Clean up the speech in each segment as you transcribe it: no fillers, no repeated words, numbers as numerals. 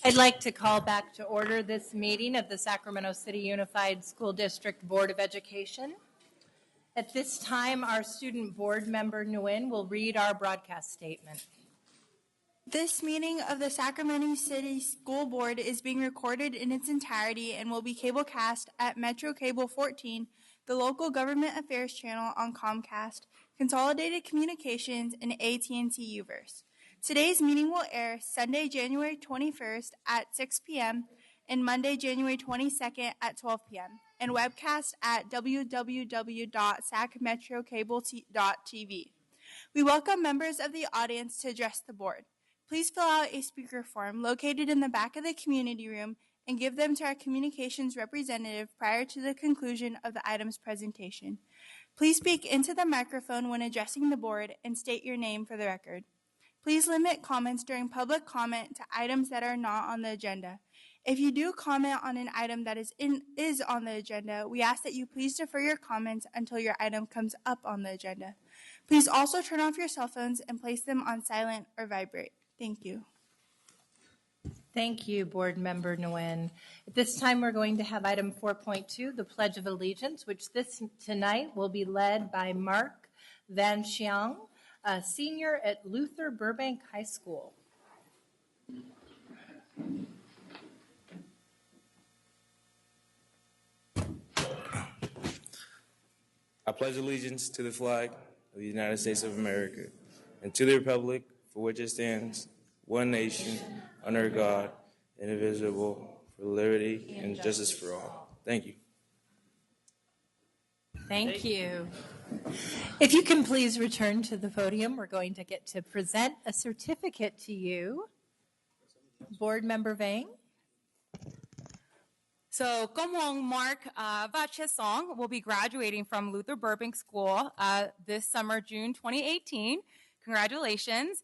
I'd like to call back to order this meeting of the Sacramento City Unified School District Board of Education. At this time, our student board member, Nguyen, will read our broadcast statement. This meeting of the Sacramento City School Board is being recorded in its entirety and will be cablecast at Metro Cable 14, the local government affairs channel on Comcast, Consolidated Communications, and AT&T Uverse. Today's meeting will air Sunday, January 21st at 6 p.m. and Monday, January 22nd at 12 p.m. and webcast at www.sacmetrocable.tv. We welcome members of the audience to address the board. Please fill out a speaker form located in the back of the community room and give them to our communications representative prior to the conclusion of the item's presentation. Please speak into the microphone when addressing the board and state your name for the record. Please limit comments during public comment to items that are not on the agenda. If you do comment on an item that is on the agenda, we ask that you please defer your comments until your item comes up on the agenda. Please also turn off your cell phones and place them on silent or vibrate. Thank you. Thank you, Board Member Nguyen. At this time, we're going to have item 4.2, the Pledge of Allegiance, which tonight will be led by Mark Van Xiang, a senior at Luther Burbank High School. I pledge allegiance to the flag of the United States of America and to the republic for which it stands, one nation, under God, indivisible, for liberty and justice for all. Thank you. Thank you. If you can please return to the podium, we're going to get to present a certificate to you. Board Member Vang. So, Komong Mark Vachesong will be graduating from Luther Burbank School this summer, June 2018. Congratulations.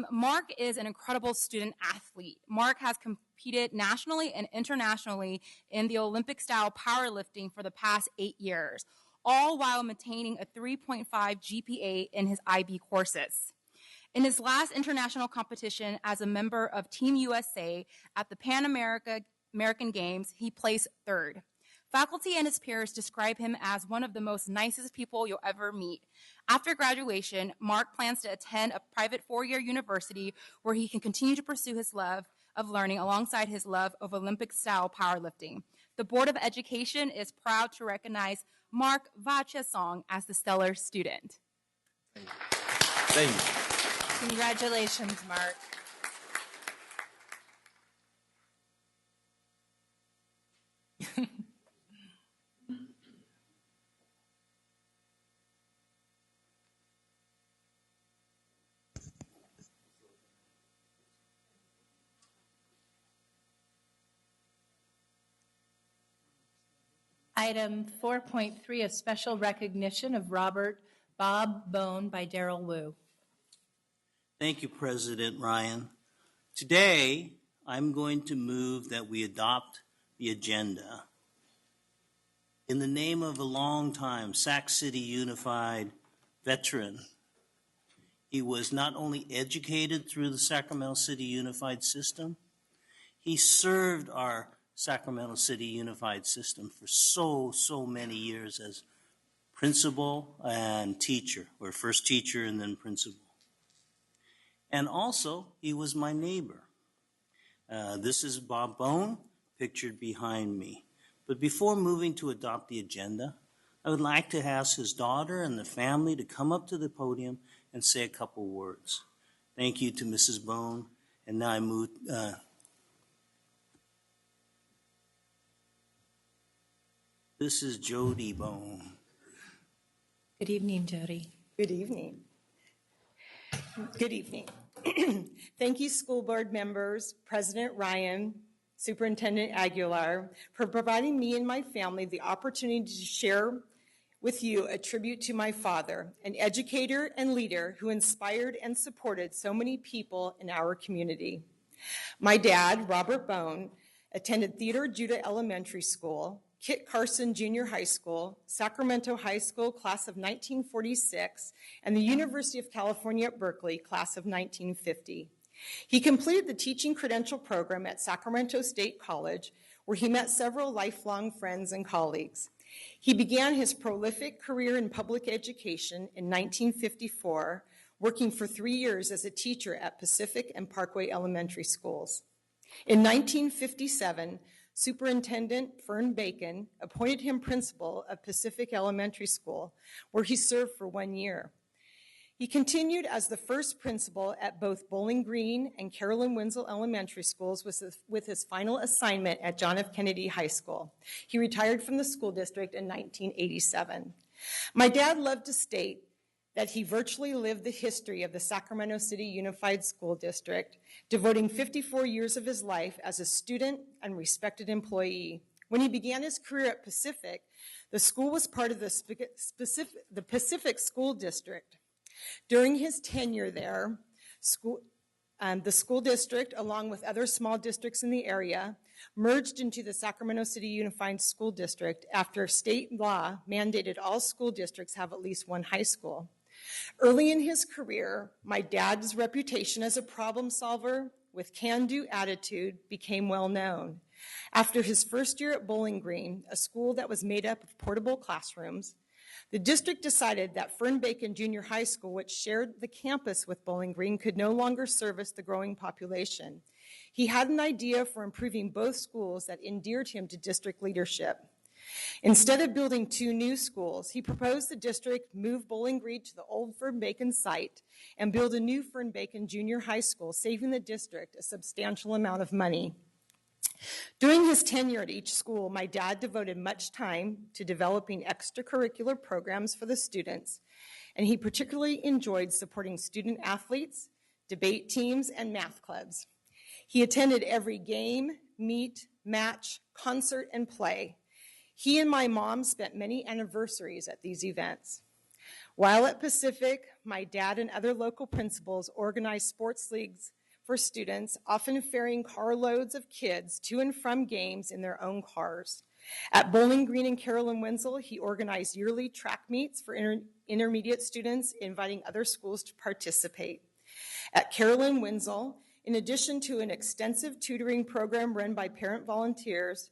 Mark is an incredible student athlete. Mark has competed nationally and internationally in the Olympic-style powerlifting for the past 8 years, all while maintaining a 3.5 GPA in his IB courses. In his last international competition as a member of Team USA at the Pan American Games, he placed third. Faculty and his peers describe him as one of the most nicest people you'll ever meet. After graduation, Mark plans to attend a private 4-year university where he can continue to pursue his love of learning alongside his love of Olympic-style powerlifting. The Board of Education is proud to recognize Mark Vachesong as the stellar student. Thank you. Congratulations, Mark. Item 4.3, a special recognition of Bob Bone by Daryl Wu. Thank you, President Ryan. Today, I'm going to move that we adopt the agenda. In the name of a longtime Sac City Unified veteran, he was not only educated through the Sacramento City Unified system, he served our Sacramento City Unified system for so many years as principal and teacher, or first teacher and then principal. And also, he was my neighbor. This is Bob Bone, pictured behind me. But before moving to adopt the agenda, I would like to ask his daughter and the family to come up to the podium and say a couple words. Thank you to Mrs. Bone. And now I move... This is Jody Bone. Good evening, Jody. Good evening. Good evening. Thank you, school board members, President Ryan, Superintendent Aguilar, for providing me and my family the opportunity to share with you a tribute to my father, an educator and leader who inspired and supported so many people in our community. My dad, Robert Bone, attended Theodore Judah Elementary School, Kit Carson Junior High School, Sacramento High School, class of 1946, and the University of California at Berkeley, class of 1950. He completed the teaching credential program at Sacramento State College, where he met several lifelong friends and colleagues. He began his prolific career in public education in 1954, working for 3 years as a teacher at Pacific and Parkway Elementary Schools. In 1957, Superintendent Fern Bacon appointed him principal of Pacific Elementary School, where he served for 1 year. He continued as the first principal at both Bowling Green and Carolyn Wenzel Elementary Schools with his final assignment at John F. Kennedy High School. He retired from the school district in 1987. My dad loved to state that he virtually lived the history of the Sacramento City Unified School District, devoting 54 years of his life as a student and respected employee. When he began his career at Pacific, the school was part of the Pacific School District. During his tenure there, the school district, along with other small districts in the area, merged into the Sacramento City Unified School District after state law mandated all school districts have at least one high school. Early in his career, my dad's reputation as a problem solver with can-do attitude became well known. After his first year at Bowling Green, a school that was made up of portable classrooms, the district decided that Fern Bacon Junior High School, which shared the campus with Bowling Green, could no longer service the growing population. He had an idea for improving both schools that endeared him to district leadership. Instead of building 2 new schools, he proposed the district move Bowling Green to the old Fern Bacon site and build a new Fern Bacon Junior High School, saving the district a substantial amount of money. During his tenure at each school, my dad devoted much time to developing extracurricular programs for the students, and he particularly enjoyed supporting student athletes, debate teams, and math clubs. He attended every game, meet, match, concert, and play. He and my mom spent many anniversaries at these events. While at Pacific, my dad and other local principals organized sports leagues for students, often ferrying carloads of kids to and from games in their own cars. At Bowling Green and Carolyn Wenzel, he organized yearly track meets for intermediate students, inviting other schools to participate. At Carolyn Wenzel, in addition to an extensive tutoring program run by parent volunteers,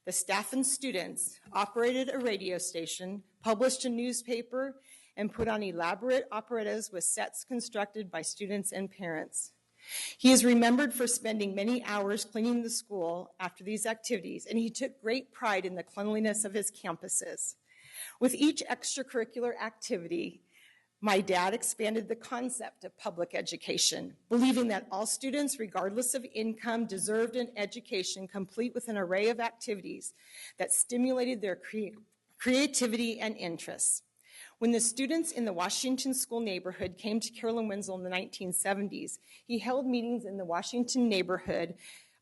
the staff and students operated a radio station, published a newspaper, and put on elaborate operettas with sets constructed by students and parents. He is remembered for spending many hours cleaning the school after these activities, and he took great pride in the cleanliness of his campuses. With each extracurricular activity, my dad expanded the concept of public education, believing that all students, regardless of income, deserved an education complete with an array of activities that stimulated their creativity and interests. When the students in the Washington School neighborhood came to Carolyn Wenzel in the 1970s, he held meetings in the Washington neighborhood,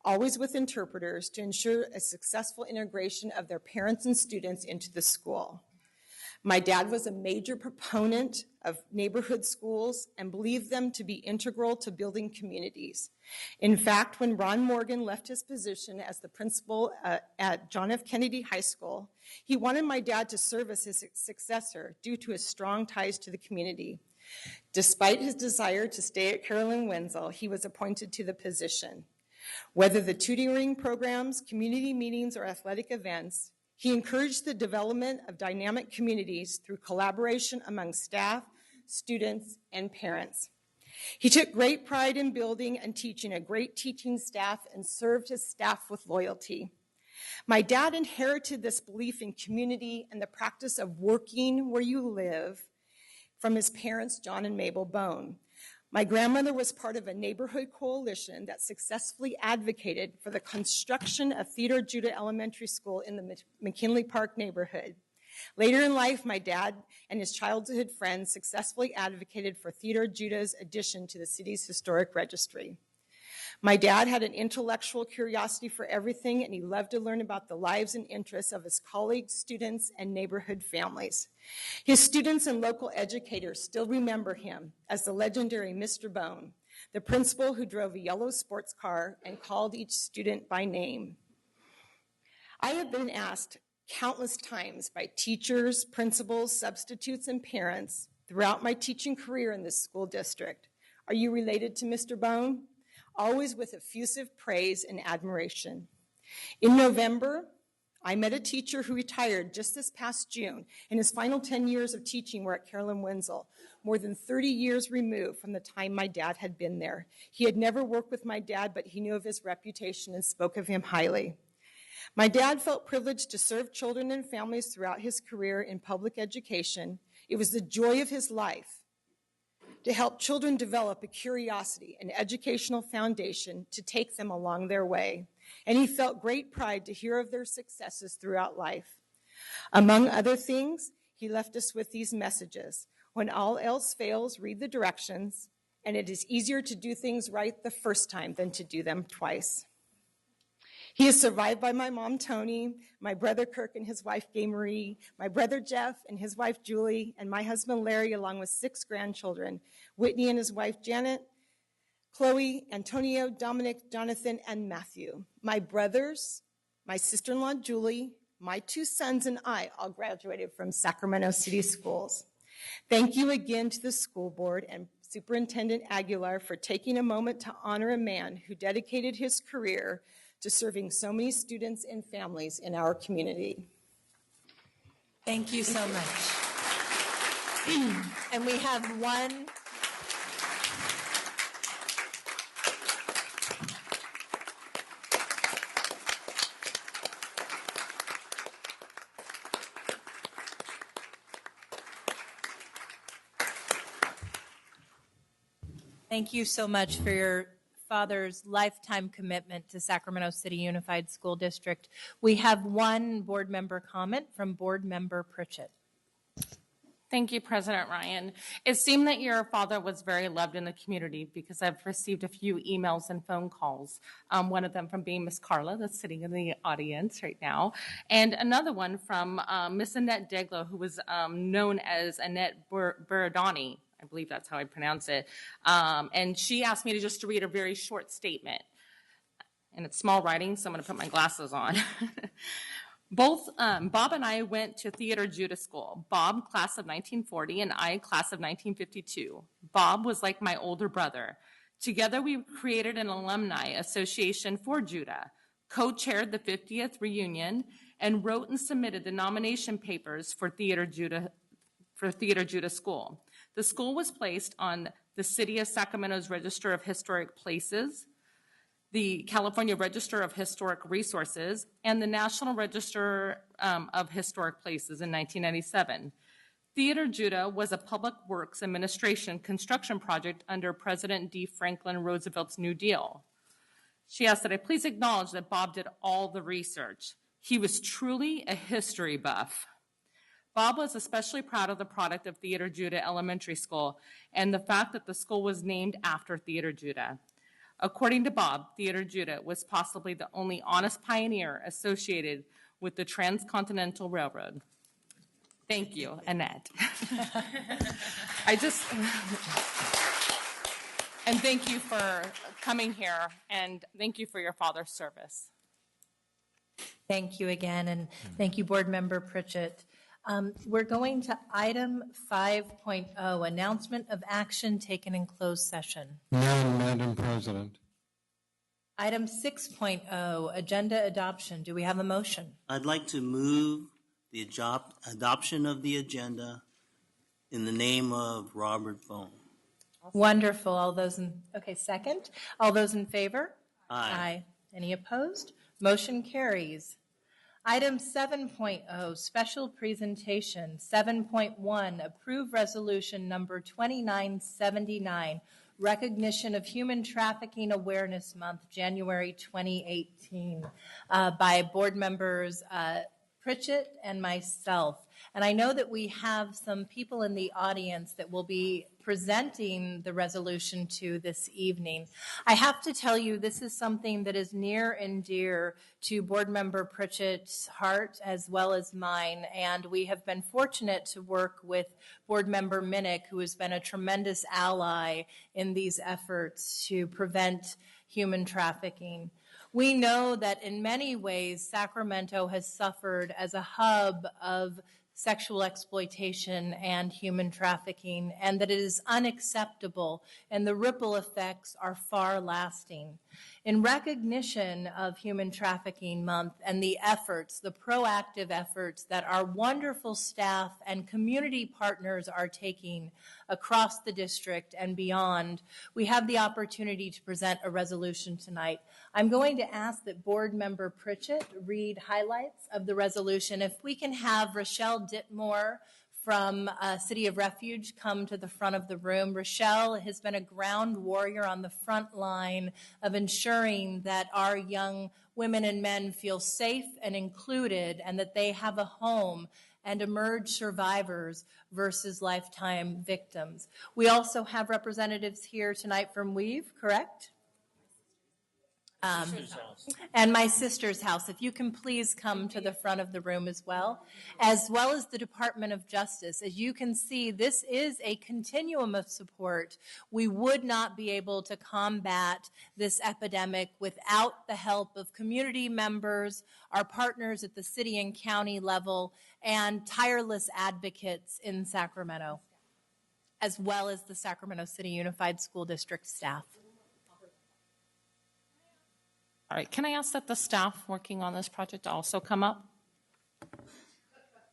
always with interpreters, to ensure a successful integration of their parents and students into the school. My dad was a major proponent of neighborhood schools and believed them to be integral to building communities. In fact, when Ron Morgan left his position as the principal at John F. Kennedy High School, he wanted my dad to serve as his successor due to his strong ties to the community. Despite his desire to stay at Carolyn Wenzel, he was appointed to the position. Whether the tutoring programs, community meetings, or athletic events, he encouraged the development of dynamic communities through collaboration among staff, students, and parents. He took great pride in building and teaching a great teaching staff and served his staff with loyalty. My dad inherited this belief in community and the practice of working where you live from his parents, John and Mabel Bone. My grandmother was part of a neighborhood coalition that successfully advocated for the construction of Theodore Judah Elementary School in the McKinley Park neighborhood. Later in life, my dad and his childhood friends successfully advocated for Theodore Judah's addition to the city's historic registry. My dad had an intellectual curiosity for everything, and he loved to learn about the lives and interests of his colleagues, students, and neighborhood families. His students and local educators still remember him as the legendary Mr. Bone, the principal who drove a yellow sports car and called each student by name. I have been asked countless times by teachers, principals, substitutes, and parents throughout my teaching career in this school district, "Are you related to Mr. Bone?" always with effusive praise and admiration. In November, I met a teacher who retired just this past June, and his final 10 years of teaching were at Carolyn Wenzel, more than 30 years removed from the time my dad had been there. He had never worked with my dad, but he knew of his reputation and spoke of him highly. My dad felt privileged to serve children and families throughout his career in public education. It was the joy of his life to help children develop a curiosity, an educational foundation to take them along their way. And he felt great pride to hear of their successes throughout life. Among other things, he left us with these messages. When all else fails, read the directions, and it is easier to do things right the first time than to do them twice. He is survived by my mom, Tony, my brother Kirk and his wife, Gay Marie, my brother Jeff and his wife, Julie, and my husband, Larry, along with 6 grandchildren, Whitney and his wife, Janet, Chloe, Antonio, Dominic, Jonathan, and Matthew. My brothers, my sister-in-law, Julie, my 2 sons, and I all graduated from Sacramento City Schools. Thank you again to the school board and Superintendent Aguilar for taking a moment to honor a man who dedicated his career to serving so many students and families in our community. Thank you so much. And we have one. Thank you so much for your father's lifetime commitment to Sacramento City Unified School District. We have one board member comment from Board Member Pritchett. Thank you, President Ryan. It seemed that your father was very loved in the community because I've received a few emails and phone calls, one of them from being Miss Carla, that's sitting in the audience right now, and another one from Miss Annette Deglo, who was known as Annette Buradani. I believe that's how I pronounce it. And she asked me to just read a very short statement. And it's small writing, so I'm going to put my glasses on. Both Bob and I went to Theater Judah School. Bob, class of 1940, and I, class of 1952. Bob was like my older brother. Together, we created an alumni association for Judah, co-chaired the 50th reunion, and wrote and submitted the nomination papers for Theater Judah School. The school was placed on the City of Sacramento's Register of Historic Places, the California Register of Historic Resources, and the National Register of Historic Places in 1997. Theater Judah was a public works administration construction project under President D. Franklin Roosevelt's New Deal. She asked that I please acknowledge that Bob did all the research. He was truly a history buff. Bob was especially proud of the product of Theater Judah Elementary School and the fact that the school was named after Theater Judah. According to Bob, Theater Judah was possibly the only honest pioneer associated with the Transcontinental Railroad. Thank you, Annette. And thank you for coming here, and thank you for your father's service. Thank you again, and thank you, Board Member Pritchett. We're going to item 5.0, announcement of action taken in closed session. No, Madam President. Item 6.0, agenda adoption. Do we have a motion? I'd like to move the adoption of the agenda in the name of Robert Bone. Wonderful. All those second. All those in favor? Aye. Any opposed? Motion carries. Item 7.0, special presentation. 7.1, approve resolution number 2979, recognition of Human Trafficking Awareness Month, January 2018, by board members Pritchett and myself. And I know that we have some people in the audience that will be presenting the resolution to this evening. I have to tell you, this is something that is near and dear to Board Member Pritchett's heart as well as mine, and we have been fortunate to work with Board Member Minnick, who has been a tremendous ally in these efforts to prevent human trafficking. We know that in many ways, Sacramento has suffered as a hub of sexual exploitation and human trafficking, and that it is unacceptable and the ripple effects are far lasting. In recognition of Human Trafficking Month and the efforts, the proactive efforts that our wonderful staff and community partners are taking across the district and beyond, we have the opportunity to present a resolution tonight. I'm going to ask that Board Member Pritchett read highlights of the resolution. If we can have Rochelle Dittmore from City of Refuge come to the front of the room. Rochelle has been a ground warrior on the front line of ensuring that our young women and men feel safe and included and that they have a home and emerge survivors versus lifetime victims. We also have representatives here tonight from Weave, correct? And my sister's house. If you can please come to the front of the room as well as the Department of Justice. As you can see, this is a continuum of support. We would not be able to combat this epidemic without the help of community members, our partners at the city and county level, and tireless advocates in Sacramento, as well as the Sacramento City Unified School District staff. All right, can I ask that the staff working on this project also come up?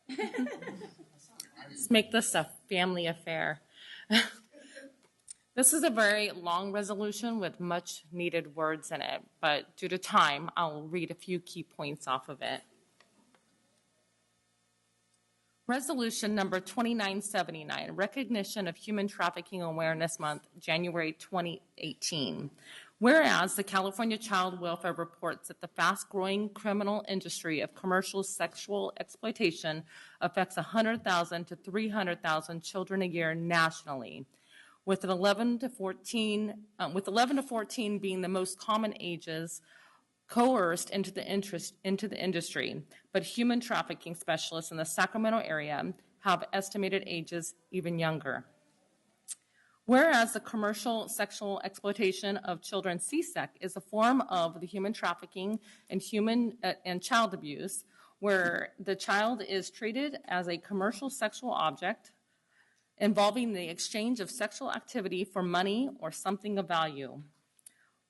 Let's make this a family affair. This is a very long resolution with much needed words in it, but due to time, I'll read a few key points off of it. Resolution number 2979, Recognition of Human Trafficking Awareness Month, January 2018. Whereas the California Child Welfare reports that the fast-growing criminal industry of commercial sexual exploitation affects 100,000 to 300,000 children a year nationally, with 11 to 14 being the most common ages coerced into the industry. But human trafficking specialists in the Sacramento area have estimated ages even younger. Whereas the commercial sexual exploitation of children, CSEC, is a form of the human trafficking and child abuse, where the child is treated as a commercial sexual object involving the exchange of sexual activity for money or something of value.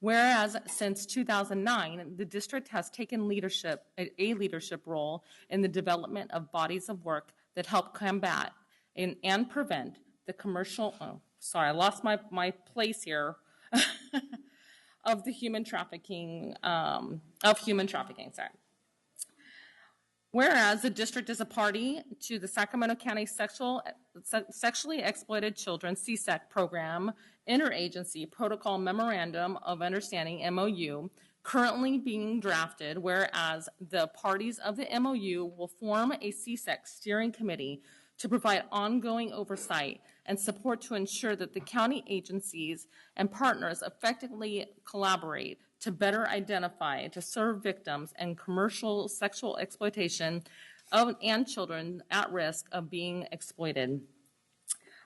Whereas since 2009, the district has taken a leadership role in the development of bodies of work that help combat and prevent the commercial, I lost my place here, of the human trafficking, sorry. Whereas the district is a party to the Sacramento County Sexually Exploited Children, CSEC program, Interagency Protocol Memorandum of Understanding, MOU, currently being drafted, whereas the parties of the MOU will form a CSEC steering committee to provide ongoing oversight and support to ensure that the county agencies and partners effectively collaborate to better identify, to serve victims and commercial sexual exploitation and children at risk of being exploited.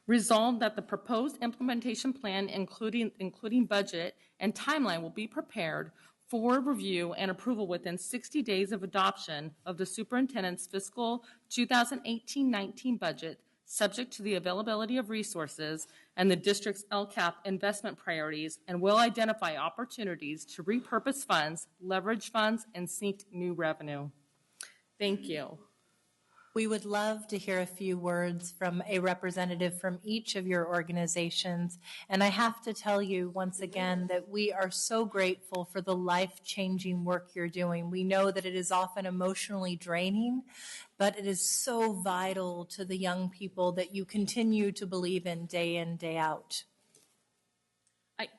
Resolved that the proposed implementation plan, including budget and timeline, will be prepared for review and approval within 60 days of adoption of the superintendent's fiscal 2018-19 budget, subject to the availability of resources and the district's LCAP investment priorities, and will identify opportunities to repurpose funds, leverage funds, and seek new revenue. Thank you. We would love to hear a few words from a representative from each of your organizations. And I have to tell you once again that we are so grateful for the life-changing work you're doing. We know that it is often emotionally draining, but it is so vital to the young people that you continue to believe in, day out.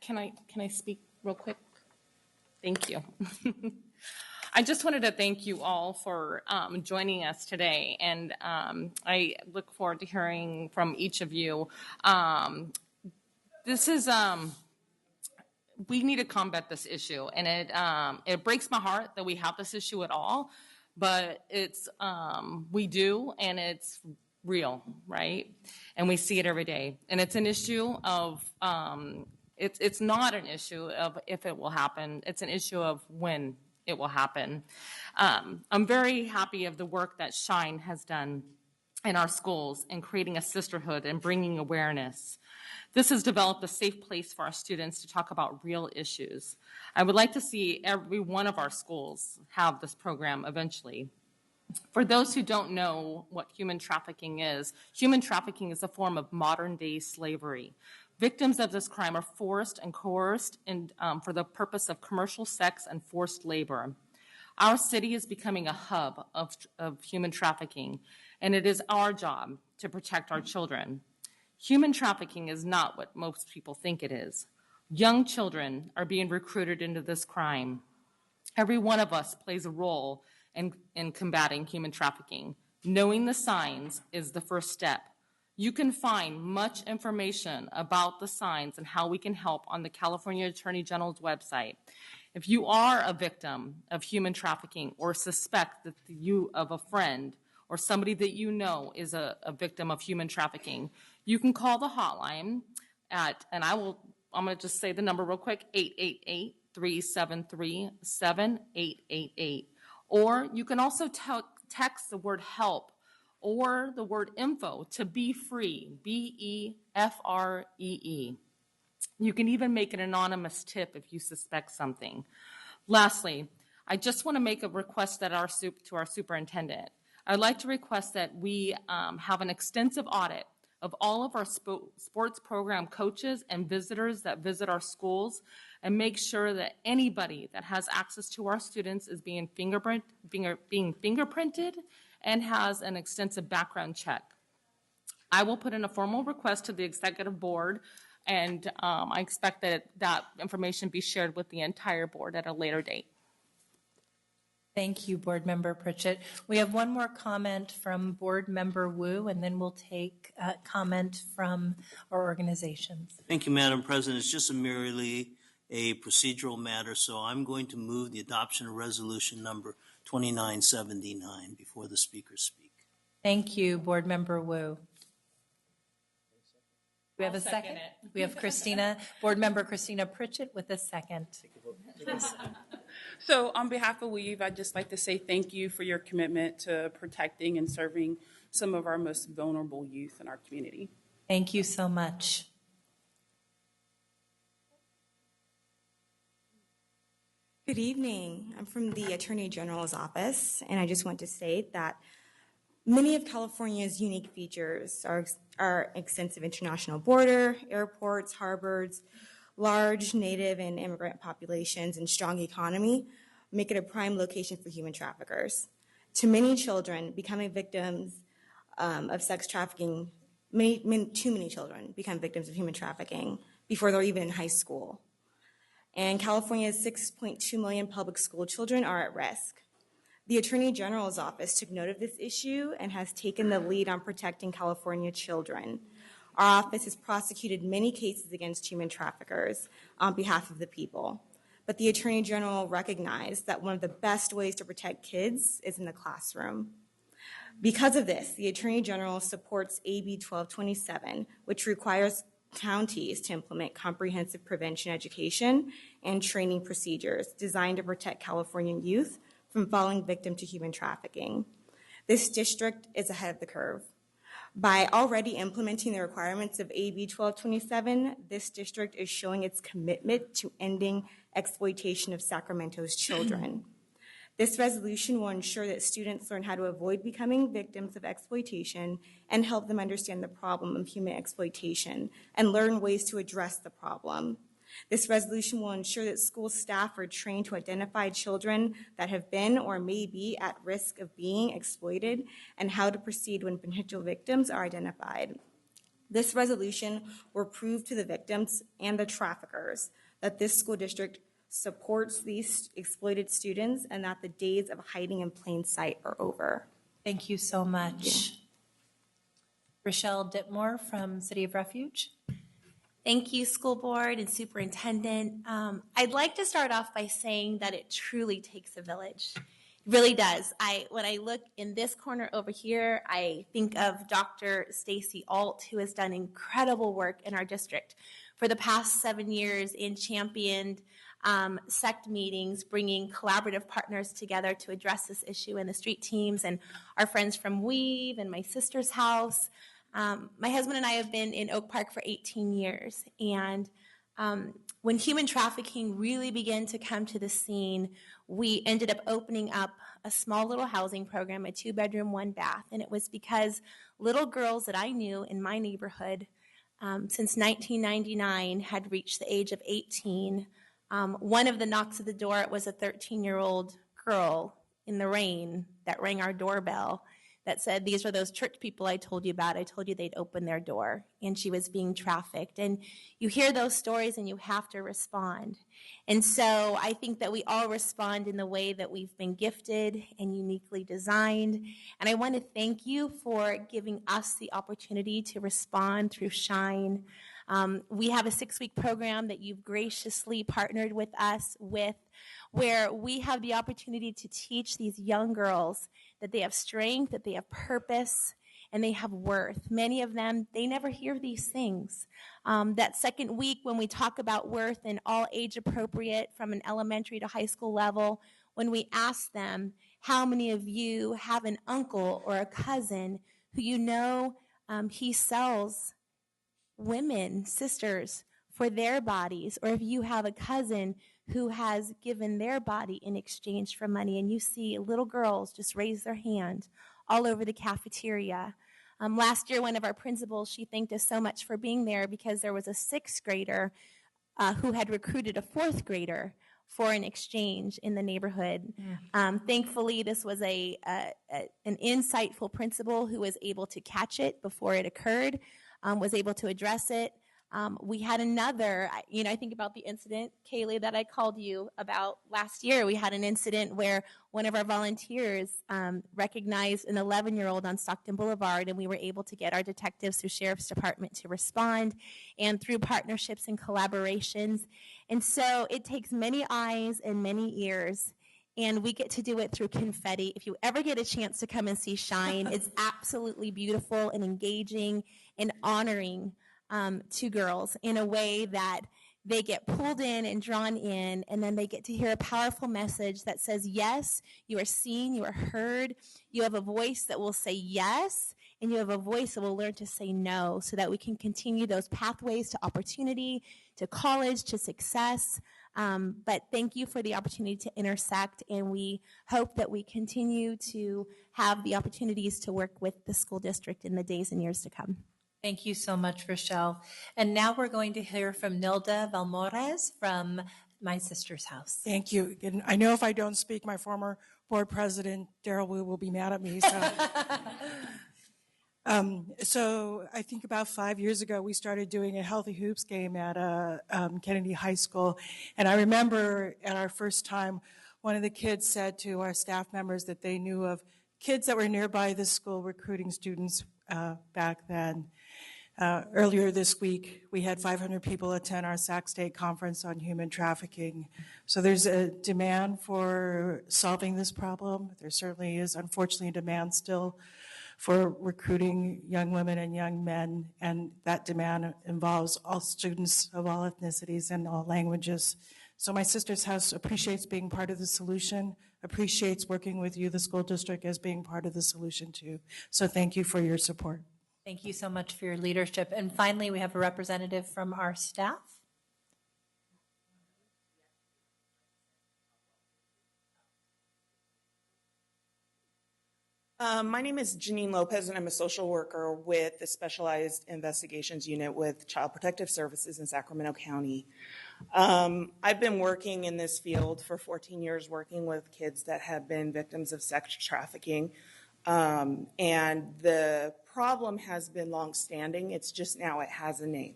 Can I speak real quick? Thank you. I just wanted to thank you all for joining us today, and I look forward to hearing from each of you. This is, we need to combat this issue, and it breaks my heart that we have this issue at all, but it's, we do, and it's real, right? And we see it every day, and it's an issue of, it's not an issue of if it will happen, it's an issue of when it will happen. I'm very happy of the work that Shine has done in our schools and creating a sisterhood and bringing awareness. This has developed a safe place for our students to talk about real issues. I would like to see every one of our schools have this program eventually. For those who don't know what human trafficking is a form of modern-day slavery. Victims of this crime are forced and coerced for the purpose of commercial sex and forced labor. Our city is becoming a hub of human trafficking, and it is our job to protect our children. Human trafficking is not what most people think it is. Young children are being recruited into this crime. Every one of us plays a role in combating human trafficking. Knowing the signs is the first step. You can find much information about the signs and how we can help on the California Attorney General's website. If you are a victim of human trafficking or suspect that you of a friend or somebody that you know is a victim of human trafficking, you can call the hotline at, and I'm going to just say the number real quick, 888-373-7888. Or you can also text the word help or the word info to Be Free, BEFREE. You can even make an anonymous tip if you suspect something. Lastly, I just want to make a request to our superintendent. I'd like to request that we have an extensive audit of all of our sports program coaches and visitors that visit our schools and make sure that anybody that has access to our students is being fingerprinted and has an extensive background check. I will put in a formal request to the executive board, and I expect that information be shared with the entire board at a later date. Thank you, Board Member Pritchett. We have one more comment from Board Member Wu, and then we'll take comment from our organizations. Thank you, Madam President. It's just merely a procedural matter, so I'm going to move the adoption of resolution number 2979 before the speakers speak. Thank you, Board Member Wu. We have a second. We have Christina, Board Member Christina Pritchett with a second. So on behalf of WEAVE, I'd just like to say thank you for your commitment to protecting and serving some of our most vulnerable youth in our community. Thank you so much. Good evening. I'm from the Attorney General's office, and I just want to say that many of California's unique features are extensive international border, airports, harbors, large native and immigrant populations, and strong economy make it a prime location for human traffickers. To many children, becoming victims of sex trafficking, too many children become victims of human trafficking before they're even in high school. And California's 6.2 million public school children are at risk. The Attorney General's office took note of this issue and has taken the lead on protecting California children. Our office has prosecuted many cases against human traffickers on behalf of the people. But the Attorney General recognized that one of the best ways to protect kids is in the classroom. Because of this, the Attorney General supports AB 1227, which requires counties to implement comprehensive prevention education and training procedures designed to protect Californian youth from falling victim to human trafficking. This district is ahead of the curve. By already implementing the requirements of AB 1227, this district is showing its commitment to ending exploitation of Sacramento's children. This resolution will ensure that students learn how to avoid becoming victims of exploitation and help them understand the problem of human exploitation and learn ways to address the problem. This resolution will ensure that school staff are trained to identify children that have been or may be at risk of being exploited and how to proceed when potential victims are identified. This resolution will prove to the victims and the traffickers that this school district supports these exploited students and that the days of hiding in plain sight are over. Thank you so much. Rochelle Ditmore from City of Refuge. Thank you, school board and superintendent. I'd like to start off by saying that it truly takes a village. It really does. When I look in this corner over here, I think of Dr. Stacy Alt, who has done incredible work in our district for the past 7 years and championed SECT meetings, bringing collaborative partners together to address this issue in the street teams, and our friends from Weave and my sister's house. My husband and I have been in Oak Park for 18 years, and when human trafficking really began to come to the scene, we ended up opening up a small little housing program, a 2-bedroom, 1-bath, and it was because little girls that I knew in my neighborhood since 1999 had reached the age of 18. One of the knocks at the door, it was a 13-year-old girl in the rain that rang our doorbell that said, "These are those church people I told you about. I told you they'd open their door." And she was being trafficked. And you hear those stories and you have to respond. And so I think that we all respond in the way that we've been gifted and uniquely designed. And I want to thank you for giving us the opportunity to respond through Shine. We have a 6-week program that you've graciously partnered with us with, where we have the opportunity to teach these young girls that they have strength, that they have purpose, and they have worth. Many of them, they never hear these things. That second week when we talk about worth and all age appropriate from an elementary to high school level, when we ask them, how many of you have an uncle or a cousin who you know he sells women, sisters, for their bodies, or if you have a cousin who has given their body in exchange for money, and you see little girls just raise their hand all over the cafeteria. Last year, one of our principals, she thanked us so much for being there because there was a 6th grader who had recruited a 4th grader for an exchange in the neighborhood. Thankfully, this was an insightful principal who was able to catch it before it occurred, was able to address it. We had another, I think about the incident, Kaylee, that I called you about last year. We had an incident where one of our volunteers recognized an 11-year-old on Stockton Boulevard, and we were able to get our detectives through Sheriff's Department to respond, and through partnerships and collaborations. And so it takes many eyes and many ears, and we get to do it through confetti. If you ever get a chance to come and see Shine, it's absolutely beautiful and engaging and honoring to girls in a way that they get pulled in and drawn in, and then they get to hear a powerful message that says, yes, you are seen, you are heard, you have a voice that will say yes, and you have a voice that will learn to say no, so that we can continue those pathways to opportunity, to college, to success. But thank you for the opportunity to intersect, and we hope that we continue to have the opportunities to work with the school district in the days and years to come. Thank you so much, Rochelle. And now we're going to hear from Nilda Valmores from My Sister's House. Thank you. And I know if I don't speak, my former board president, Daryl Wu, will be mad at me. So I think about 5 years ago, we started doing a Healthy Hoops game at Kennedy High School. And I remember at our first time, one of the kids said to our staff members that they knew of kids that were nearby the school recruiting students back then. Earlier this week, we had 500 people attend our Sac State Conference on Human Trafficking. So there's a demand for solving this problem. There certainly is, unfortunately, a demand still for recruiting young women and young men, and that demand involves all students of all ethnicities and all languages. So My Sister's House appreciates being part of the solution, appreciates working with you, the school district, as being part of the solution too. So thank you for your support. Thank you so much for your leadership. And finally, we have a representative from our staff. My name is Janine Lopez, and I'm a social worker with the Specialized Investigations Unit with Child Protective Services in Sacramento County. I've been working in this field for 14 years, working with kids that have been victims of sex trafficking. And the problem has been longstanding. It's just now it has a name.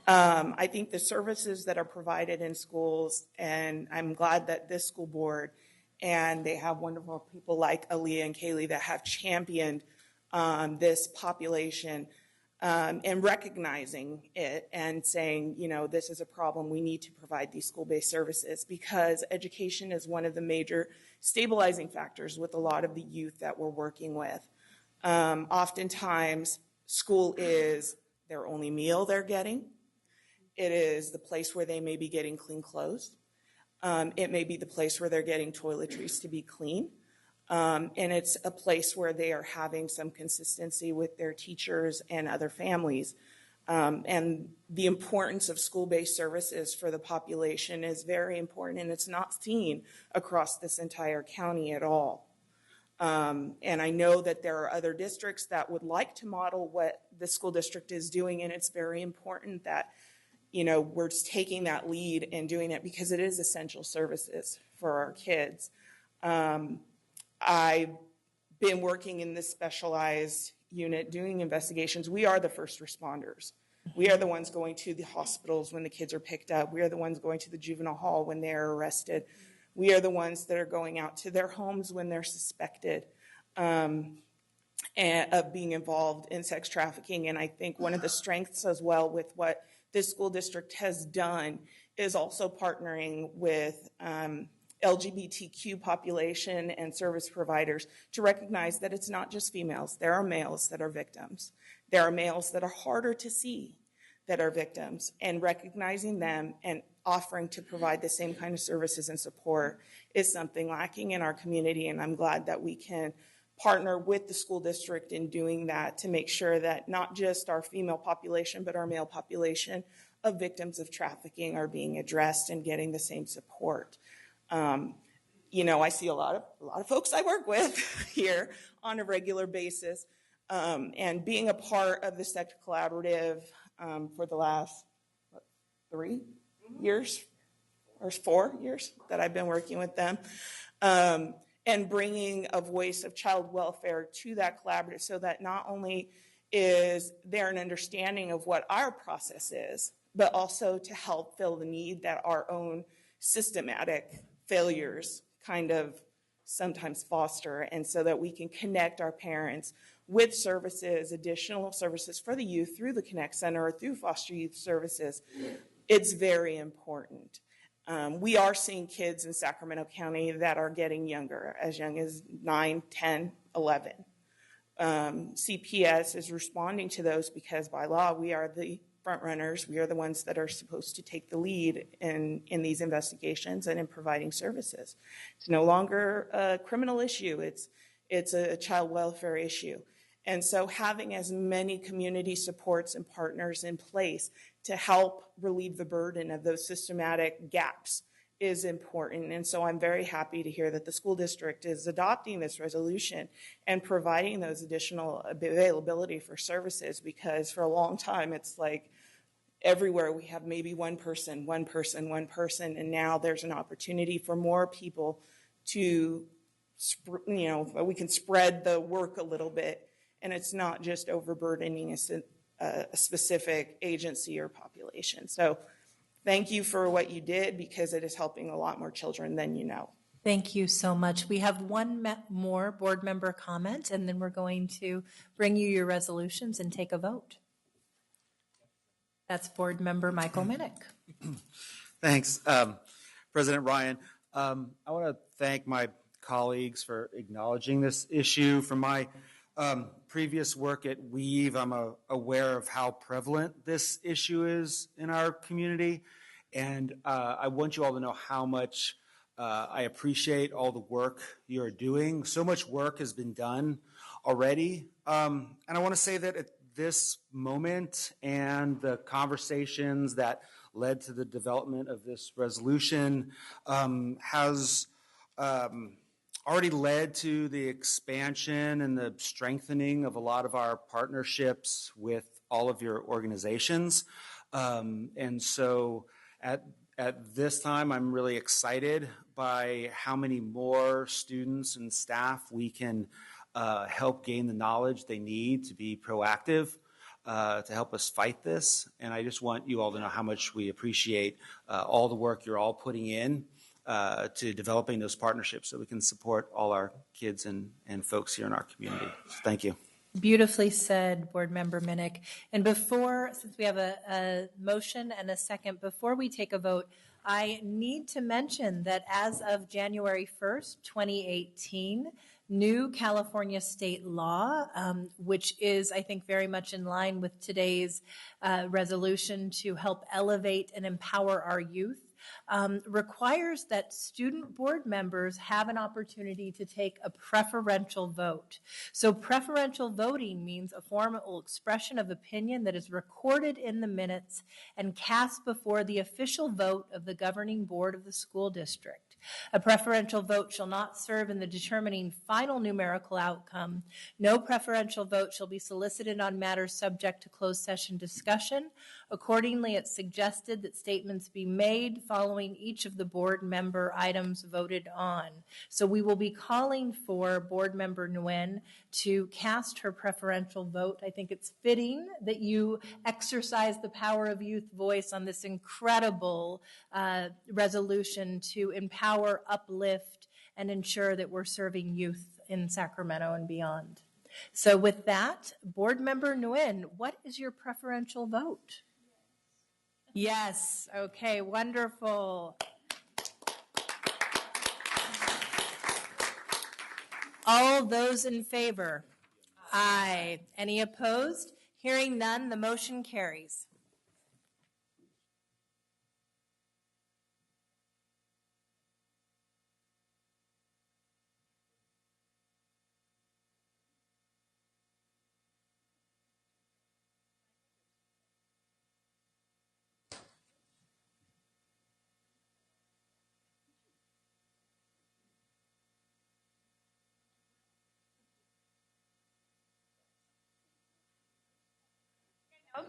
I think the services that are provided in schools, and I'm glad that this school board and they have wonderful people like Aaliyah and Kaylee that have championed this population and recognizing it and saying, you know, this is a problem. We need to provide these school-based services because education is one of the major stabilizing factors with a lot of the youth that we're working with. Oftentimes, school is their only meal they're getting. It is the place where they may be getting clean clothes. It may be the place where they're getting toiletries to be clean. And it's a place where they are having some consistency with their teachers and other families. And the importance of school-based services for the population is very important, and it's not seen across this entire county at all. And I know that there are other districts that would like to model what the school district is doing, and it's very important that, you know, we're just taking that lead and doing it because it is essential services for our kids. I've been working in this specialized unit doing investigations. We are the first responders. We are the ones going to the hospitals when the kids are picked up. We are the ones going to the juvenile hall when they're arrested. We are the ones that are going out to their homes when they're suspected of being involved in sex trafficking. And I think one of the strengths as well with what this school district has done is also partnering with LGBTQ population and service providers to recognize that it's not just females. There are males that are victims. There are males that are harder to see that are victims, and recognizing them and offering to provide the same kind of services and support is something lacking in our community, and I'm glad that we can partner with the school district in doing that to make sure that not just our female population, but our male population of victims of trafficking are being addressed and getting the same support. You know, I see a lot of folks I work with here on a regular basis, and being a part of the Sex Collaborative for the last 3 years or 4 years that I've been working with them, and bringing a voice of child welfare to that collaborative so that not only is there an understanding of what our process is, but also to help fill the need that our own systematic failures kind of sometimes foster, and so that we can connect our parents with services, additional services for the youth through the Connect Center or through foster youth services. It's very important. We are seeing kids in Sacramento County that are getting younger, as young as 9, 10, 11. CPS is responding to those because by law we are the front runners. We are the ones that are supposed to take the lead in these investigations and in providing services. It's no longer a criminal issue. It's a child welfare issue. And so having as many community supports and partners in place to help relieve the burden of those systematic gaps is important. And so I'm very happy to hear that the school district is adopting this resolution and providing those additional availability for services, because for a long time it's like everywhere we have maybe one person, and now there's an opportunity for more people to, you know, we can spread the work a little bit, and it's not just overburdening a specific agency or population. So thank you for what you did, because it is helping a lot more children than you know. Thank you so much. We have one more board member comment, and then we're going to bring you your resolutions and take a vote. That's board member Michael Minnick. Thanks, President Ryan. I want to thank my colleagues for acknowledging this issue. From my previous work at Weave, I'm aware of how prevalent this issue is in our community. And I want you all to know how much I appreciate all the work you're doing. So much work has been done already. And I want to say that at this moment and the conversations that led to the development of this resolution has already led to the expansion and the strengthening of a lot of our partnerships with all of your organizations. And so at this time, I'm really excited by how many more students and staff we can help gain the knowledge they need to be proactive, to help us fight this. And I just want you all to know how much we appreciate all the work you're all putting in to developing those partnerships so we can support all our kids and folks here in our community. So thank you. Beautifully said, Board Member Minnick. And before, since we have a motion and a second, before we take a vote, I need to mention that as of January 1st, 2018, new California state law, which is, I think, very much in line with today's resolution to help elevate and empower our youth, requires that student board members have an opportunity to take a preferential vote. So preferential voting means a formal expression of opinion that is recorded in the minutes and cast before the official vote of the governing board of the school district. A preferential vote shall not serve in the determining final numerical outcome. No preferential vote shall be solicited on matters subject to closed session discussion. Accordingly, it's suggested that statements be made following each of the board member items voted on. So we will be calling for Board Member Nguyen to cast her preferential vote. I think it's fitting that you exercise the power of youth voice on this incredible resolution to empower, uplift, and ensure that we're serving youth in Sacramento and beyond. So with that, Board Member Nguyen, what is your preferential vote? Yes. Okay, wonderful. All those in favor? Aye. Any opposed? Hearing none, the motion carries.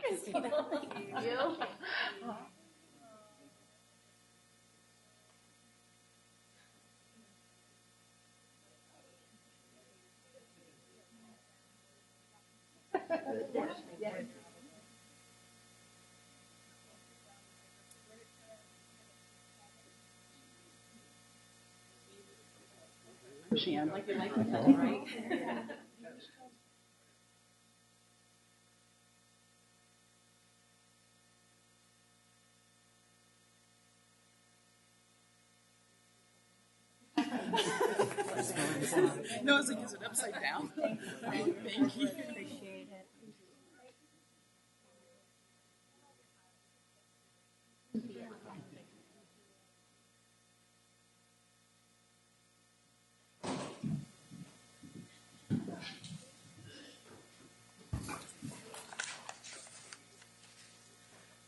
Christina, thank you. Shan, like your microphone, right? No, it's like, is it upside down? Thank you. Appreciate it.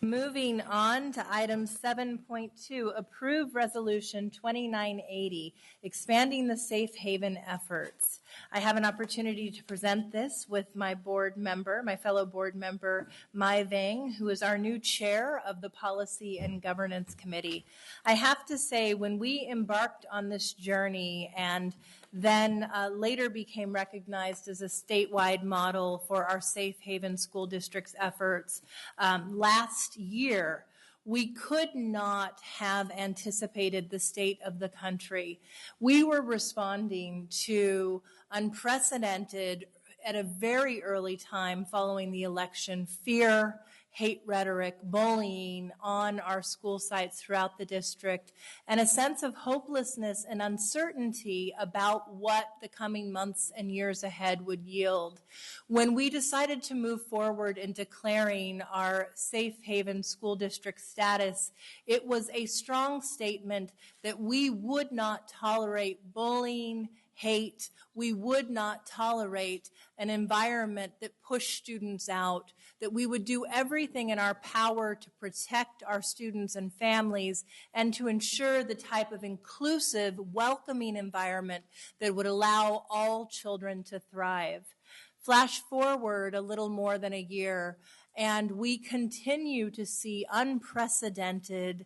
Moving on to item 7.2, approve resolution 2980, expanding the safe haven efforts. I have an opportunity to present this with my board member, my fellow board member, Mai Vang, who is our new chair of the Policy and Governance Committee. I have to say, when we embarked on this journey and then later became recognized as a statewide model for our Safe Haven School District's efforts last year, we could not have anticipated the state of the country. We were responding to unprecedented, at a very early time following the election, fear, hate rhetoric, bullying on our school sites throughout the district, and a sense of hopelessness and uncertainty about what the coming months and years ahead would yield. When we decided to move forward in declaring our Safe Haven School District status, it was a strong statement that we would not tolerate bullying, hate. We would not tolerate an environment that pushed students out, that we would do everything in our power to protect our students and families and to ensure the type of inclusive, welcoming environment that would allow all children to thrive. Flash forward a little more than a year, and we continue to see unprecedented,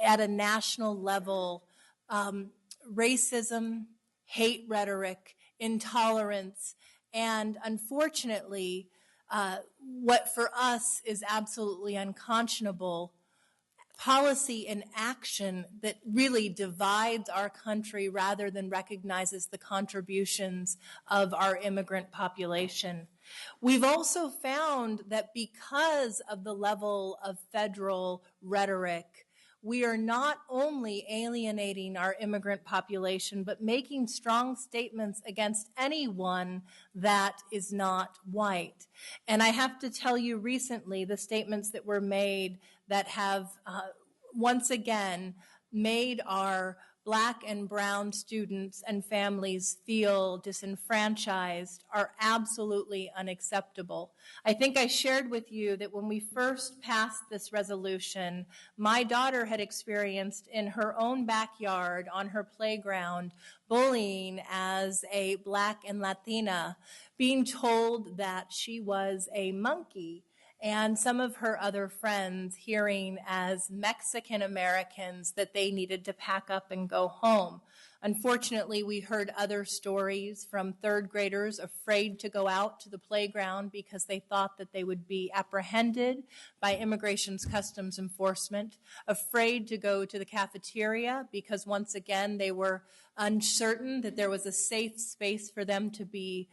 at a national level, racism, hate rhetoric, intolerance, and unfortunately, what for us is absolutely unconscionable, policy and action that really divides our country rather than recognizes the contributions of our immigrant population. We've also found that because of the level of federal rhetoric, we are not only alienating our immigrant population, but making strong statements against anyone that is not white. And I have to tell you recently, the statements that were made that have once again made our Black and brown students and families feel disenfranchised are absolutely unacceptable. I think I shared with you that when we first passed this resolution, my daughter had experienced in her own backyard on her playground bullying as a Black and Latina, being told that she was a monkey, and some of her other friends hearing as Mexican Americans that they needed to pack up and go home. Unfortunately, we heard other stories from third graders afraid to go out to the playground because they thought that they would be apprehended by Immigration's Customs Enforcement, afraid to go to the cafeteria because once again they were uncertain that there was a safe space for them to be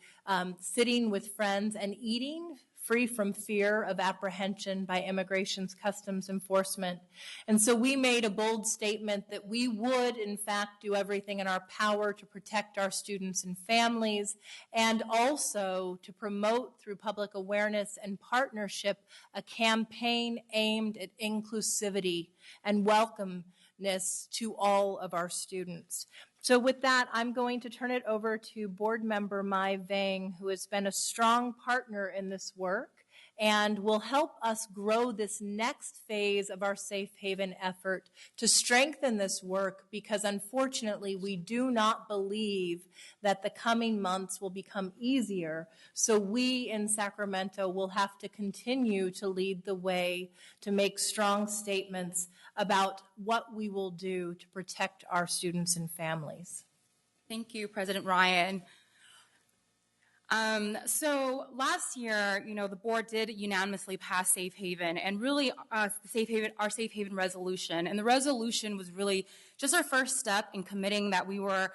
sitting with friends and eating, free from fear of apprehension by Immigration's Customs Enforcement. And so we made a bold statement that we would, in fact, do everything in our power to protect our students and families, and also to promote through public awareness and partnership a campaign aimed at inclusivity and welcomeness to all of our students. So with that, I'm going to turn it over to Board Member Mai Vang, who has been a strong partner in this work and will help us grow this next phase of our Safe Haven effort to strengthen this work, because unfortunately we do not believe that the coming months will become easier. So we in Sacramento will have to continue to lead the way to make strong statements about what we will do to protect our students and families. Thank you, President Ryan. So last year, the board did unanimously pass Safe Haven, and really our Safe Haven resolution. And the resolution was really just our first step in committing that we were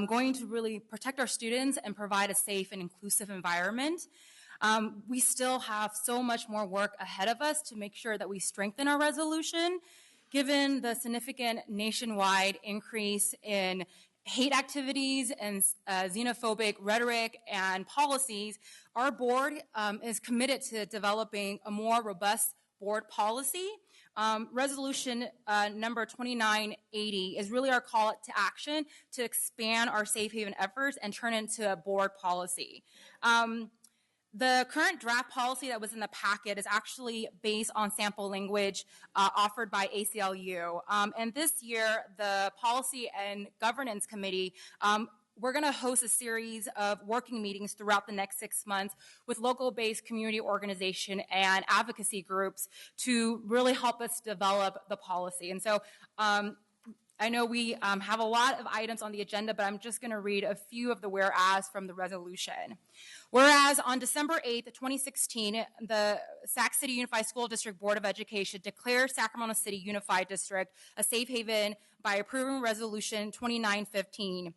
going to really protect our students and provide a safe and inclusive environment. We still have so much more work ahead of us to make sure that we strengthen our resolution. Given the significant nationwide increase in hate activities and xenophobic rhetoric and policies, our board is committed to developing a more robust board policy. Resolution number 2980 is really our call to action to expand our Safe Haven efforts and turn it into a board policy. The current draft policy that was in the packet is actually based on sample language offered by ACLU. And this year, the Policy and Governance Committee, we're going to host a series of working meetings throughout the next 6 months with local-based community organization and advocacy groups to really help us develop the policy. And so I know we have a lot of items on the agenda, but I'm just going to read a few of the whereas from the resolution. Whereas on December 8th, 2016, the Sac City Unified School District Board of Education declared Sacramento City Unified District a safe haven by approving Resolution 2915.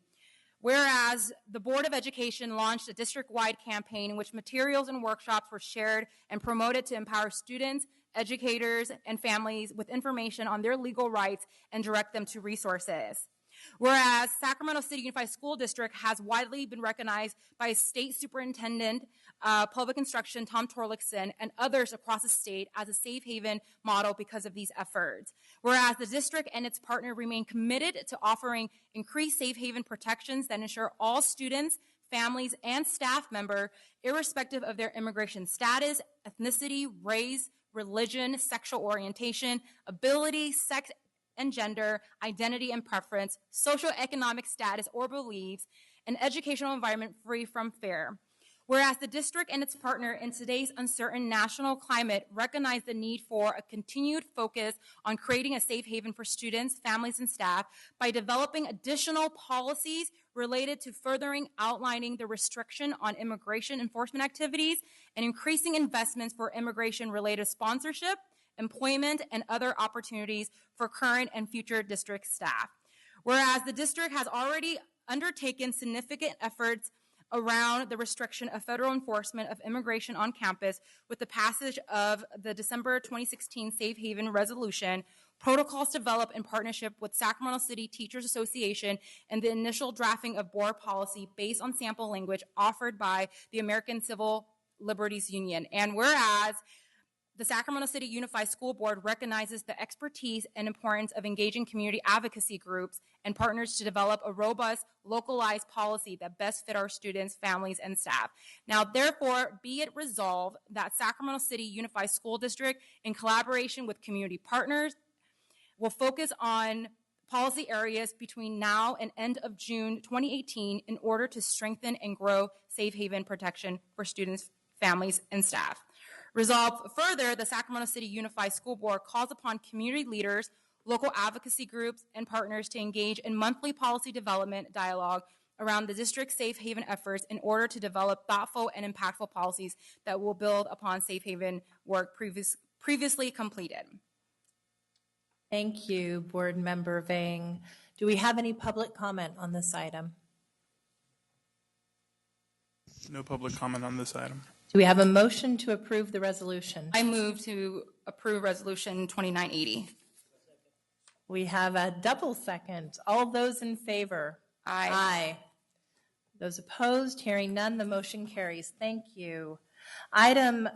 Whereas the Board of Education launched a district-wide campaign in which materials and workshops were shared and promoted to empower students, educators, and families with information on their legal rights and direct them to resources. Whereas Sacramento City Unified School District has widely been recognized by State Superintendent Public Instruction Tom Torlakson and others across the state as a safe haven model because of these efforts. Whereas the district and its partner remain committed to offering increased safe haven protections that ensure all students, families, and staff members, irrespective of their immigration status, ethnicity, race, religion, sexual orientation, ability, sex and gender, identity and preference, socioeconomic status or beliefs, an educational environment free from fear. Whereas the district and its partner in today's uncertain national climate recognize the need for a continued focus on creating a safe haven for students, families, and staff by developing additional policies related to furthering outlining the restriction on immigration enforcement activities and increasing investments for immigration-related sponsorship, employment, and other opportunities for current and future district staff. Whereas the district has already undertaken significant efforts around the restriction of federal enforcement of immigration on campus with the passage of the December 2016 Safe Haven Resolution, protocols developed in partnership with Sacramento City Teachers Association, and the initial drafting of board policy based on sample language offered by the American Civil Liberties Union. And whereas the Sacramento City Unified School Board recognizes the expertise and importance of engaging community advocacy groups and partners to develop a robust, localized policy that best fit our students, families, and staff. Now, therefore, be it resolved that Sacramento City Unified School District, in collaboration with community partners, will focus on policy areas between now and end of June 2018 in order to strengthen and grow safe haven protection for students, families, and staff. Resolved further, the Sacramento City Unified School Board calls upon community leaders, local advocacy groups, and partners to engage in monthly policy development dialogue around the district's safe haven efforts in order to develop thoughtful and impactful policies that will build upon safe haven work previously completed. Thank you, Board Member Vang. Do we have any public comment on this item? No public comment on this item. Do we have a motion to approve the resolution? I move to approve Resolution 2980. We have a double second. All those in favor? Aye. Aye. Those opposed? Hearing none, the motion carries. Thank you. Item.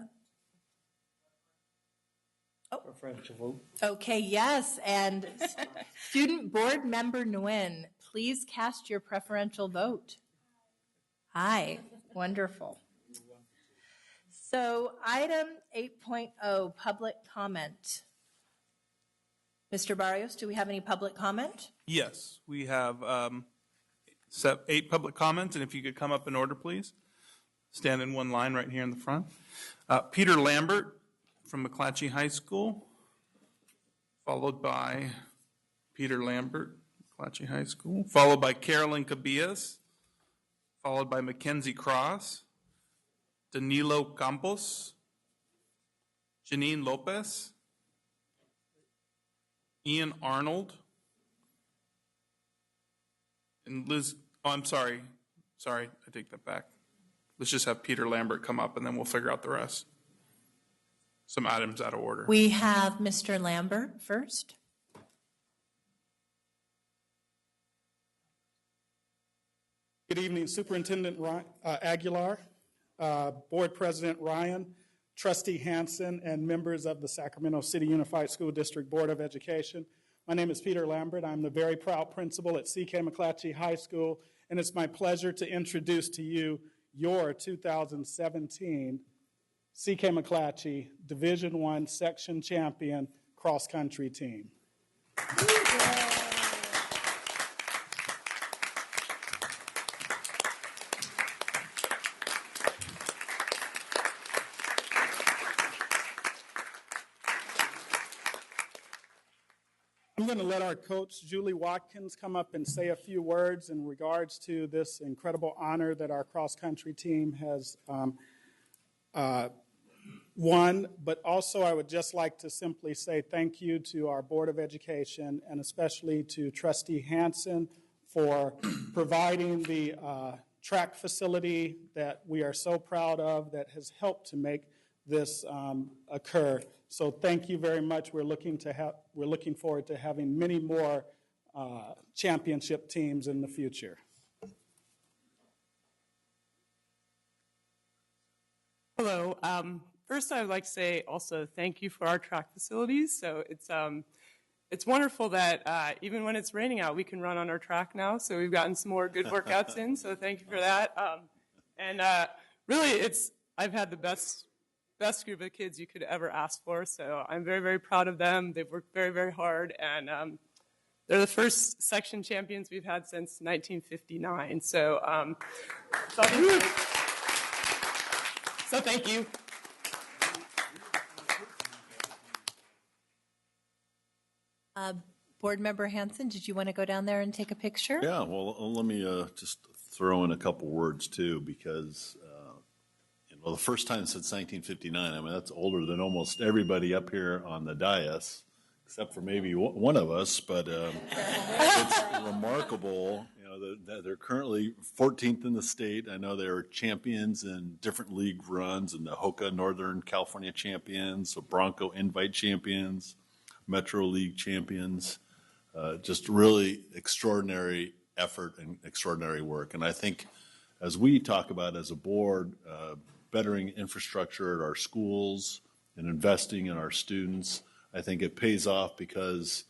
Preferential vote. Okay, yes, and Student Board Member Nguyen, please cast your preferential vote. Aye, wonderful. So item 8.0, public comment. Mr. Barrios, do we have any public comment? Yes, we have 8 public comments, and if you could come up in order, please. Stand in one line right here in the front. Peter Lambert from McClatchy High School, followed by Peter Lambert, McClatchy High School, followed by Carolyn Cabillas, followed by Mackenzie Cross, Danilo Campos, Janine Lopez, Ian Arnold, and Liz, oh, I'm sorry, I take that back. Let's just have Peter Lambert come up and then we'll figure out the rest. Some items out of order. We have Mr. Lambert first. Good evening, Superintendent Aguilar, Board President Ryan, Trustee Hanson, and members of the Sacramento City Unified School District Board of Education. My name is Peter Lambert. I'm the very proud principal at C.K. McClatchy High School, and it's my pleasure to introduce to you your 2017 C.K. McClatchy Division I Section Champion Cross Country Team. I'm going to let our coach, Julie Watkins, come up and say a few words in regards to this incredible honor that our cross-country team has won. But also, I would just like to simply say thank you to our Board of Education and especially to Trustee Hanson for providing the track facility that we are so proud of that has helped to make this occur. So thank you very much. We're looking forward to having many more championship teams in the future. Hello. First, I would like to say also thank you for our track facilities. So it's wonderful that even when it's raining out, we can run on our track now. So we've gotten some more good workouts in. So thank you for that. Really, I've had the best group of kids you could ever ask for. So I'm very, very proud of them. They've worked very, very hard. And they're the first section champions we've had since 1959. So, so thank you. Board Member Hanson, did you want to go down there and take a picture? Yeah, well, let me just throw in a couple words too, because the first time since 1959, I mean, that's older than almost everybody up here on the dais, except for maybe one of us, but it's remarkable, that they're currently 14th in the state. I know they're champions in different league runs, and the HOCA Northern California champions, the Bronco Invite champions, Metro League champions, just really extraordinary effort and extraordinary work. And I think as we talk about as a board, bettering infrastructure at our schools, and investing in our students. I think it pays off because,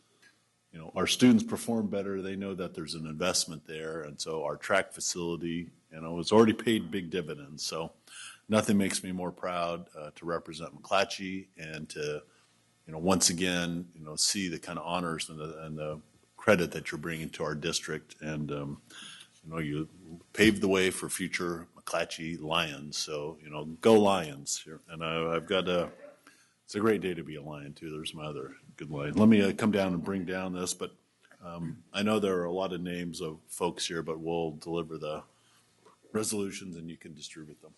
you know, our students perform better. They know that there's an investment there. And so our track facility, you know, has already paid big dividends. So nothing makes me more proud to represent McClatchy and to, you know, once again, you know, see the kind of honors and the credit that you're bringing to our district. And, you know, you paved the way for future McClatchy Lions. So, you know, go Lions. And I've got it's a great day to be a Lion, too. There's my other good line. Let me come down and bring down this, but I know there are a lot of names of folks here, but we'll deliver the resolutions and you can distribute them.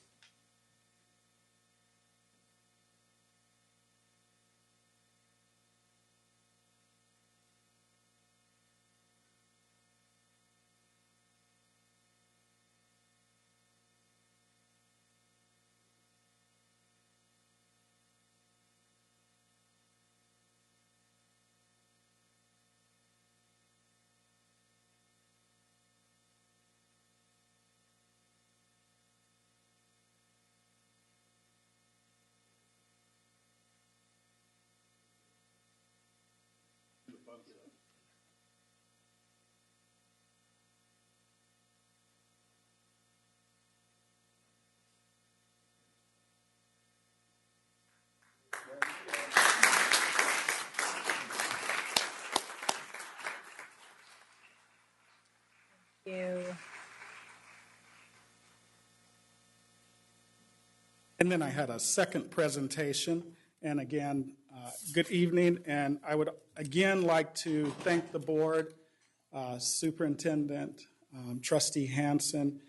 You. And then I had a second presentation. And again, good evening. And I would again like to thank the board, Superintendent, Trustee Hansen,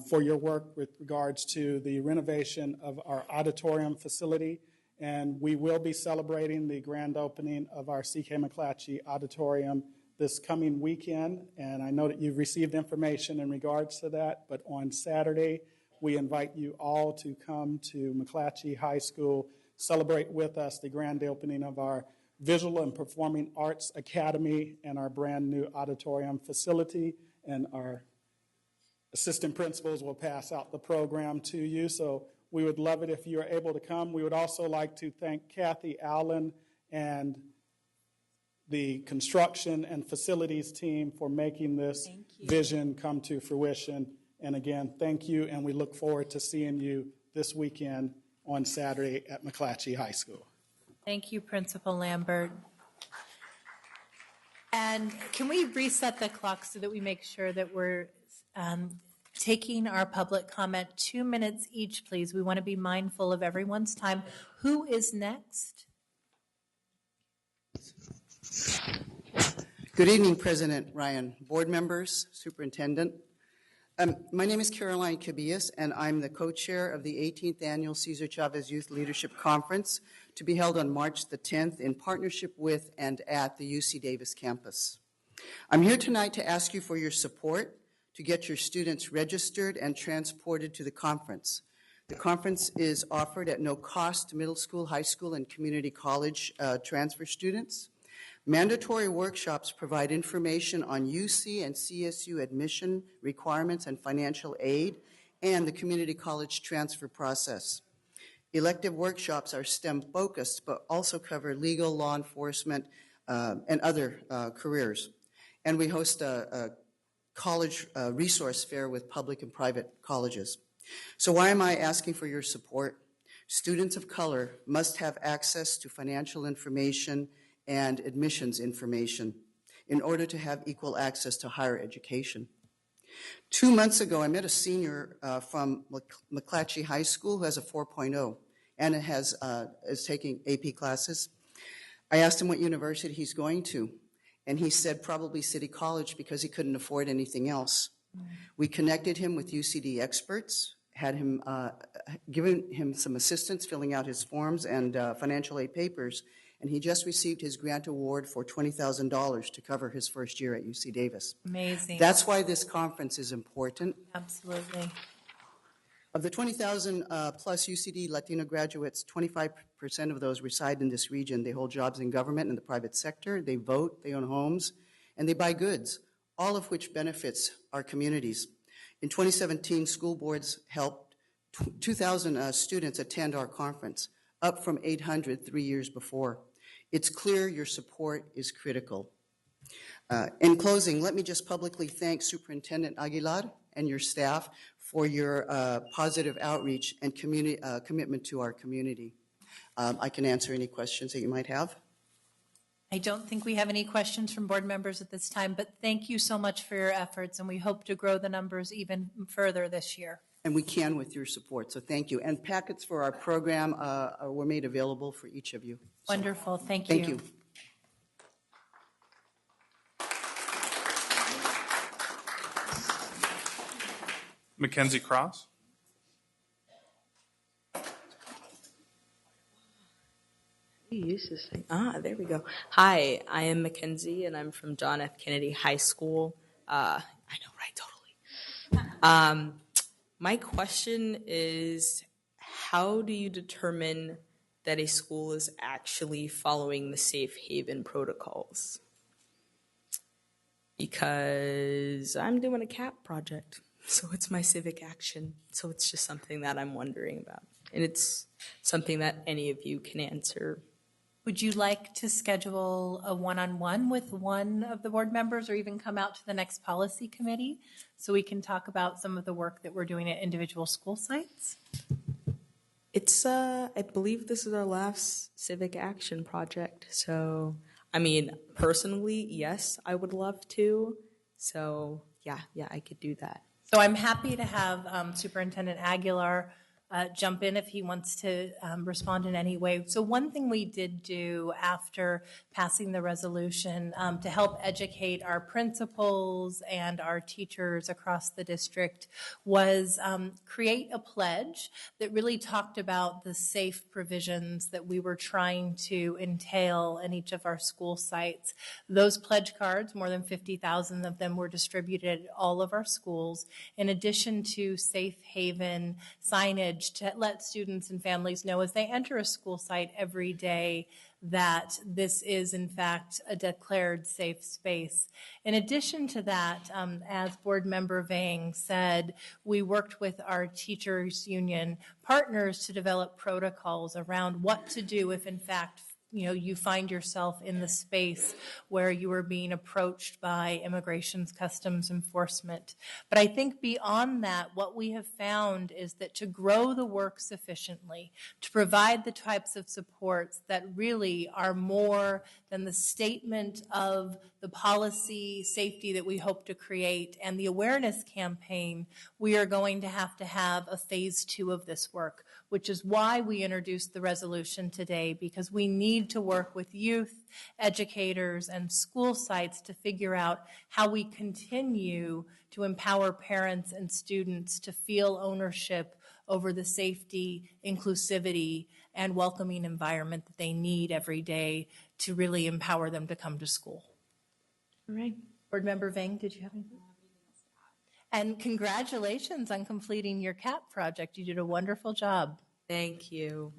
for your work with regards to the renovation of our auditorium facility. And we will be celebrating the grand opening of our C.K. McClatchy Auditorium this coming weekend. And I know that you've received information in regards to that, but on Saturday, we invite you all to come to McClatchy High School, celebrate with us the grand opening of our Visual and Performing Arts Academy and our brand new auditorium facility. And our assistant principals will pass out the program to you. So we would love it if you are able to come. We would also like to thank Kathy Allen and the construction and facilities team for making this vision come to fruition. And again, thank you, and we look forward to seeing you this weekend on Saturday at McClatchy High School. Thank you, Principal Lambert. And can we reset the clock so that we make sure that we're taking our public comment 2 minutes each, please? We want to be mindful of everyone's time. Who is next? Good evening, President Ryan, board members, superintendent. My name is Caroline Cabillas, and I'm the co-chair of the 18th Annual Cesar Chavez Youth Leadership Conference to be held on March the 10th in partnership with and at the UC Davis campus. I'm here tonight to ask you for your support to get your students registered and transported to the conference. The conference is offered at no cost to middle school, high school, and community college transfer students. Mandatory workshops provide information on UC and CSU admission requirements and financial aid and the community college transfer process. Elective workshops are STEM focused but also cover legal, law enforcement, and other careers. And we host a college resource fair with public and private colleges. So why am I asking for your support? Students of color must have access to financial information and admissions information in order to have equal access to higher education. 2 months ago, I met a senior from McClatchy High School who has a 4.0 and is taking AP classes. I asked him what university he's going to, and he said probably City College because he couldn't afford anything else. We connected him with UCD experts, had him given him some assistance filling out his forms and financial aid papers, and he just received his grant award for $20,000 to cover his first year at UC Davis. Amazing. That's why this conference is important. Absolutely. Of the 20,000 plus UCD Latino graduates, 25% of those reside in this region. They hold jobs in government and the private sector. They vote, they own homes, and they buy goods, all of which benefits our communities. In 2017, school boards helped 2,000 students attend our conference. up from 800 3 years before. It's clear your support is critical. In closing, let me just publicly thank Superintendent Aguilar and your staff for your positive outreach and commitment to our community. I can answer any questions that you might have. I don't think we have any questions from board members at this time, but thank you so much for your efforts, and we hope to grow the numbers even further this year. And we can with your support, so thank you. And packets for our program were made available for each of you. So, wonderful, thank you. Thank you. Mackenzie Cross. Use this thing. There we go. Hi, I am Mackenzie, and I'm from John F. Kennedy High School. I know, right? Totally. My question is, how do you determine that a school is actually following the safe haven protocols? Because I'm doing a CAP project, so it's my civic action. So it's just something that I'm wondering about. And it's something that any of you can answer. Would you like to schedule a one-on-one with one of the board members, or even come out to the next policy committee so we can talk about some of the work that we're doing at individual school sites? It's, I believe this is our last civic action project. So, I mean, personally, yes, I would love to. So, yeah, I could do that. So I'm happy to have Superintendent Aguilar jump in if he wants to respond in any way. So one thing we did do after passing the resolution to help educate our principals and our teachers across the district was create a pledge that really talked about the safe provisions that we were trying to entail in each of our school sites. Those pledge cards, more than 50,000 of them, were distributed at all of our schools, in addition to safe haven signage to let students and families know as they enter a school site every day that this is in fact a declared safe space. In addition to that, as Board Member Vang said, we worked with our teachers union partners to develop protocols around what to do if in fact you find yourself in the space where you are being approached by Immigration's Customs Enforcement. But I think beyond that, what we have found is that to grow the work sufficiently, to provide the types of supports that really are more than the statement of the policy safety that we hope to create and the awareness campaign, we are going to have a phase 2 of this work, which is why we introduced the resolution today, because we need to work with youth, educators, and school sites to figure out how we continue to empower parents and students to feel ownership over the safety, inclusivity, and welcoming environment that they need every day to really empower them to come to school. All right. Board Member Vang, did you have anything? And congratulations on completing your CAP project. You did a wonderful job. Thank you.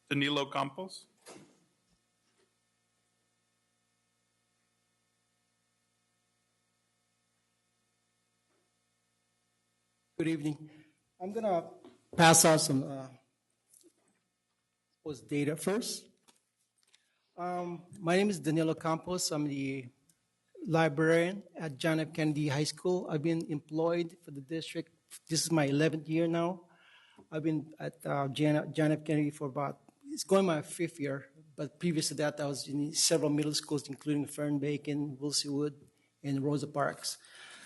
Danilo Campos. Good evening. I'm going to pass out some data first. My name is Danilo Campos. I'm the librarian at John F. Kennedy High School. I've been employed for the district. This is my 11th year now. I've been at John F. Kennedy for it's going my 5th year, but previous to that, I was in several middle schools, including Fernbacon, Wood, and Rosa Parks.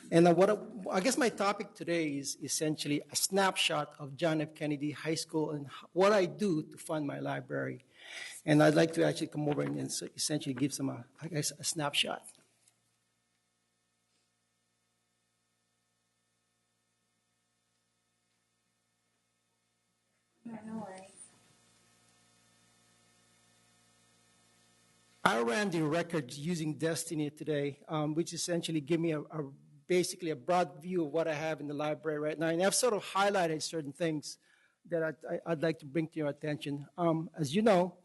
And I guess my topic today is essentially a snapshot of John F. Kennedy High School and what I do to fund my library. And I'd like to actually come over and essentially give some, a snapshot. No worries. I ran the records using Destiny today, which essentially give me basically a broad view of what I have in the library right now. And I've sort of highlighted certain things that I'd like to bring to your attention. As you know,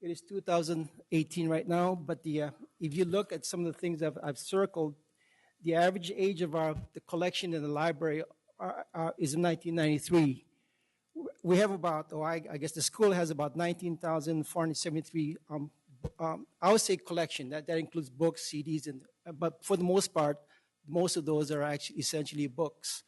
it is 2018 right now, but if you look at some of the things I've circled, the average age of the collection in the library is 1993. We have about, I guess the school has about 19,473, I would say collection. That includes books, CDs, but for the most part, most of those are actually essentially books.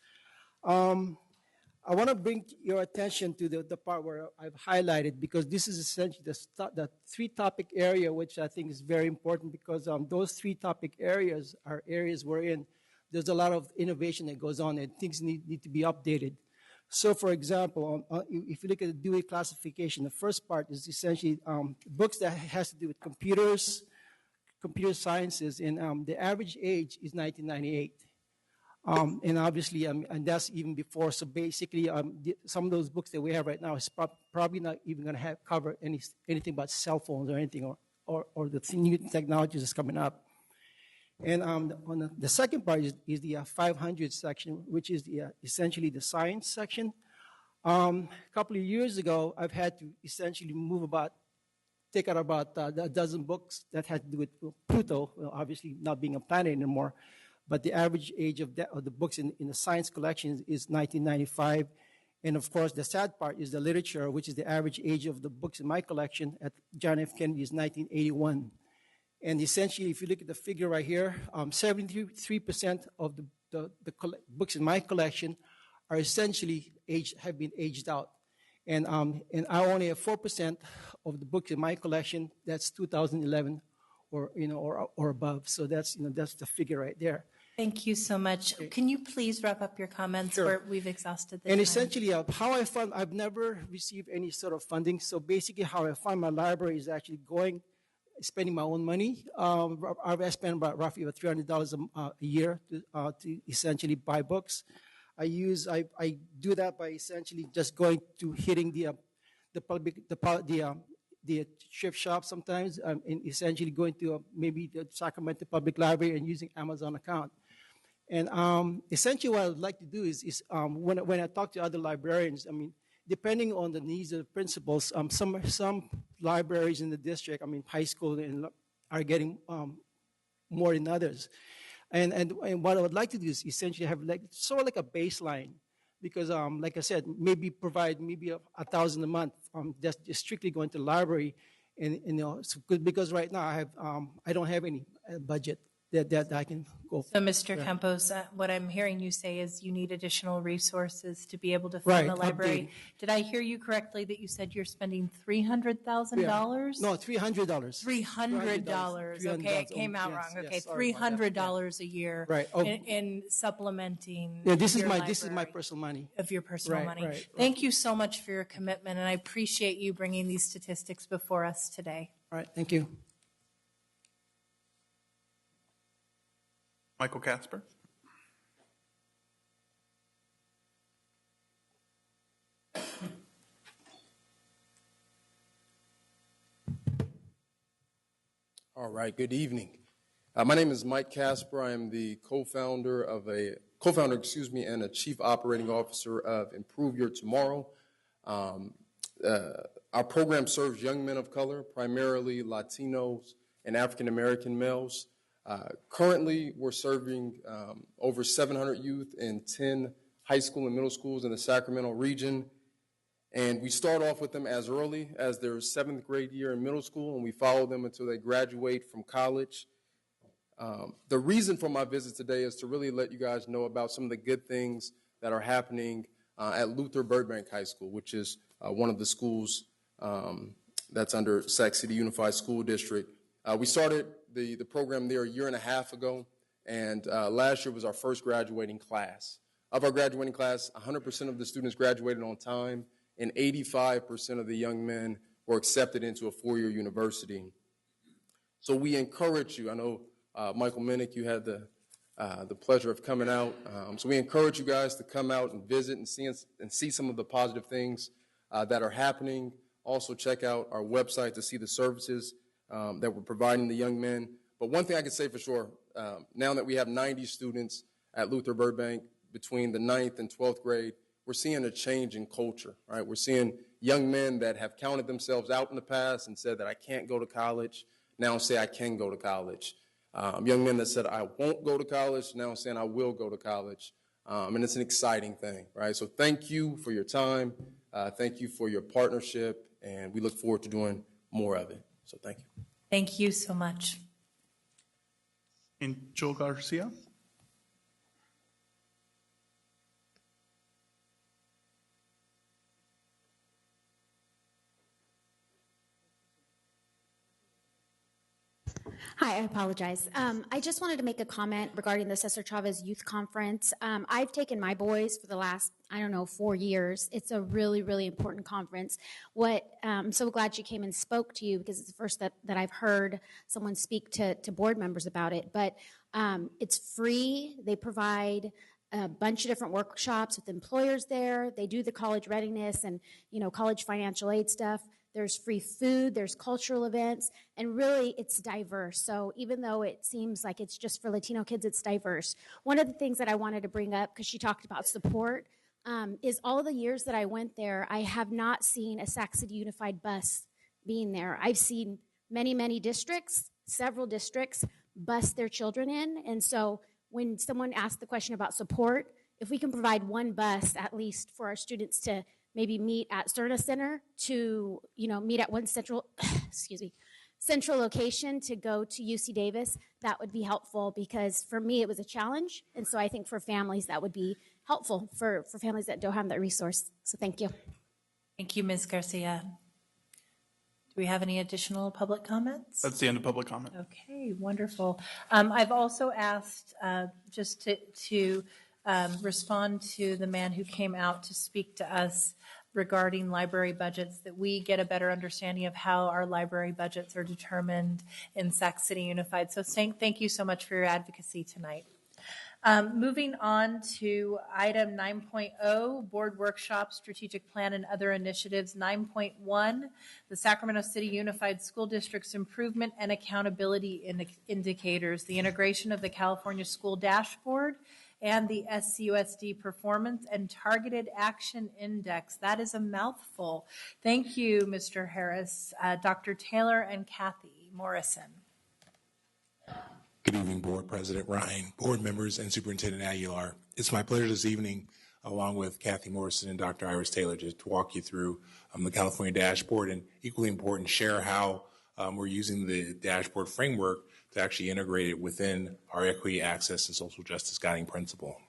I want to bring your attention to the part where I've highlighted, because this is essentially the three-topic area, which I think is very important, because those three topic areas are areas wherein there's a lot of innovation that goes on and things need to be updated. So, for example, if you look at the Dewey classification, the first part is essentially books that has to do with computers, computer sciences, and the average age is 1998. And obviously, and that's even before. So basically, some of those books that we have right now is probably not even going to cover anything about cell phones or anything, or the new technologies that's coming up. And on the second part is the 500 section, which is essentially the science section. A couple of years ago, I've had to essentially take out about a dozen books that had to do with Pluto, obviously not being a planet anymore. But the average age of the books in the science collection is 1995. And of course, the sad part is the literature, which is the average age of the books in my collection at John F. Kennedy is 1981. And essentially, if you look at the figure right here, 73% of the books in my collection are essentially have been aged out. And I only have 4% of the books in my collection that's 2011 or above. So that's the figure right there. Thank you so much. Can you please wrap up your comments? Sure. We've exhausted the And time. essentially, how I fund, I've never received any sort of funding. So basically, how I fund my library is actually spending my own money. I spend about roughly $300 a year to essentially buy books. I do that by essentially just going to hitting the thrift shop sometimes, and essentially going to maybe the Sacramento Public Library and using Amazon account. And essentially what I'd like to do is when I talk to other librarians, depending on the needs of the principals, some libraries in the district, high school, are getting more than others. And what I would like to do is essentially have sort of like a baseline, because like I said, maybe provide maybe $1,000 a month, just strictly going to the library, and because right now I don't have any budget that I can go. So, Mr. Campos, what I'm hearing you say is you need additional resources to be able to Right, fund the library. update. Did I hear you correctly that you said you're spending $300,000? No, $300. $300. Okay, it came out Yes, wrong. yes, Okay, sorry about that. $300 a year Right. in supplementing. Yeah, this is your my library. personal money. Of your personal Right, money. right. Thank you so much for your commitment, and I appreciate you bringing these statistics before us today. All right, thank you. Michael Casper. All right, good evening. My name is Mike Casper. I am the co-founder, and a chief operating officer of Improve Your Tomorrow. Our program serves young men of color, primarily Latinos and African American males. Currently, we're serving over 700 youth in 10 high school and middle schools in the Sacramento region. And we start off with them as early as their 7th grade year in middle school, and we follow them until they graduate from college. The reason for my visit today is to really let you guys know about some of the good things that are happening at Luther Burbank High School, which is one of the schools that's under Sac City Unified School District. We started the program there a year and a half ago, and last year was our first graduating class. Of our graduating class, 100% of the students graduated on time, and 85% of the young men were accepted into a four-year university. So we encourage you. I know, Michael Minnick, you had the pleasure of coming out. So we encourage you guys to come out and visit and see some of the positive things that are happening. Also check out our website to see the services that we're providing the young men. But one thing I can say for sure, now that we have 90 students at Luther Burbank between the 9th and 12th grade, we're seeing a change in culture, right? We're seeing young men that have counted themselves out in the past and said that I can't go to college, now say I can go to college. Young men that said, I won't go to college, now saying I will go to college. And it's an exciting thing, right? So thank you for your time. Thank you for your partnership, and we look forward to doing more of it. So thank you. Thank you so much. And Joel Garcia? Hi, I apologize. I just wanted to make a comment regarding the Cesar Chavez Youth Conference. I've taken my boys for the last, 4 years. It's a really, really important conference. I'm so glad she came and spoke to you because it's the first that I've heard someone speak to board members about it. But it's free. They provide a bunch of different workshops with employers there. They do the college readiness and, college financial aid stuff. There's free food, there's cultural events, and really it's diverse. So even though it seems like it's just for Latino kids, it's diverse. One of the things that I wanted to bring up, because she talked about support, is all the years that I went there, I have not seen a Sac City Unified bus being there. I've seen many, many districts, several districts, bus their children in. And so when someone asked the question about support, if we can provide one bus at least for our students to maybe meet at Cerna Center to, meet at one central location to go to UC Davis, that would be helpful because for me it was a challenge. And so I think for families that would be helpful for families that don't have that resource. So thank you. Thank you, Ms. Garcia. Do we have any additional public comments? That's the end of public comment. Okay, wonderful. I've also asked just to respond to the man who came out to speak to us regarding library budgets, that we get a better understanding of how our library budgets are determined in Sac City Unified. So thank you so much for your advocacy tonight. Moving on to item 9.0, board workshop, strategic plan, and other initiatives. 9.1, the Sacramento City Unified School District's improvement and accountability indicators, the integration of the California School Dashboard and the SCUSD Performance and Targeted Action Index. That is a mouthful. Thank you, Mr. Harris, Dr. Taylor, and Kathy Morrison. Good evening, Board President Ryan, board members, and Superintendent Aguilar. It's my pleasure this evening, along with Kathy Morrison and Dr. Iris Taylor, to walk you through the California Dashboard, and equally important, share how we're using the dashboard framework to actually integrate it within our equity, access, and social justice guiding principle.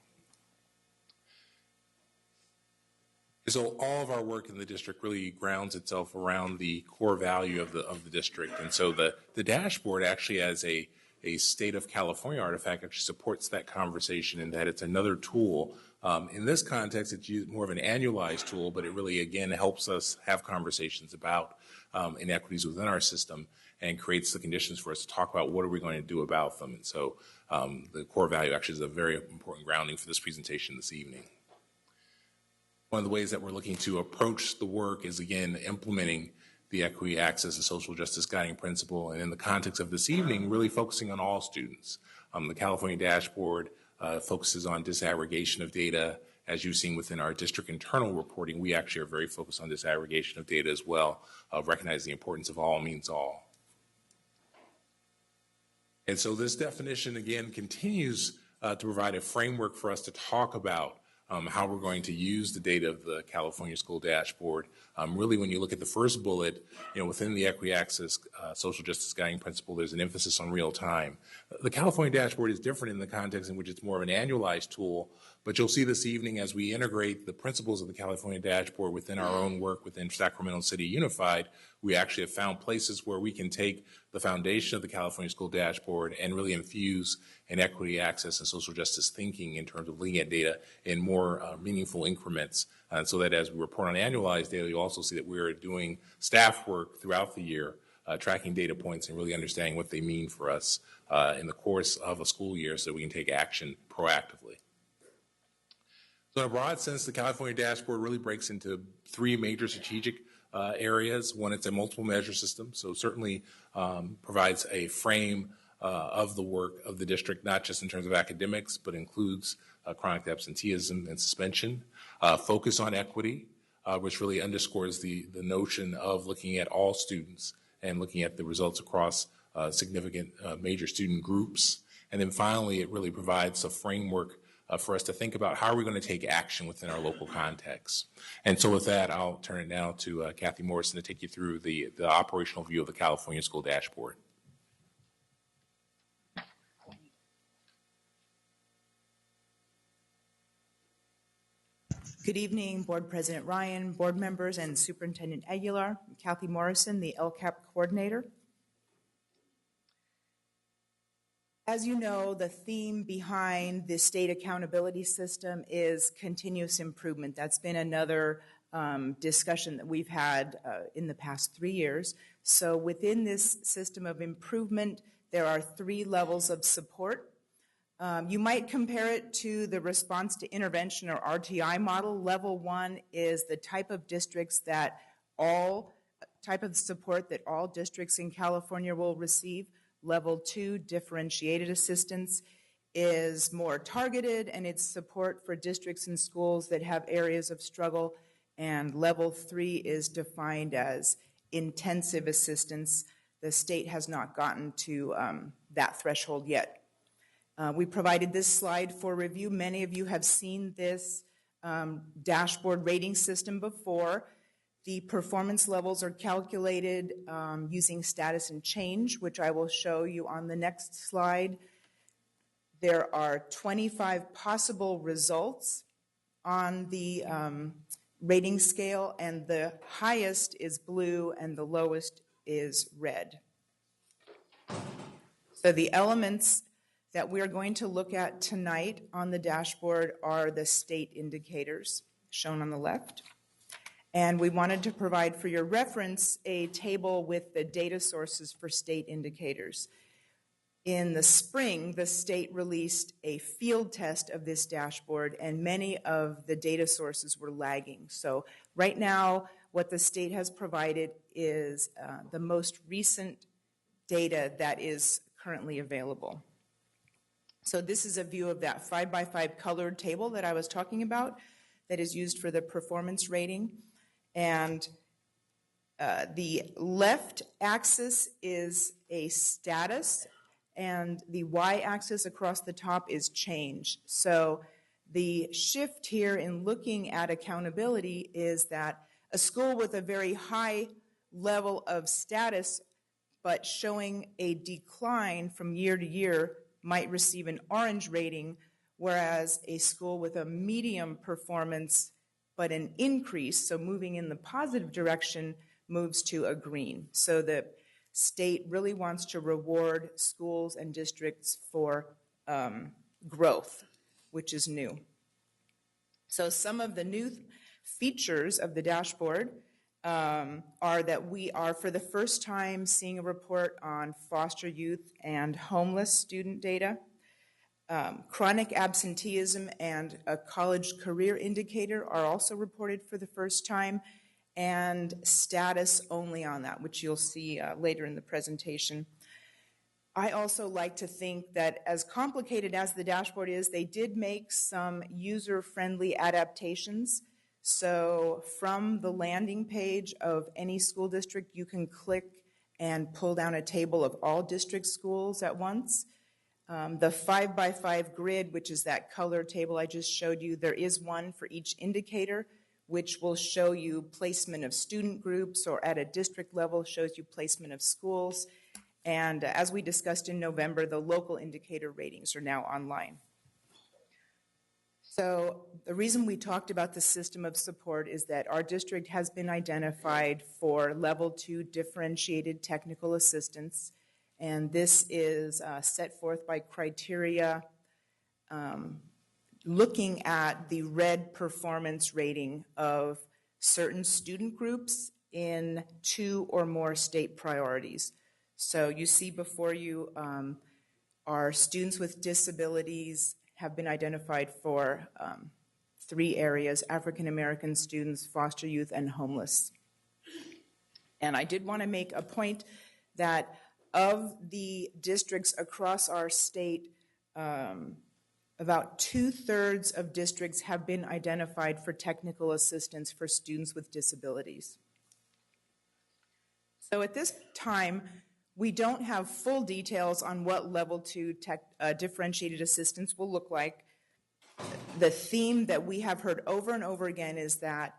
So all of our work in the district really grounds itself around the core value of the district. And so the dashboard actually, as a state of California artifact, actually supports that conversation in that it's another tool. In this context, it's more of an annualized tool, but it really, again, helps us have conversations about inequities within our system and creates the conditions for us to talk about what are we going to do about them. And so the core value actually is a very important grounding for this presentation this evening. One of the ways that we're looking to approach the work is, again, implementing the equity, access, and social justice guiding principle. And in the context of this evening, really focusing on all students. The California Dashboard focuses on disaggregation of data. As you've seen within our district internal reporting, we actually are very focused on disaggregation of data as well, recognizing the importance of all means all. And so this definition, again, continues to provide a framework for us to talk about how we're going to use the data of the California School Dashboard. Really, when you look at the first bullet, within the equity, access, social justice guiding principle, there's an emphasis on real time. The California Dashboard is different in the context in which it's more of an annualized tool, but you'll see this evening as we integrate the principles of the California Dashboard within our own work within Sacramento City Unified, we actually have found places where we can take the foundation of the California School Dashboard and really infuse an equity, access, and social justice thinking in terms of looking at data in more meaningful increments. So that as we report on annualized data, you also see that we're doing staff work throughout the year, tracking data points and really understanding what they mean for us in the course of a school year so we can take action proactively. So in a broad sense, the California Dashboard really breaks into three major strategic areas. One, it's a multiple measure system, so certainly provides a frame of the work of the district, not just in terms of academics, but includes chronic absenteeism and suspension. Focus on equity, which really underscores the notion of looking at all students and looking at the results across significant major student groups. And then finally, it really provides a framework for us to think about how are we going to take action within our local context. And so with that, I'll turn it now to Kathy Morrison to take you through the operational view of the California School Dashboard. Good evening, Board President Ryan, board members, and Superintendent Aguilar. I'm Kathy Morrison, the LCAP coordinator. As you know, the theme behind the state accountability system is continuous improvement. That's been another discussion that we've had in the past 3 years. So within this system of improvement, there are 3 levels of support. You might compare it to the response to intervention or RTI model. Level 1 is the type of districts that type of support that all districts in California will receive. Level 2, differentiated assistance, is more targeted, and it's support for districts and schools that have areas of struggle. And level 3 is defined as intensive assistance. The state has not gotten to that threshold yet. We provided this slide for review. Many of you have seen this dashboard rating system before. The performance levels are calculated using status and change, which I will show you on the next slide. There are 25 possible results on the rating scale, and the highest is blue and the lowest is red. So the elements that we're going to look at tonight on the dashboard are the state indicators shown on the left. And we wanted to provide for your reference a table with the data sources for state indicators. In the spring, the state released a field test of this dashboard, and many of the data sources were lagging. So right now, what the state has provided is the most recent data that is currently available. So this is a view of that 5x5 colored table that I was talking about that is used for the performance rating. And the left axis is a status, and the y-axis across the top is change. So the shift here in looking at accountability is that a school with a very high level of status but showing a decline from year to year might receive an orange rating, whereas a school with a medium performance but an increase, so moving in the positive direction, moves to a green. So the state really wants to reward schools and districts for growth, which is new. So some of the new features of the dashboard are that we are for the first time seeing a report on foster youth and homeless student data. Chronic absenteeism and a college career indicator are also reported for the first time, and status only on that, which you'll see later in the presentation. I also like to think that as complicated as the dashboard is, they did make some user-friendly adaptations. So from the landing page of any school district, you can click and pull down a table of all district schools at once. The 5x5 grid, which is that color table I just showed you, there is one for each indicator, which will show you placement of student groups, or at a district level shows you placement of schools. And as we discussed in November, the local indicator ratings are now online. So the reason we talked about the system of support is that our district has been identified for level 2 differentiated technical assistance. And this is set forth by criteria looking at the red performance rating of certain student groups in 2 or more state priorities. So you see before you our students with disabilities have been identified for 3 areas: African American students, foster youth, and homeless. And I did want to make a point that of the districts across our state, about 2/3 of districts have been identified for technical assistance for students with disabilities. So at this time, We don't have full details on what level 2 differentiated assistance will look like. The theme that we have heard over and over again is that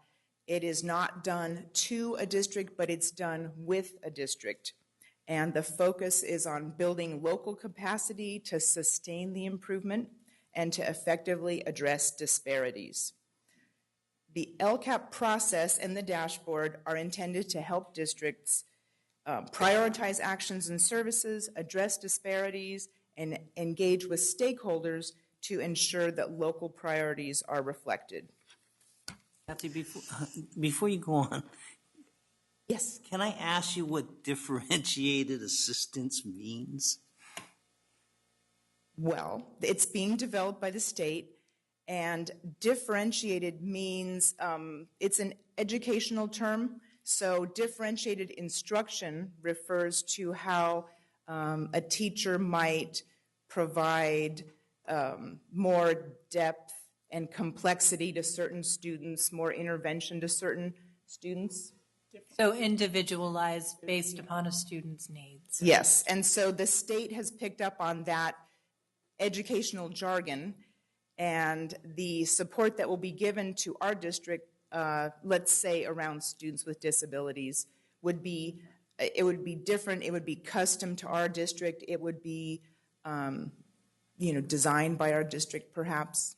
it is not done to a district, but it's done with a district. And the focus is on building local capacity to sustain the improvement and to effectively address disparities. The LCAP process and the dashboard are intended to help districts prioritize actions and services, address disparities, and engage with stakeholders to ensure that local priorities are reflected. Kathy, before you go on, yes, can I ask you what differentiated assistance means? Well, it's being developed by the state, and differentiated means it's an educational term. So differentiated instruction refers to how a teacher might provide more depth and complexity to certain students, more intervention to certain students. So individualized based upon a student's needs. Yes, and so the state has picked up on that educational jargon, and the support that will be given to our district, let's say around students with disabilities, would be different. It would be custom to our district. It would be designed by our district, perhaps.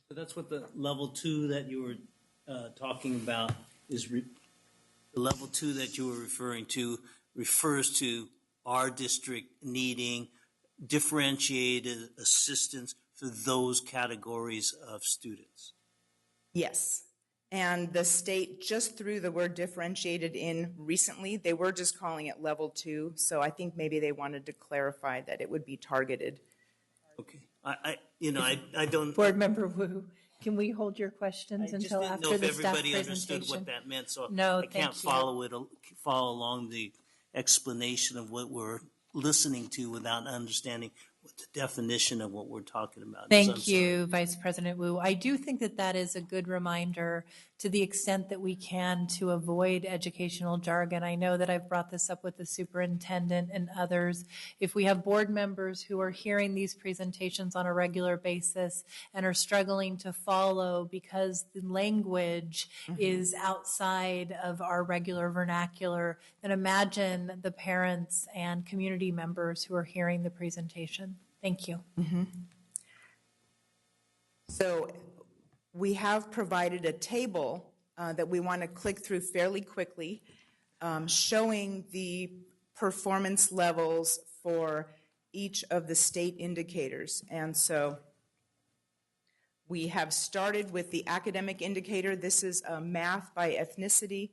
So that's what the level 2 that you were talking about is. The level 2 that you were referring to refers to our district needing differentiated assistance for those categories of students. Yes. And the state just threw the word differentiated in recently. They were just calling it level 2. So I think maybe they wanted to clarify that it would be targeted. Okay. I don't. Board Member Wu, can we hold your questions I just until didn't after know if the staff everybody presentation? understood what that meant, so No, I can't thank you. follow along the explanation of what we're listening to without understanding what the definition of what we're talking about is. I'm Thank sorry. you, Vice President Wu. I do think that that is a good reminder to the extent that we can to avoid educational jargon. I know that I've brought this up with the superintendent and others. If we have board members who are hearing these presentations on a regular basis and are struggling to follow because the language is outside of our regular vernacular, then imagine the parents and community members who are hearing the presentation. Thank you. So we have provided a table that we want to click through fairly quickly, showing the performance levels for each of the state indicators. And so we have started with the academic indicator. This is math by ethnicity.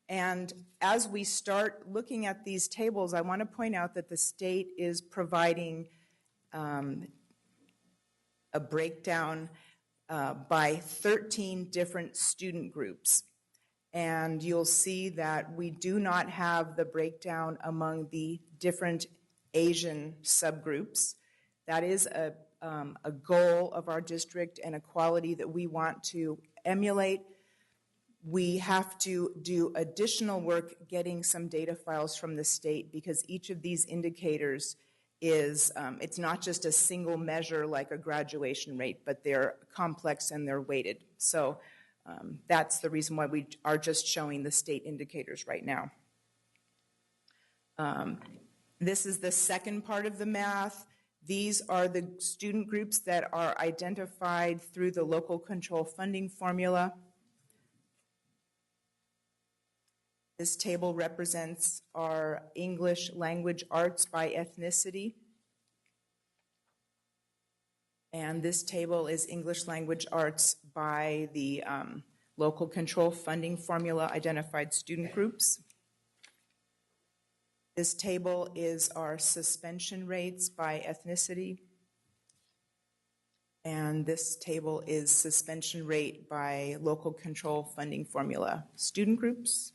And as we start looking at these tables, I want to point out that the state is providing a breakdown by 13 different student groups. And you'll see that we do not have the breakdown among the different Asian subgroups. That is a goal of our district and a quality that we want to emulate. We have to do additional work getting some data files from the state because each of these indicators is, it's not just a single measure like a graduation rate, but they're complex and they're weighted. So that's the reason why we are just showing the state indicators right now. This is the second part of the math. These are the student groups that are identified through the local control funding formula. This table represents our English language arts by ethnicity. And this table is English language arts by the local control funding formula identified student groups. This table is our suspension rates by ethnicity. And this table is suspension rate by local control funding formula student groups.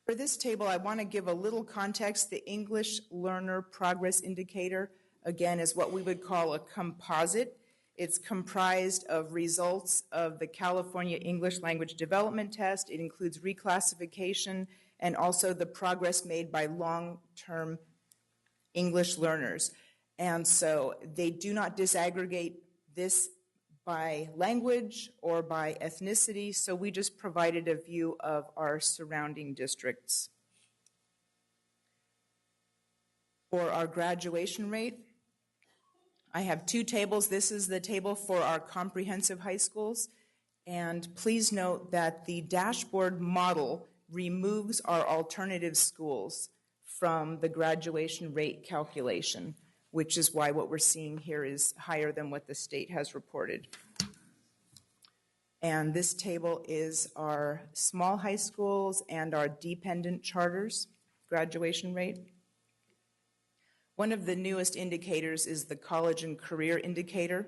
For this table, I want to give a little context. The English Learner Progress Indicator, again, is what we would call a composite. It's comprised of results of the California English Language Development Test. It includes reclassification and also the progress made by long-term English learners. And so they do not disaggregate this by language or by ethnicity, so we just provided a view of our surrounding districts. For our graduation rate, I have two tables. This is the table for our comprehensive high schools, and please note that the dashboard model removes our alternative schools from the graduation rate calculation, which is why what we're seeing here is higher than what the state has reported. And this table is our small high schools and our dependent charters graduation rate. One of the newest indicators is the college and career indicator.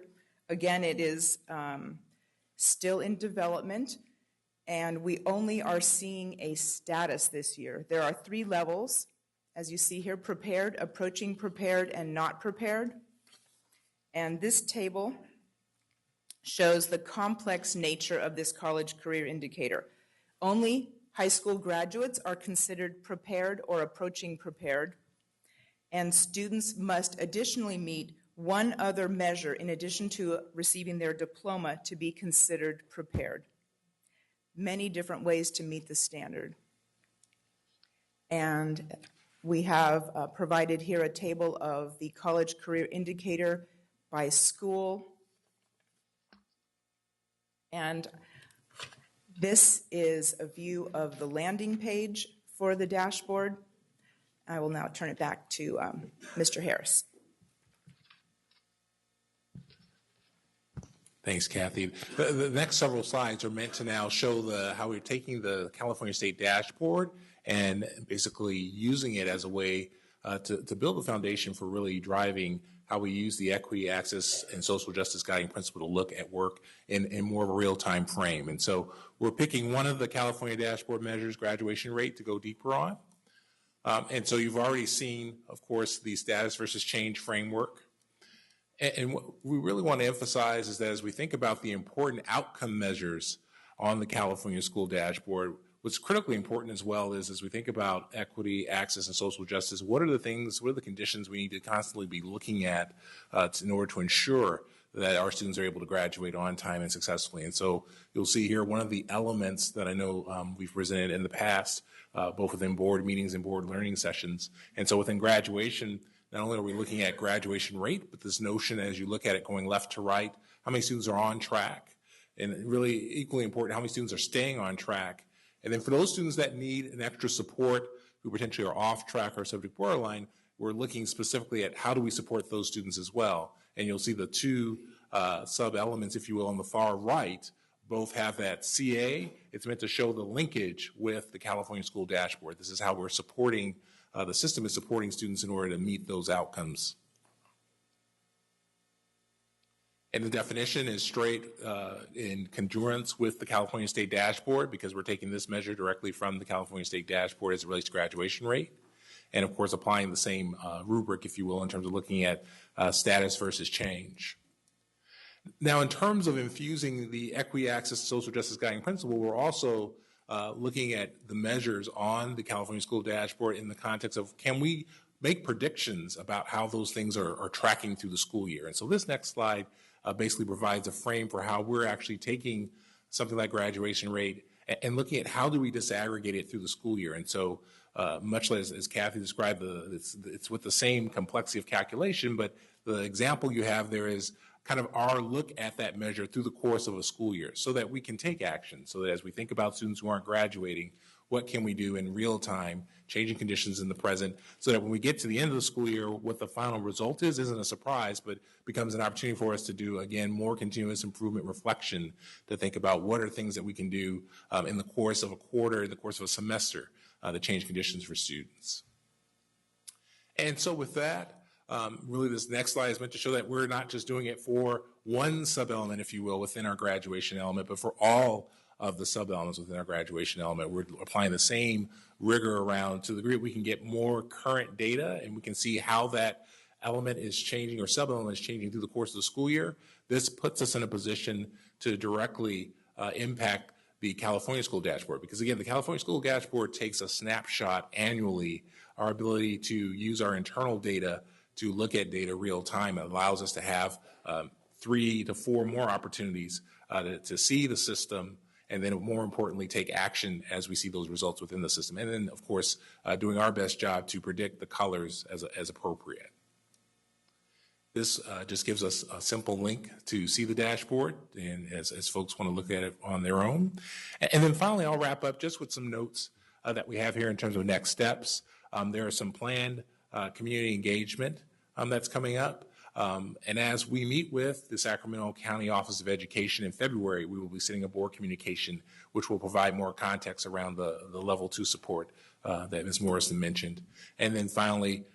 Again, it is still in development, and we only are seeing a status this year. There are 3 levels, as you see here: prepared, approaching prepared, and not prepared. And this table shows the complex nature of this college career indicator. Only high school graduates are considered prepared or approaching prepared, and students must additionally meet one other measure in addition to receiving their diploma to be considered prepared. Many different ways to meet the standard. And we have provided here a table of the college career indicator by school. And this is a view of the landing page for the dashboard. I will now turn it back to Mr. Harris. Thanks, Kathy. The next several slides are meant to now show how we're taking the California State Dashboard and basically using it as a way to build a foundation for really driving how we use the equity, access, and social justice guiding principle to look at work in more of a real-time frame. And so we're picking one of the California Dashboard measures, graduation rate, to go deeper on. And so you've already seen, of course, the status versus change framework. And what we really want to emphasize is that as we think about the important outcome measures on the California School Dashboard, what's critically important as well is as we think about equity, access, and social justice, what are the conditions we need to constantly be looking at in order to ensure that our students are able to graduate on time and successfully. And so you'll see here one of the elements that I know we've presented in the past, both within board meetings and board learning sessions. And so within graduation, not only are we looking at graduation rate, but this notion as you look at it going left to right, how many students are on track? And really equally important, how many students are staying on track? And then for those students that need an extra support, who potentially are off track or subject borderline, we're looking specifically at how do we support those students as well. And you'll see the 2 sub-elements, if you will, on the far right, both have that CA. It's meant to show the linkage with the California School Dashboard. This is how we're supporting, the system is supporting students in order to meet those outcomes. And the definition is straight in congruence with the California State Dashboard, because we're taking this measure directly from the California State Dashboard as it relates to graduation rate. And of course, applying the same rubric, if you will, in terms of looking at status versus change. Now, in terms of infusing the equity, access, social justice guiding principle, we're also looking at the measures on the California School Dashboard in the context of, can we make predictions about how those things are tracking through the school year? And so this next slide basically provides a frame for how we're actually taking something like graduation rate and looking at how do we disaggregate it through the school year. And so much as Kathy described, it's with the same complexity of calculation, but the example you have there is kind of our look at that measure through the course of a school year so that we can take action, so that as we think about students who aren't graduating, what can we do in real time, changing conditions in the present, so that when we get to the end of the school year, what the final result isn't a surprise, but becomes an opportunity for us to do, again, more continuous improvement reflection, to think about what are things that we can do in the course of a quarter, in the course of a semester, to change conditions for students. And so with that, really this next slide is meant to show that we're not just doing it for one sub-element, if you will, within our graduation element, but for all of the sub-elements within our graduation element. We're applying the same rigor around to the degree we can get more current data and we can see how that element is changing or sub-element is changing through the course of the school year. This puts us in a position to directly impact the California School Dashboard. Because again, the California School Dashboard takes a snapshot annually. Our ability to use our internal data to look at data real time allows us to have 3 to 4 more opportunities to see the system, and then more importantly, take action as we see those results within the system. And then, of course, doing our best job to predict the colors as appropriate. This just gives us a simple link to see the dashboard, and as folks want to look at it on their own. And then finally, I'll wrap up just with some notes that we have here in terms of next steps. There are some planned community engagement that's coming up. And as we meet with the Sacramento County Office of Education in February, we will be sending a board communication which will provide more context around the level 2 support that Ms. Morrison mentioned. And then finally,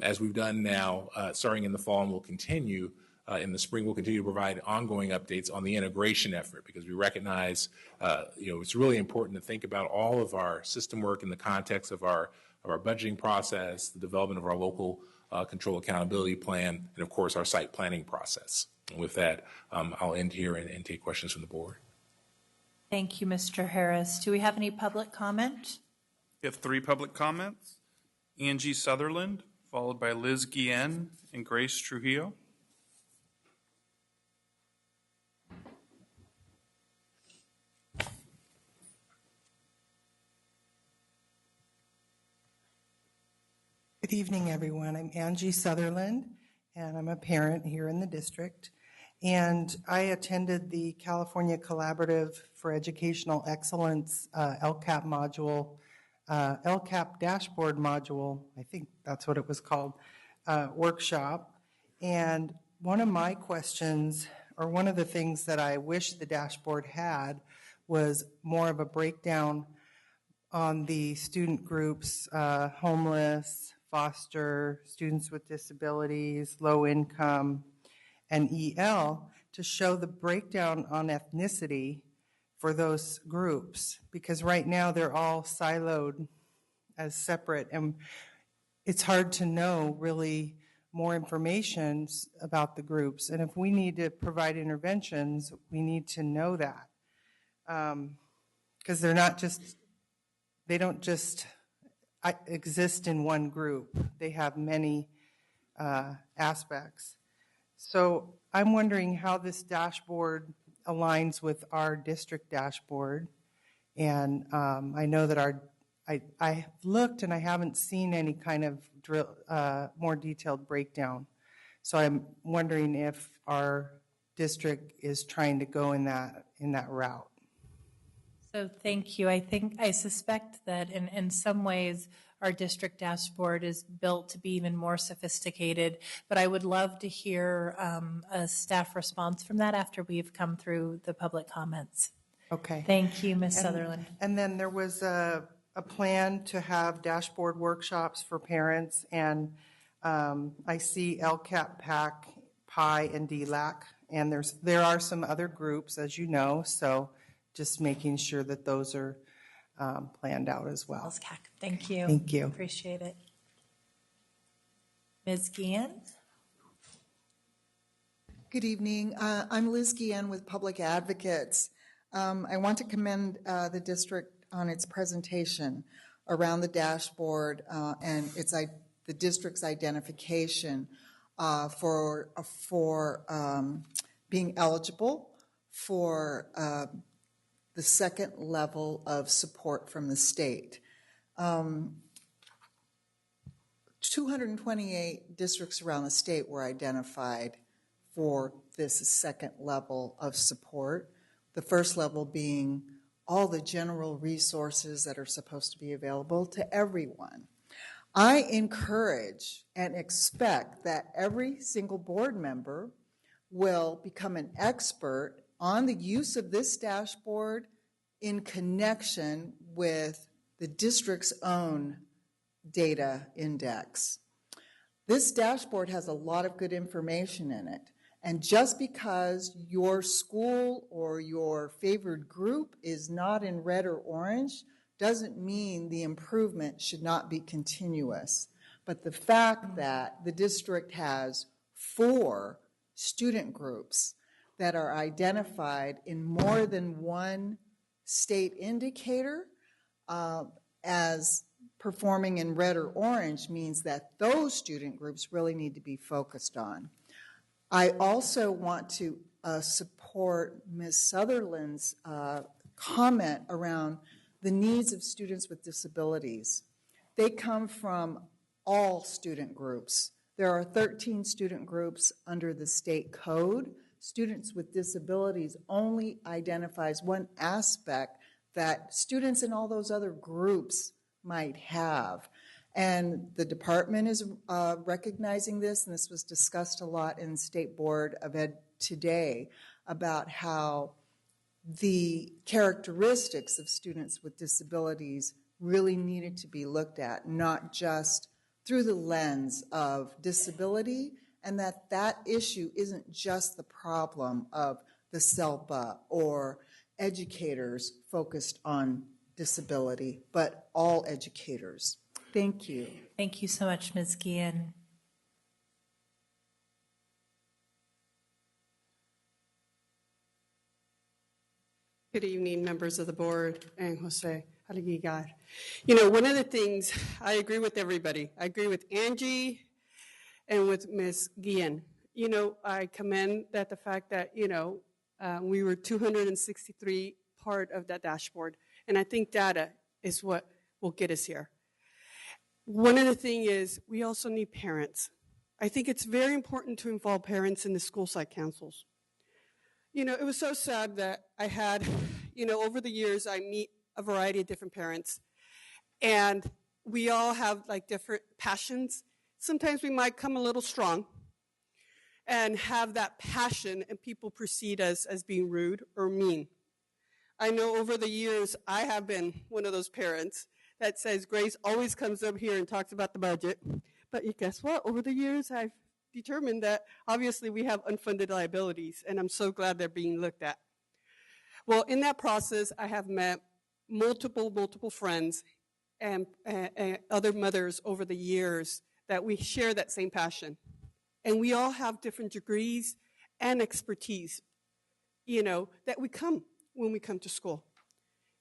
as we've done now, starting in the fall and we'll continue in the spring, we'll continue to provide ongoing updates on the integration effort, because we recognize it's really important to think about all of our system work in the context of our budgeting process, the development of our local control accountability plan, and of course our site planning process. And with that, I'll end here and take questions from the board. Thank you, Mr. Harris. Do we have any public comment? We have 3 public comments. Angie Sutherland, followed by Liz Guillen and Grace Trujillo. Good evening, everyone. I'm Angie Sutherland, and I'm a parent here in the district. And I attended the California Collaborative for Educational Excellence LCAP module, LCAP dashboard module, I think that's what it was called, workshop. And one of my questions, or one of the things that I wish the dashboard had, was more of a breakdown on the student groups, homeless, foster, students with disabilities, low income, and EL, to show the breakdown on ethnicity for those groups, because right now they're all siloed as separate, and it's hard to know really more information about the groups. And if we need to provide interventions, we need to know that, because they don't just exist in one group. They have many aspects. So I'm wondering how this dashboard aligns with our district dashboard. And I know that I looked and I haven't seen any kind of more detailed breakdown. So I'm wondering if our district is trying to go in that route. So thank you. I suspect that in some ways our district dashboard is built to be even more sophisticated, but I would love to hear a staff response from that after we've come through the public comments. Okay. Thank you, Ms. Sutherland. And then there was a plan to have dashboard workshops for parents, and I see LCAP, PAC, PI, and DLAC, and there are some other groups, as you know, so just making sure that those are planned out as well. Thank you. Thank you. Appreciate it. Ms. Guillen? Good evening. I'm Liz Guillen with Public Advocates. I want to commend the district on its presentation around the dashboard and the district's identification for being eligible for the second level of support from the state. 228 districts around the state were identified for this second level of support. The first level being all the general resources that are supposed to be available to everyone. I encourage and expect that every single board member will become an expert on the use of this dashboard in connection with the district's own data index. This dashboard has a lot of good information in it, and just because your school or your favored group is not in red or orange doesn't mean the improvement should not be continuous. But the fact that the district has 4 student groups that are identified in more than one state indicator as performing in red or orange means that those student groups really need to be focused on. I also want to support Ms. Sutherland's comment around the needs of students with disabilities. They come from all student groups. There are 13 student groups under the state code. Students with disabilities only identifies one aspect that students in all those other groups might have. And the department is recognizing this, and this was discussed a lot in State Board of Ed today about how the characteristics of students with disabilities really needed to be looked at, not just through the lens of disability, and that issue isn't just the problem of the SELPA or educators focused on disability, but all educators. Thank you. Thank you so much, Ms. Guillen. Good evening, members of the board, and Jose Aligar. You know, one of the things, I agree with everybody. I agree with Angie and with Ms. Guillen. You know, I commend that the fact that, you know, we were 263 part of that dashboard, and I think data is what will get us here. One of the things is we also need parents. I think it's very important to involve parents in the school site councils. You know, it was so sad that I had, you know, over the years, I meet a variety of different parents, and we all have like different passions. Sometimes we might come a little strong and have that passion, and people perceive us as being rude or mean. I know over the years, I have been one of those parents that says Grace always comes up here and talks about the budget. But guess what? Over the years, I've determined that obviously we have unfunded liabilities, and I'm so glad they're being looked at. Well, in that process, I have met multiple friends and other mothers over the years that we share that same passion. And we all have different degrees and expertise, you know, that we come when we come to school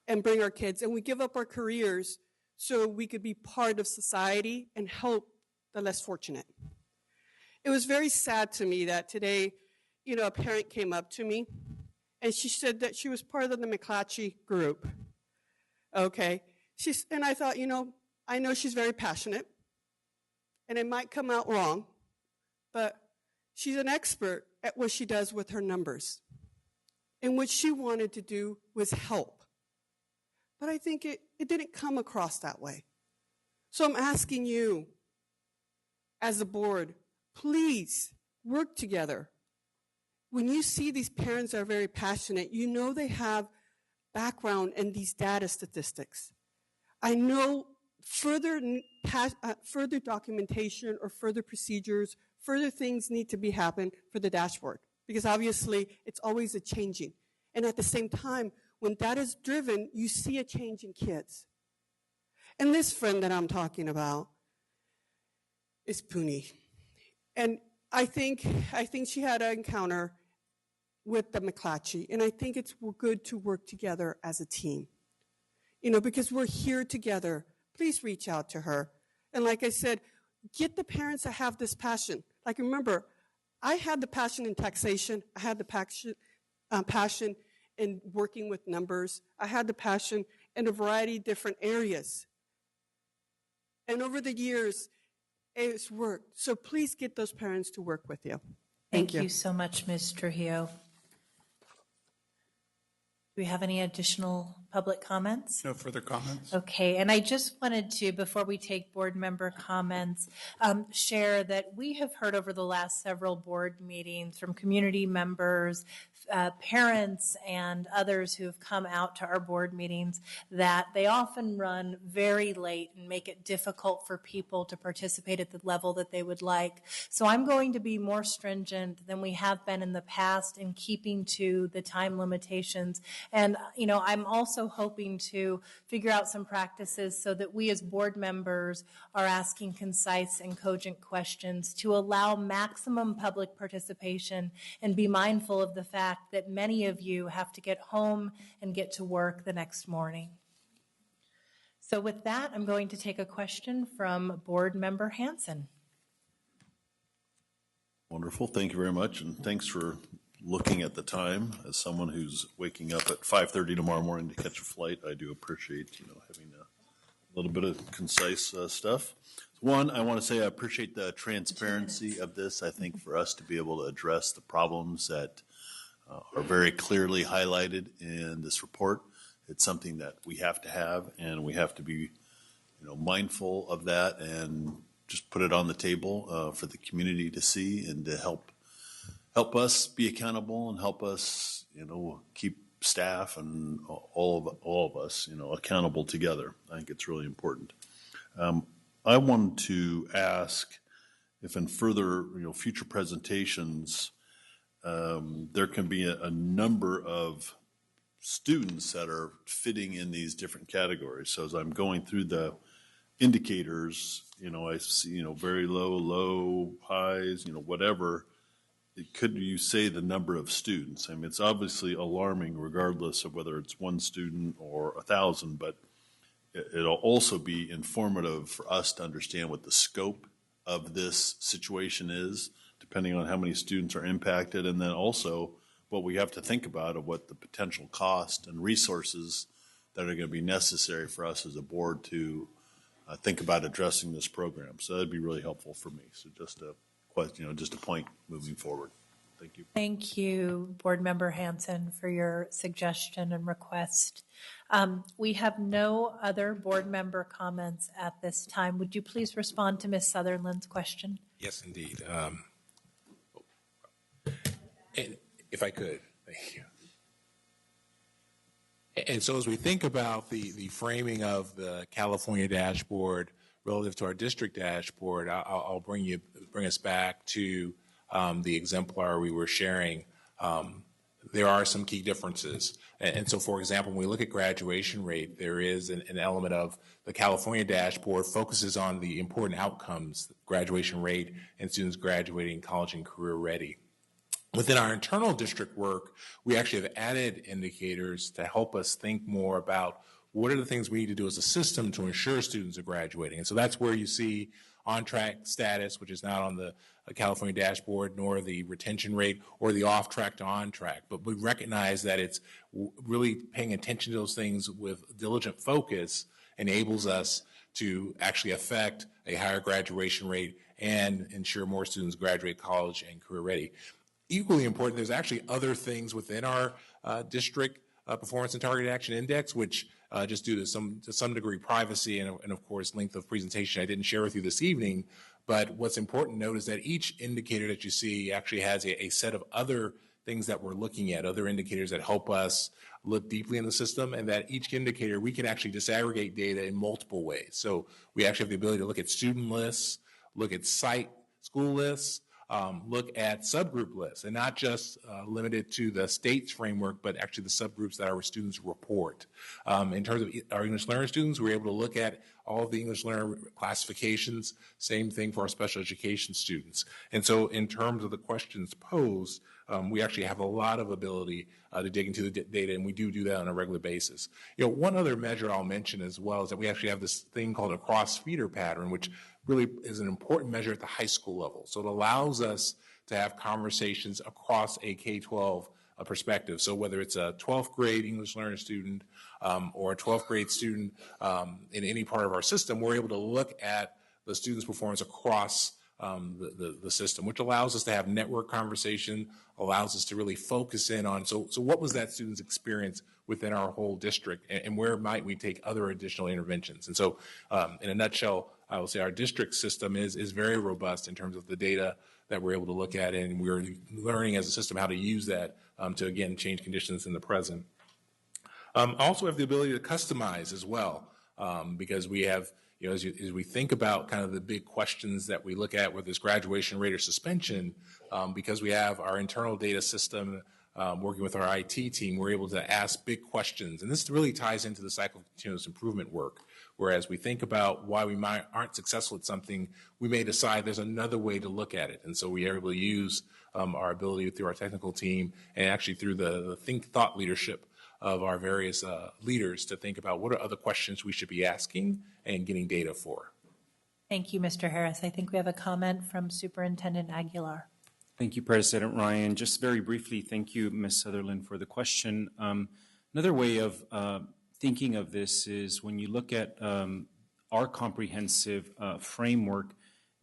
and bring our kids, and we give up our careers so we could be part of society and help the less fortunate. It was very sad to me that today, you know, a parent came up to me and she said that she was part of the McClatchy group. Okay. And I thought, you know, I know she's very passionate and it might come out wrong, but she's an expert at what she does with her numbers. And what she wanted to do was help. But I think it didn't come across that way. So I'm asking you, as a board, please work together. When you see these parents that are very passionate, you know they have background in these data statistics. I know further documentation or further procedures, further things need to be happen for the dashboard, because obviously it's always a changing. And at the same time, when data is driven, you see a change in kids. And this friend that I'm talking about is Puni. And I think she had an encounter with the McClatchy, and I think it's good to work together as a team. You know, because we're here together. Please reach out to her. And like I said, get the parents that have this passion. Like, remember, I had the passion in taxation. I had the passion in working with numbers. I had the passion in a variety of different areas. And over the years, it's worked. So please get those parents to work with you. Thank you so much, Ms. Trujillo. Do we have any additional public comments? No further comments. Okay, and I just wanted to, before we take board member comments, share that we have heard over the last several board meetings from community members, parents, and others who have come out to our board meetings that they often run very late and make it difficult for people to participate at the level that they would like. So I'm going to be more stringent than we have been in the past in keeping to the time limitations. And, you know, I'm also also hoping to figure out some practices so that we as board members are asking concise and cogent questions to allow maximum public participation and be mindful of the fact that many of you have to get home and get to work the next morning. So with that, I'm going to take a question from Board Member Hanson. Wonderful. Thank you very much, and thanks for looking at the time. As someone who's waking up at 5:30 tomorrow morning to catch a flight, I do appreciate having a little bit of concise stuff. One, I want to say I appreciate the transparency of this. I think for us to be able to address the problems that are very clearly highlighted in this report, it's something that we have to have, and we have to be mindful of that and just put it on the table for the community to see and to help us be accountable and help us, keep staff and all of us, accountable together. I think it's really important. I wanted to ask if in further, future presentations, there can be a number of students that are fitting in these different categories. So as I'm going through the indicators, I see, very low, highs, whatever. Could you say the number of students? I mean, it's obviously alarming regardless of whether it's one student or 1,000, but it'll also be informative for us to understand what the scope of this situation is, depending on how many students are impacted, and then also what we have to think about of what the potential cost and resources that are going to be necessary for us as a board to think about addressing this program. So that'd be really helpful for me. So just a question, just a point moving forward. Thank you. Thank you, Board Member Hanson, for your suggestion and request. We have no other board member comments at this time. Would you please respond to Ms. Sutherland's question? Yes, indeed. And if I could, thank you. And so as we think about the framing of the California dashboard relative to our district dashboard, I'll bring us back to the exemplar we were sharing. There are some key differences. And so, for example, when we look at graduation rate, there is an element of the California dashboard focuses on the important outcomes, graduation rate, and students graduating college and career ready. Within our internal district work, we actually have added indicators to help us think more about what are the things we need to do as a system to ensure students are graduating. And so that's where you see on-track status, which is not on the California dashboard, nor the retention rate or the off-track to on-track. But we recognize that it's really paying attention to those things with diligent focus enables us to actually affect a higher graduation rate and ensure more students graduate college and career ready. Equally important, there's actually other things within our district performance and targeted action index, which just due to some degree privacy and of course length of presentation I didn't share with you this evening. But what's important to note is that each indicator that you see actually has a set of other things that we're looking at, other indicators that help us look deeply in the system, and that each indicator we can actually disaggregate data in multiple ways. So we actually have the ability to look at student lists, look at site school lists, look at subgroup lists, and not just limited to the state's framework, but actually the subgroups that our students report. In terms of our English learner students, we're able to look at all of the English learner classifications, same thing for our special education students. And so in terms of the questions posed, we actually have a lot of ability to dig into the data, and we do that on a regular basis. One other measure I'll mention as well is that we actually have this thing called a cross-feeder pattern, which really is an important measure at the high school level. So it allows us to have conversations across a K-12 perspective. So whether it's a 12th grade English learner student or a 12th grade student in any part of our system, we're able to look at the student's performance across the system, which allows us to have network conversation, allows us to really focus in on, so what was that student's experience within our whole district, and where might we take other additional interventions? And so in a nutshell, I will say our district system is very robust in terms of the data that we're able to look at, and we're learning as a system how to use that to, again, change conditions in the present. Also have the ability to customize as well, because we have, as we think about kind of the big questions that we look at, whether it's graduation rate or suspension, because we have our internal data system working with our IT team, we're able to ask big questions. And this really ties into the cycle of continuous improvement work. Whereas we think about why we aren't successful at something, we may decide there's another way to look at it. And so we are able to use our ability through our technical team and actually through the thought leadership of our various leaders to think about what are other questions we should be asking and getting data for. Thank you, Mr. Harris. I think we have a comment from Superintendent Aguilar. Thank you, President Ryan. Just very briefly, thank you, Ms. Sutherland, for the question. Another way of thinking of this is when you look at our comprehensive framework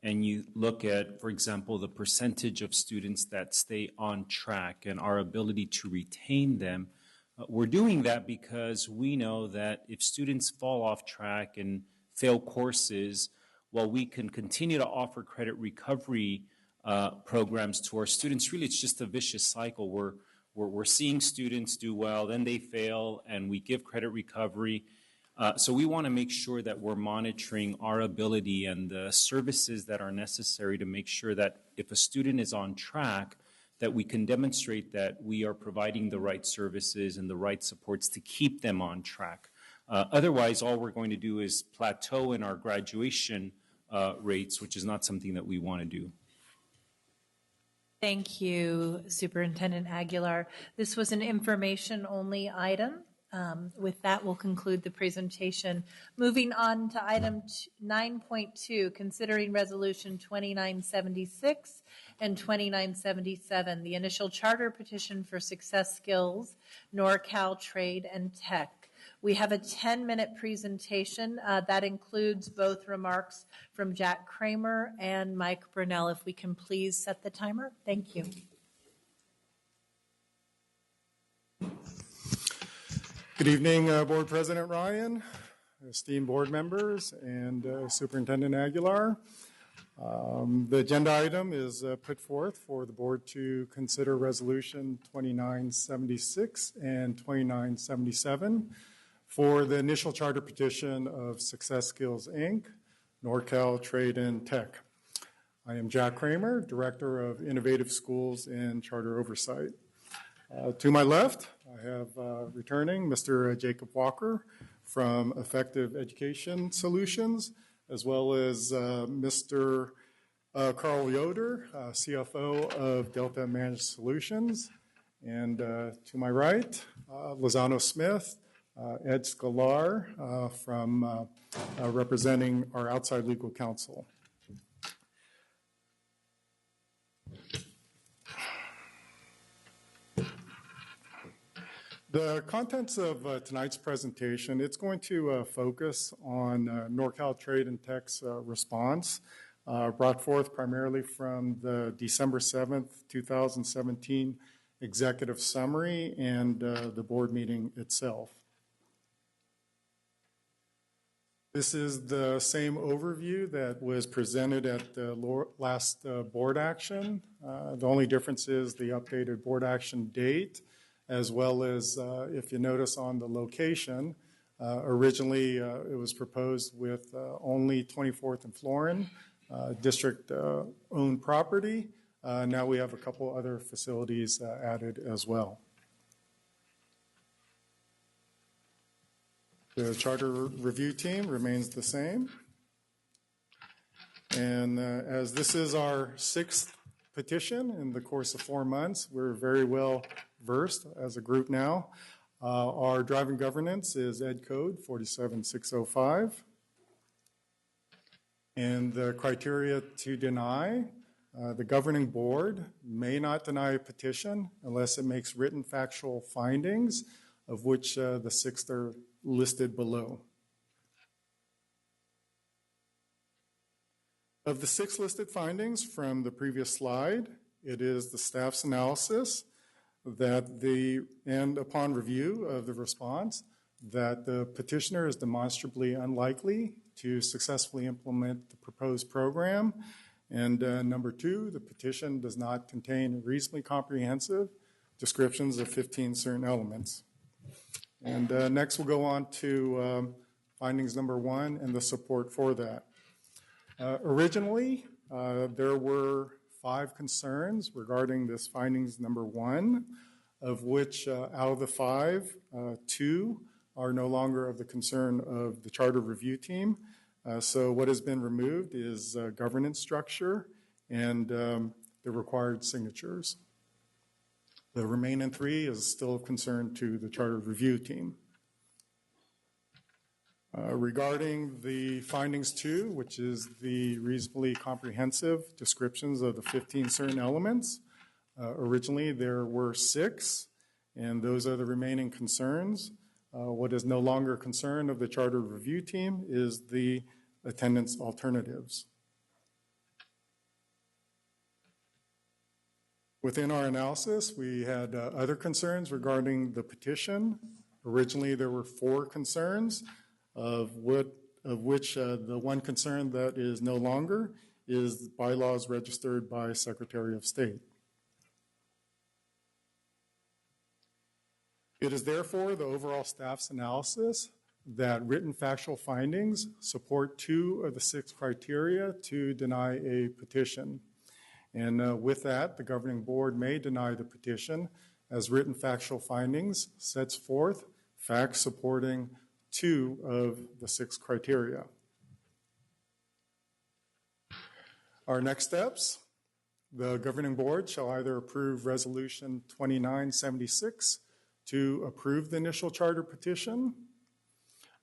and you look at, for example, the percentage of students that stay on track and our ability to retain them, we're doing that because we know that if students fall off track and fail courses, while we can continue to offer credit recovery programs to our students, really it's just a vicious cycle. We're seeing students do well, then they fail, and we give credit recovery. So we want to make sure that we're monitoring our ability and the services that are necessary to make sure that if a student is on track, that we can demonstrate that we are providing the right services and the right supports to keep them on track. Otherwise, all we're going to do is plateau in our graduation rates, which is not something that we want to do. Thank you, Superintendent Aguilar. This was an information-only item. With that, we'll conclude the presentation. Moving on to item 9.2, considering Resolution 2976 and 2977, the initial charter petition for Success Skills, NorCal Trade and Tech. We have a 10-minute presentation that includes both remarks from Jack Kramer and Mike Brunell. If we can please set the timer. Thank you. Good evening, Board President Ryan, esteemed board members, and Superintendent Aguilar. The agenda item is put forth for the board to consider Resolution 2976 and 2977 for the initial charter petition of Success Skills, Inc., NorCal Trade and Tech. I am Jack Kramer, Director of Innovative Schools and Charter Oversight. To my left, I have returning Mr. Jacob Walker from Effective Education Solutions, as well as Mr. Carl Yoder, CFO of Delta Managed Solutions. And to my right, Lozano Smith, Ed Scalar from representing our outside legal counsel. The contents of tonight's presentation, it's going to focus on NorCal Trade and Tech's response, brought forth primarily from the December 7th, 2017 executive summary and the board meeting itself. This is the same overview that was presented at the last board action. The only difference is the updated board action date, as well as, if you notice on the location, originally it was proposed with only 24th and Florin, district-owned property. Now we have a couple other facilities added as well. The charter review team remains the same. And as this is our 6th petition in the course of 4 months, we're very well versed as a group now. Our driving governance is Ed Code 47605. And the criteria to deny, the governing board may not deny a petition unless it makes written factual findings, of which the 6 are listed below. Of the 6 listed findings from the previous slide, it is the staff's analysis that and upon review of the response, that the petitioner is demonstrably unlikely to successfully implement the proposed program. And number 2, the petition does not contain reasonably comprehensive descriptions of 15 certain elements. And next we'll go on to findings number 1 and the support for that. Originally, there were 5 concerns regarding this findings number 1. of which out of the 5, 2 are no longer of the concern of the charter review team. So what has been removed is governance structure and the required signatures. The remaining 3 is still of concern to the charter review team. Regarding the findings 2, which is the reasonably comprehensive descriptions of the 15 certain elements, originally there were 6, and those are the remaining concerns. What is no longer a concern of the charter review team is the attendance alternatives. Within our analysis, we had other concerns regarding the petition. Originally, there were 4 concerns, of which the one concern that is no longer is bylaws registered by Secretary of State. It is therefore the overall staff's analysis that written factual findings support 2 of the 6 criteria to deny a petition. And with that, the governing board may deny the petition as written factual findings sets forth facts supporting 2 of the 6 criteria. Our next steps, the governing board shall either approve Resolution 2976 to approve the initial charter petition,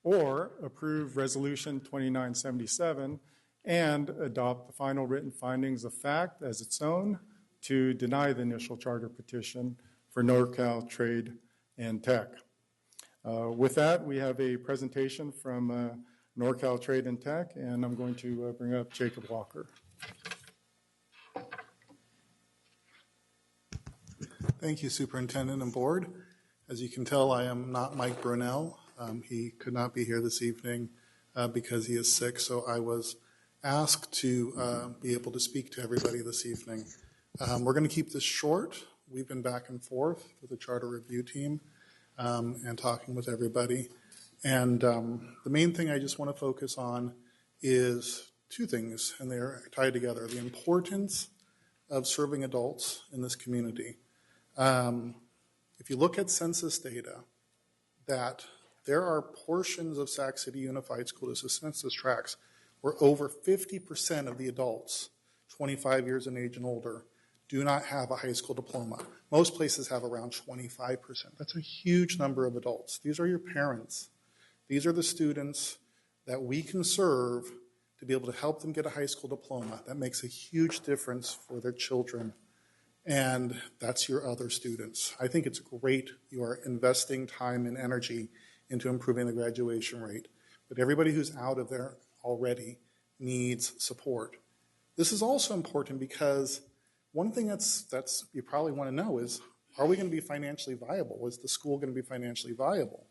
or approve Resolution 2977 and adopt the final written findings of fact as its own to deny the initial charter petition for NorCal Trade and Tech. With that, we have a presentation from NorCal Trade and Tech, and I'm going to bring up Jacob Walker. Thank you, Superintendent and Board. As you can tell, I am not Mike Brunell. He could not be here this evening because he is sick, so I was asked to be able to speak to everybody this evening. We're going to keep this short. We've been back and forth with the charter review team and talking with everybody. And the main thing I just want to focus on is 2 things, and they're tied together. The importance of serving adults in this community. If you look at census data, that there are portions of Sac City Unified School District census tracts where over 50% of the adults, 25 years in age and older, do not have a high school diploma. Most places have around 25%. That's a huge number of adults. These are your parents. These are the students that we can serve to be able to help them get a high school diploma. That makes a huge difference for their children. And that's your other students. I think it's great you are investing time and energy into improving the graduation rate. But everybody who's out of there already needs support. This is also important because one thing that's you probably want to know is, are we going to be financially viable? Is the school going to be financially viable?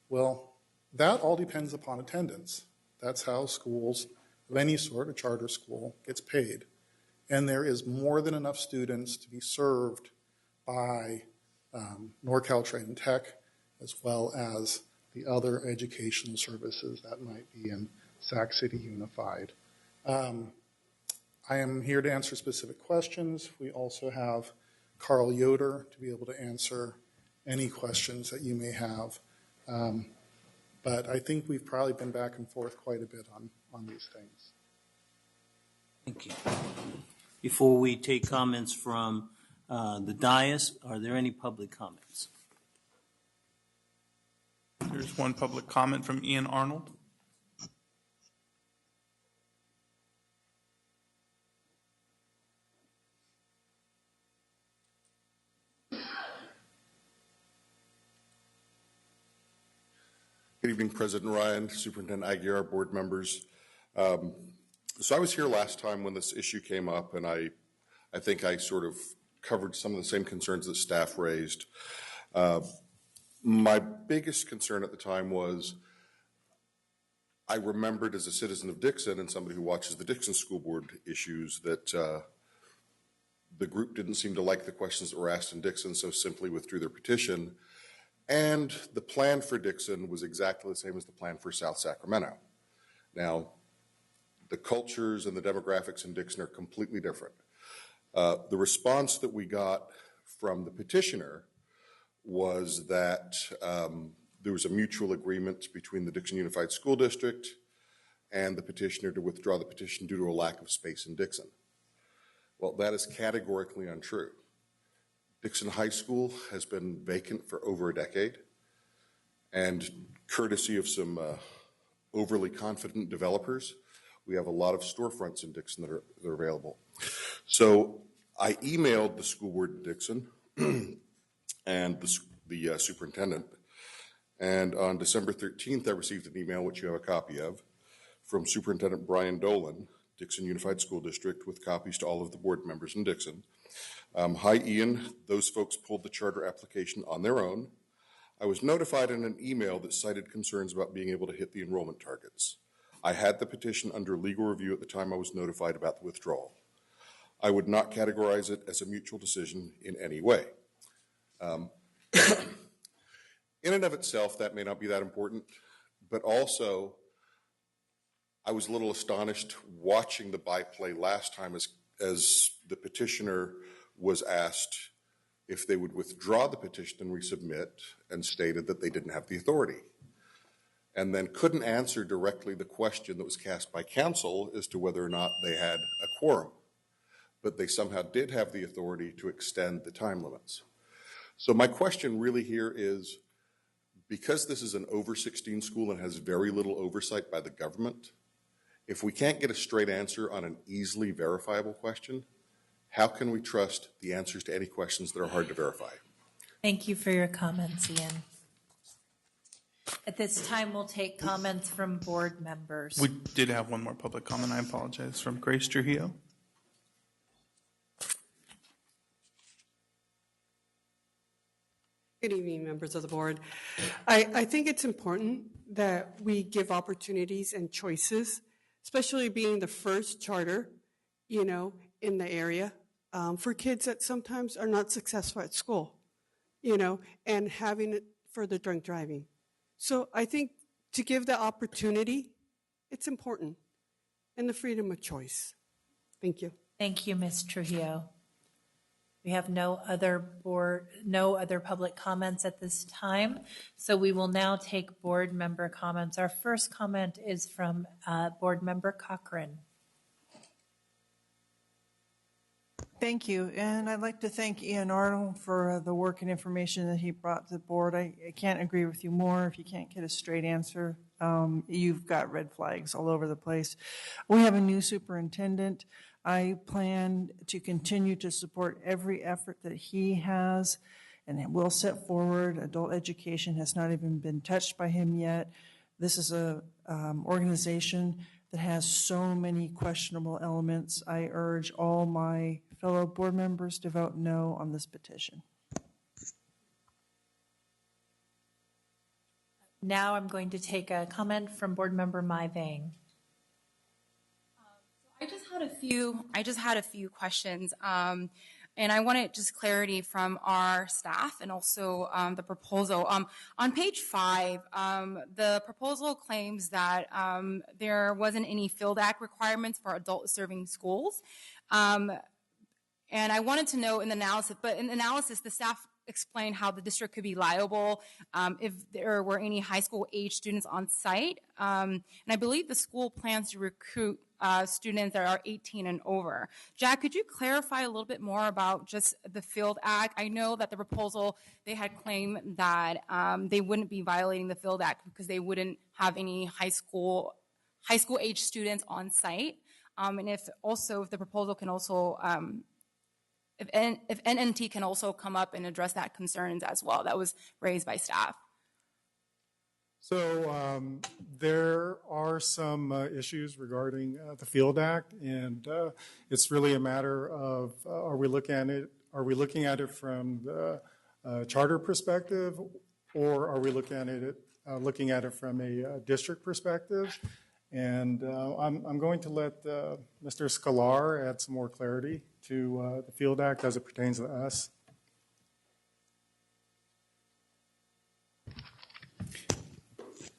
Well, that all depends upon attendance. That's how schools of any sort, a charter school, gets paid. And there is more than enough students to be served by NorCal Trade and Tech, as well as the other educational services that might be in Sac City Unified. I am here to answer specific questions. We also have Carl Yoder to be able to answer any questions that you may have. But I think we've probably been back and forth quite a bit on these things. Thank you. Before we take comments from the dais, are there any public comments? There's one public comment from Ian Arnold. Good evening, President Ryan, Superintendent Aguiar, board members. So I was here last time when this issue came up, and I think I sort of covered some of the same concerns that staff raised. My biggest concern at the time was I remembered as a citizen of Dixon and somebody who watches the Dixon School Board issues that the group didn't seem to like the questions that were asked in Dixon, so simply withdrew their petition. And the plan for Dixon was exactly the same as the plan for South Sacramento. Now, the cultures and the demographics in Dixon are completely different. The response that we got from the petitioner was that there was a mutual agreement between the Dixon Unified School District and the petitioner to withdraw the petition due to a lack of space in Dixon. Well, that is categorically untrue. Dixon High School has been vacant for over a decade, and courtesy of some overly confident developers, we have a lot of storefronts in Dixon that are available. So I emailed the school board in Dixon and the superintendent, and on December 13th, I received an email, which you have a copy of, from Superintendent Brian Dolan, Dixon Unified School District, with copies to all of the board members in Dixon. Hi, Ian. Those folks pulled the charter application on their own. I was notified in an email that cited concerns about being able to hit the enrollment targets. I had the petition under legal review at the time I was notified about the withdrawal. I would not categorize it as a mutual decision in any way. In and of itself, that may not be that important, but also I was a little astonished watching the byplay last time as the petitioner was asked if they would withdraw the petition and resubmit, and stated that they didn't have the authority, and then couldn't answer directly the question that was cast by council as to whether or not they had a quorum, but they somehow did have the authority to extend the time limits. So my question really here is, because this is an over 16 school and has very little oversight by the government, if we can't get a straight answer on an easily verifiable question, how can we trust the answers to any questions that are hard to verify? Thank you for your comments, Ian. At this time, we'll take comments from board members. We did have one more public comment, I apologize, from Grace Trujillo. Good evening, members of the board. I think it's important that we give opportunities and choices, especially being the first charter, in the area, for kids that sometimes are not successful at school, and having it for the drunk driving. So I think to give the opportunity, it's important, and the freedom of choice. Thank you. Thank you, Ms. Trujillo. We have no other public comments at this time, so we will now take board member comments. Our first comment is from board member Cochran. Thank you, and I'd like to thank Ian Arnold for the work and information that he brought to the board. I can't agree with you more. If you can't get a straight answer, you've got red flags all over the place. We have a new superintendent. I plan to continue to support every effort that he has, and it will set forward. Adult education has not even been touched by him yet. This is a organization that has so many questionable elements. I urge all my fellow board members to vote no on this petition. Now I'm going to take a comment from board member Mai Vang. I just had a few questions, and I wanted just clarity from our staff and also the proposal. On page 5, the proposal claims that there wasn't any Field Act requirements for adult serving schools, and I wanted to know in the analysis, the staff explained how the district could be liable if there were any high school age students on site, and I believe the school plans to recruit students that are 18 and over. Jack, could you clarify a little bit more about just the Field Act? I know that the proposal, they had claimed that they wouldn't be violating the Field Act because they wouldn't have any high school age students on site. And if the proposal can also, if NNT can also come up and address that concerns as well, that was raised by staff. So there are some issues regarding the Field Act, and it's really a matter of are we looking at it from the charter perspective, or are we looking at it from a district perspective? And I'm going to let Mr. Scalar add some more clarity to the Field Act as it pertains to us.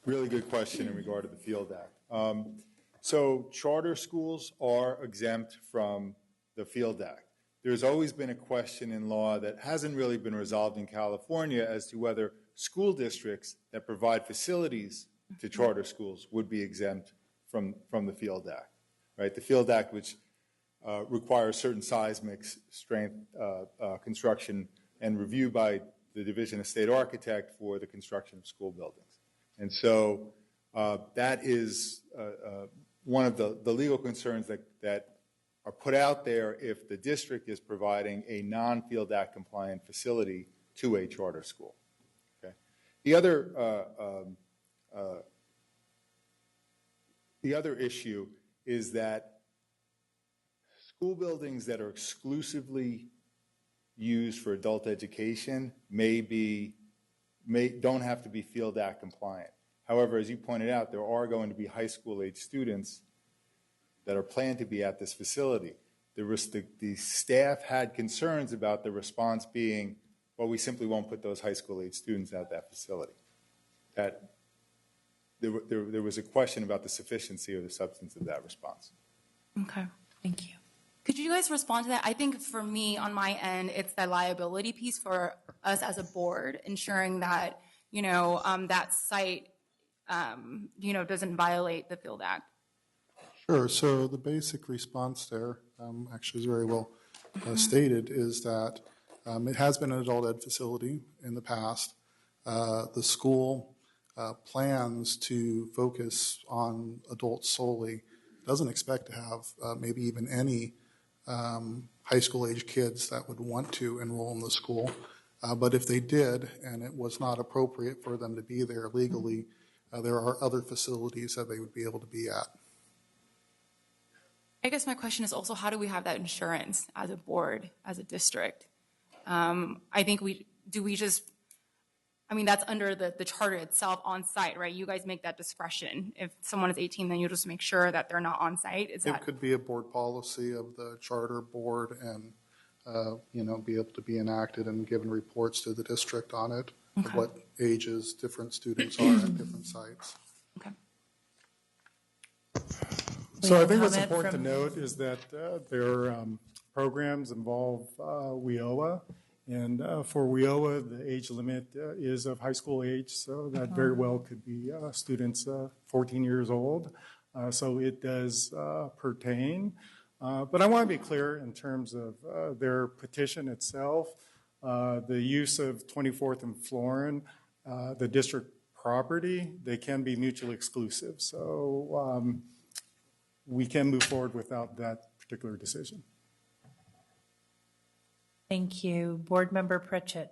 Really good question in regard to the Field Act. So charter schools are exempt from the Field Act. there's always been a question in law that hasn't really been resolved in California as to whether school districts that provide facilities to charter schools would be exempt from the Field Act, right? The Field Act, which requires certain seismic strength construction and review by the Division of State Architect for the construction of school buildings. And so that is one of the legal concerns that are put out there if the district is providing a non-Field Act compliant facility to a charter school. Okay. The other issue is that school buildings that are exclusively used for adult education don't have to be Field Act compliant. However, as you pointed out, there are going to be high school age students that are planned to be at this facility. The staff had concerns about the response being, well, we simply won't put those high school age students at that facility. That there was a question about the sufficiency or the substance of that response. Okay, thank you. Could you guys respond to that? I think for me, on my end, it's the liability piece for us as a board, ensuring that, that site, doesn't violate the Field Act. Sure. So the basic response there actually is very well stated, is that it has been an adult ed facility in the past. The school plans to focus on adults solely, doesn't expect to have maybe even any high school age kids that would want to enroll in the school. But if they did, and it was not appropriate for them to be there legally, there are other facilities that they would be able to be at. I guess my question is also, how do we have that insurance as a board, as a district? I think that's under the charter itself on site, right? You guys make that discretion. If someone is 18, then you just make sure that they're not on site. It could be a board policy of the charter board and, be able to be enacted and given reports to the district on it, of what ages different students are at different sites. Okay. So I think what's important to note is that their programs involve WIOA, and for WIOA, the age limit is of high school age, so that very well could be students 14 years old. So it does pertain. But I want to be clear in terms of their petition itself. The use of 24th and Florin, the district property, they can be mutually exclusive. So we can move forward without that particular decision. Thank you. Board Member Pritchett.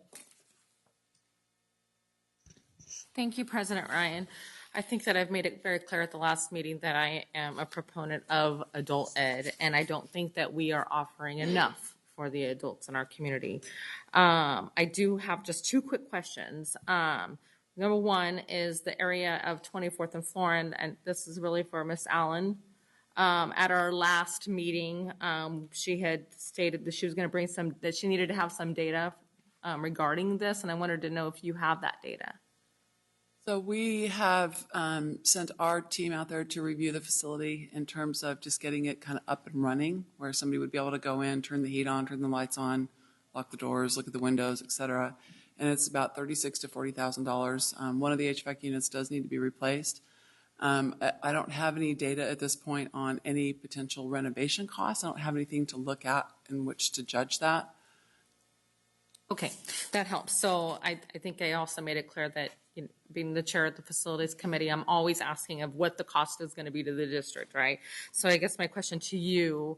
Thank you, President Ryan. I think that I've made it very clear at the last meeting that I am a proponent of adult ed, and I don't think that we are offering enough for the adults in our community. I do have just two quick questions. Number one is the area of 24th and Florin, and this is really for Miss Allen. At our last meeting, she had stated that she was going to bring that she needed to have some data regarding this, and I wanted to know if you have that data. So we have sent our team out there to review the facility in terms of just getting it kind of up and running, where somebody would be able to go in, turn the heat on, turn the lights on, lock the doors, look at the windows, et cetera. And it's about $36,000 to $40,000. One of the HVAC units does need to be replaced. I don't have any data at this point on any potential renovation costs. I don't have anything to look at in which to judge that. Okay, that helps. So I think I also made it clear that, being the chair of the facilities committee, I'm always asking of what the cost is going to be to the district, right? So I guess my question to you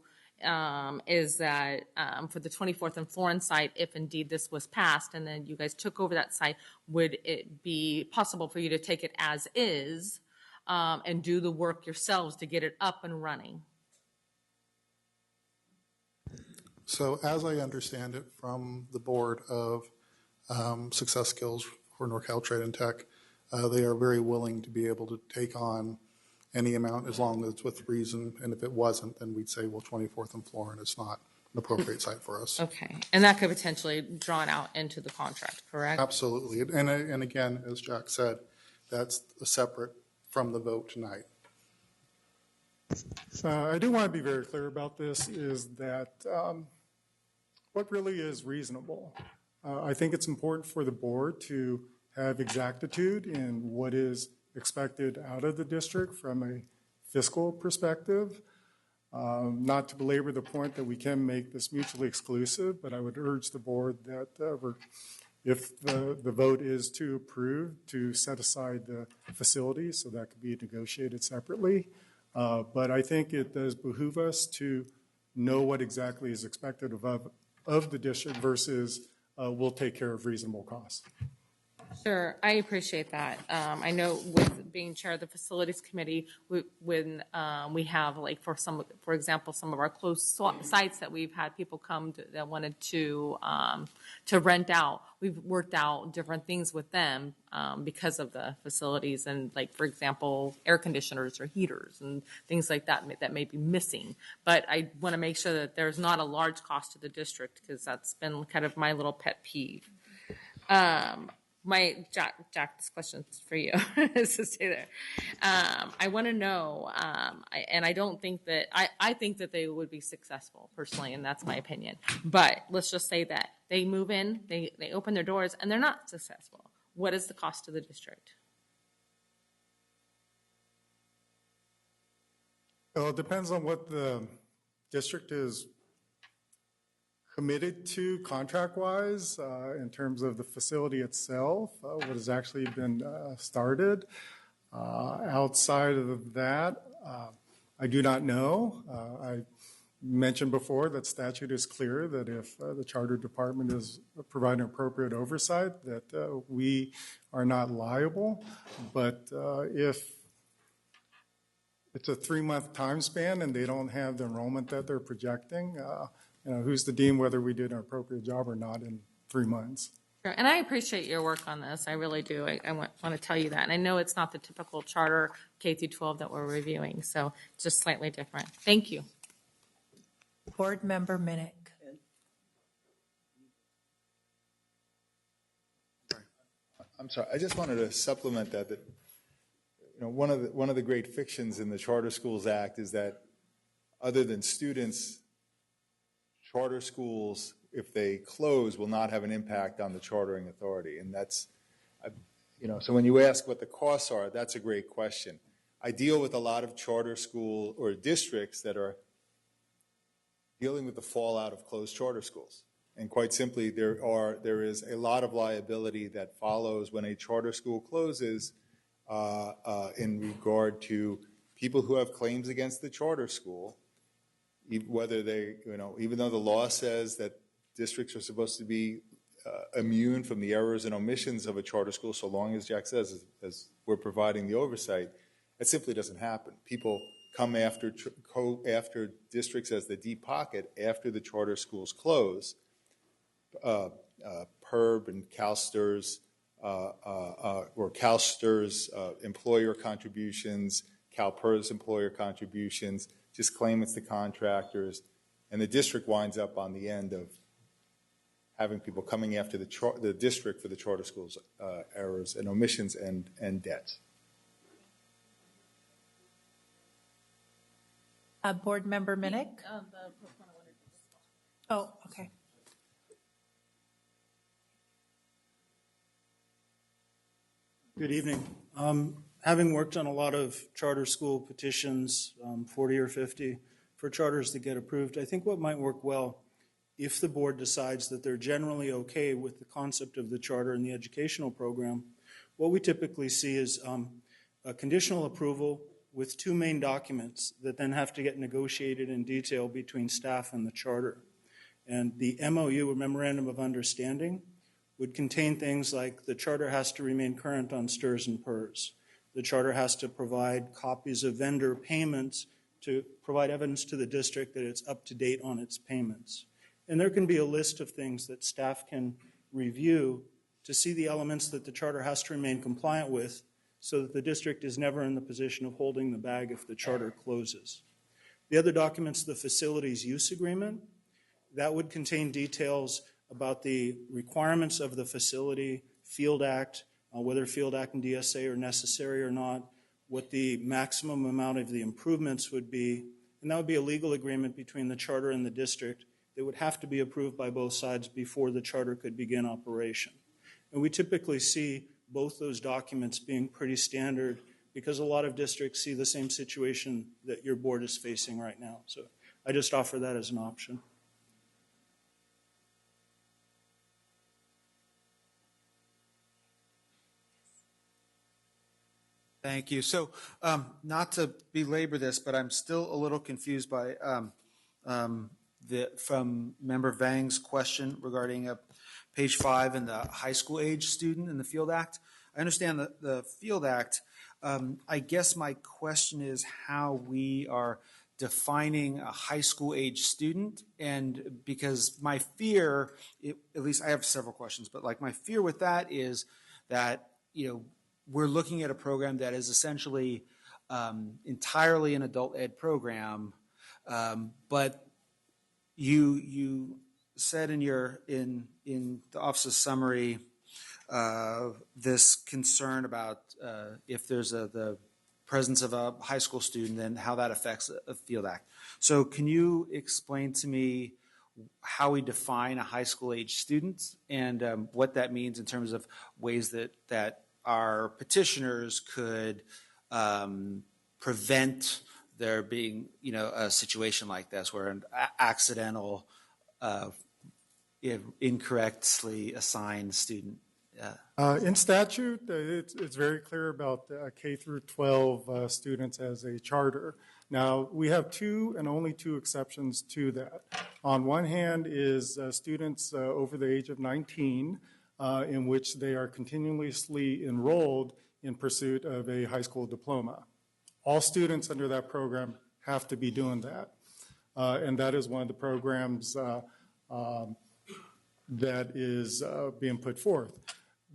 is that for the 24th and Florin site, if indeed this was passed and then you guys took over that site, would it be possible for you to take it as is and do the work yourselves to get it up and running? So as I understand it from the board of Success Skills for NorCal Trade and Tech, they are very willing to be able to take on any amount as long as it's with reason. And if it wasn't, then we'd say, well, 24th and Florin is not an appropriate site for us. Okay, and that could potentially drawn out into the contract, correct? Absolutely. And again, as Jack said, that's separate from the vote tonight. I do want to be very clear about this, is that what really is reasonable. I think it's important for the board to have exactitude in what is expected out of the district from a fiscal perspective. Not to belabor the point that we can make this mutually exclusive, but I would urge the board that if the vote is to approve, to set aside the facility, so that could be negotiated separately. But I think it does behoove us to know what exactly is expected of the district versus we'll take care of reasonable costs. Sure, I appreciate that. I know with being chair of the facilities committee, when we have, like, for example, some of our closed sites that we've had people come to, that wanted to rent out, we've worked out different things with them because of the facilities and, like, for example, air conditioners or heaters and things like that that may be missing. But I want to make sure that there's not a large cost to the district, because that's been kind of my little pet peeve. Jack, this question's for you. So stay there. I want to know, and I don't think that, I think that they would be successful personally, and that's my opinion. But let's just say that they move in, they open their doors, and they're not successful. What is the cost to the district? Well, it depends on what the district is committed to contract-wise in terms of the facility itself, what has actually been started. Outside of that, I do not know. I mentioned before that statute is clear that if the charter department is providing appropriate oversight, that we are not liable. But if it's a 3-month time span and they don't have the enrollment that they're projecting, who's to deem whether we did an appropriate job or not in 3 months? Sure. And I appreciate your work on this. I really do. I want to tell you that. And I know it's not the typical charter K through 12 that we're reviewing, so it's just slightly different. Thank you. Board Member Minnick. I'm sorry. I just wanted to supplement that. One of the great fictions in the Charter Schools Act is that, other than students, charter schools, if they close, will not have an impact on the chartering authority. And that's, so when you ask what the costs are, that's a great question. I deal with a lot of charter school or districts that are dealing with the fallout of closed charter schools. And quite simply, there is a lot of liability that follows when a charter school closes in regard to people who have claims against the charter school, whether they, even though the law says that districts are supposed to be immune from the errors and omissions of a charter school, so long as Jack says, as we're providing the oversight, it simply doesn't happen. People come after districts as the deep pocket after the charter schools close. PERB and CalSTRS, or CalSTRS employer contributions, CalPERS employer contributions, just claim it's the contractors, and the district winds up on the end of having people coming after the district for the charter schools errors and omissions and debts. Board Member Minnick? Oh, okay. Good evening. Having worked on a lot of charter school petitions, 40 or 50, for charters to get approved, I think what might work well, if the board decides that they're generally okay with the concept of the charter and the educational program, what we typically see is a conditional approval with 2 main documents that then have to get negotiated in detail between staff and the charter. And the MOU, or Memorandum of Understanding, would contain things like the charter has to remain current on STRS and PERS. The charter has to provide copies of vendor payments to provide evidence to the district that it's up to date on its payments. And there can be a list of things that staff can review to see the elements that the charter has to remain compliant with, so that the district is never in the position of holding the bag if the charter closes. The other document's the facilities use agreement. That would contain details about the requirements of the facility, Field Act, whether Field Act and DSA are necessary or not, what the maximum amount of the improvements would be, and that would be a legal agreement between the charter and the district they would have to be approved by both sides before the charter could begin operation. And we typically see both those documents being pretty standard because a lot of districts see the same situation that your board is facing right now. So I just offer that as an option. Thank you. So not to belabor this, but I'm still a little confused by from Member Vang's question regarding page 5 and the high school age student in the Field Act. I understand the Field Act. I guess my question is how we are defining a high school age student, and because my fear, at least I have several questions, but like my fear with that is that, you know, we're looking at a program that is essentially entirely an adult ed program, but you said in the office's summary this concern about if there's the presence of a high school student and how that affects a Field Act. So can you explain to me how we define a high school age student and what that means in terms of ways that our petitioners could prevent there being, you know, a situation like this where an accidental, incorrectly assigned student. In statute, it's very clear about K through 12 students as a charter. Now, we have two and only two exceptions to that. On one hand is students over the age of 19, in which they are continuously enrolled in pursuit of a high school diploma. All students under that program have to be doing that. And that is one of the programs that is being put forth.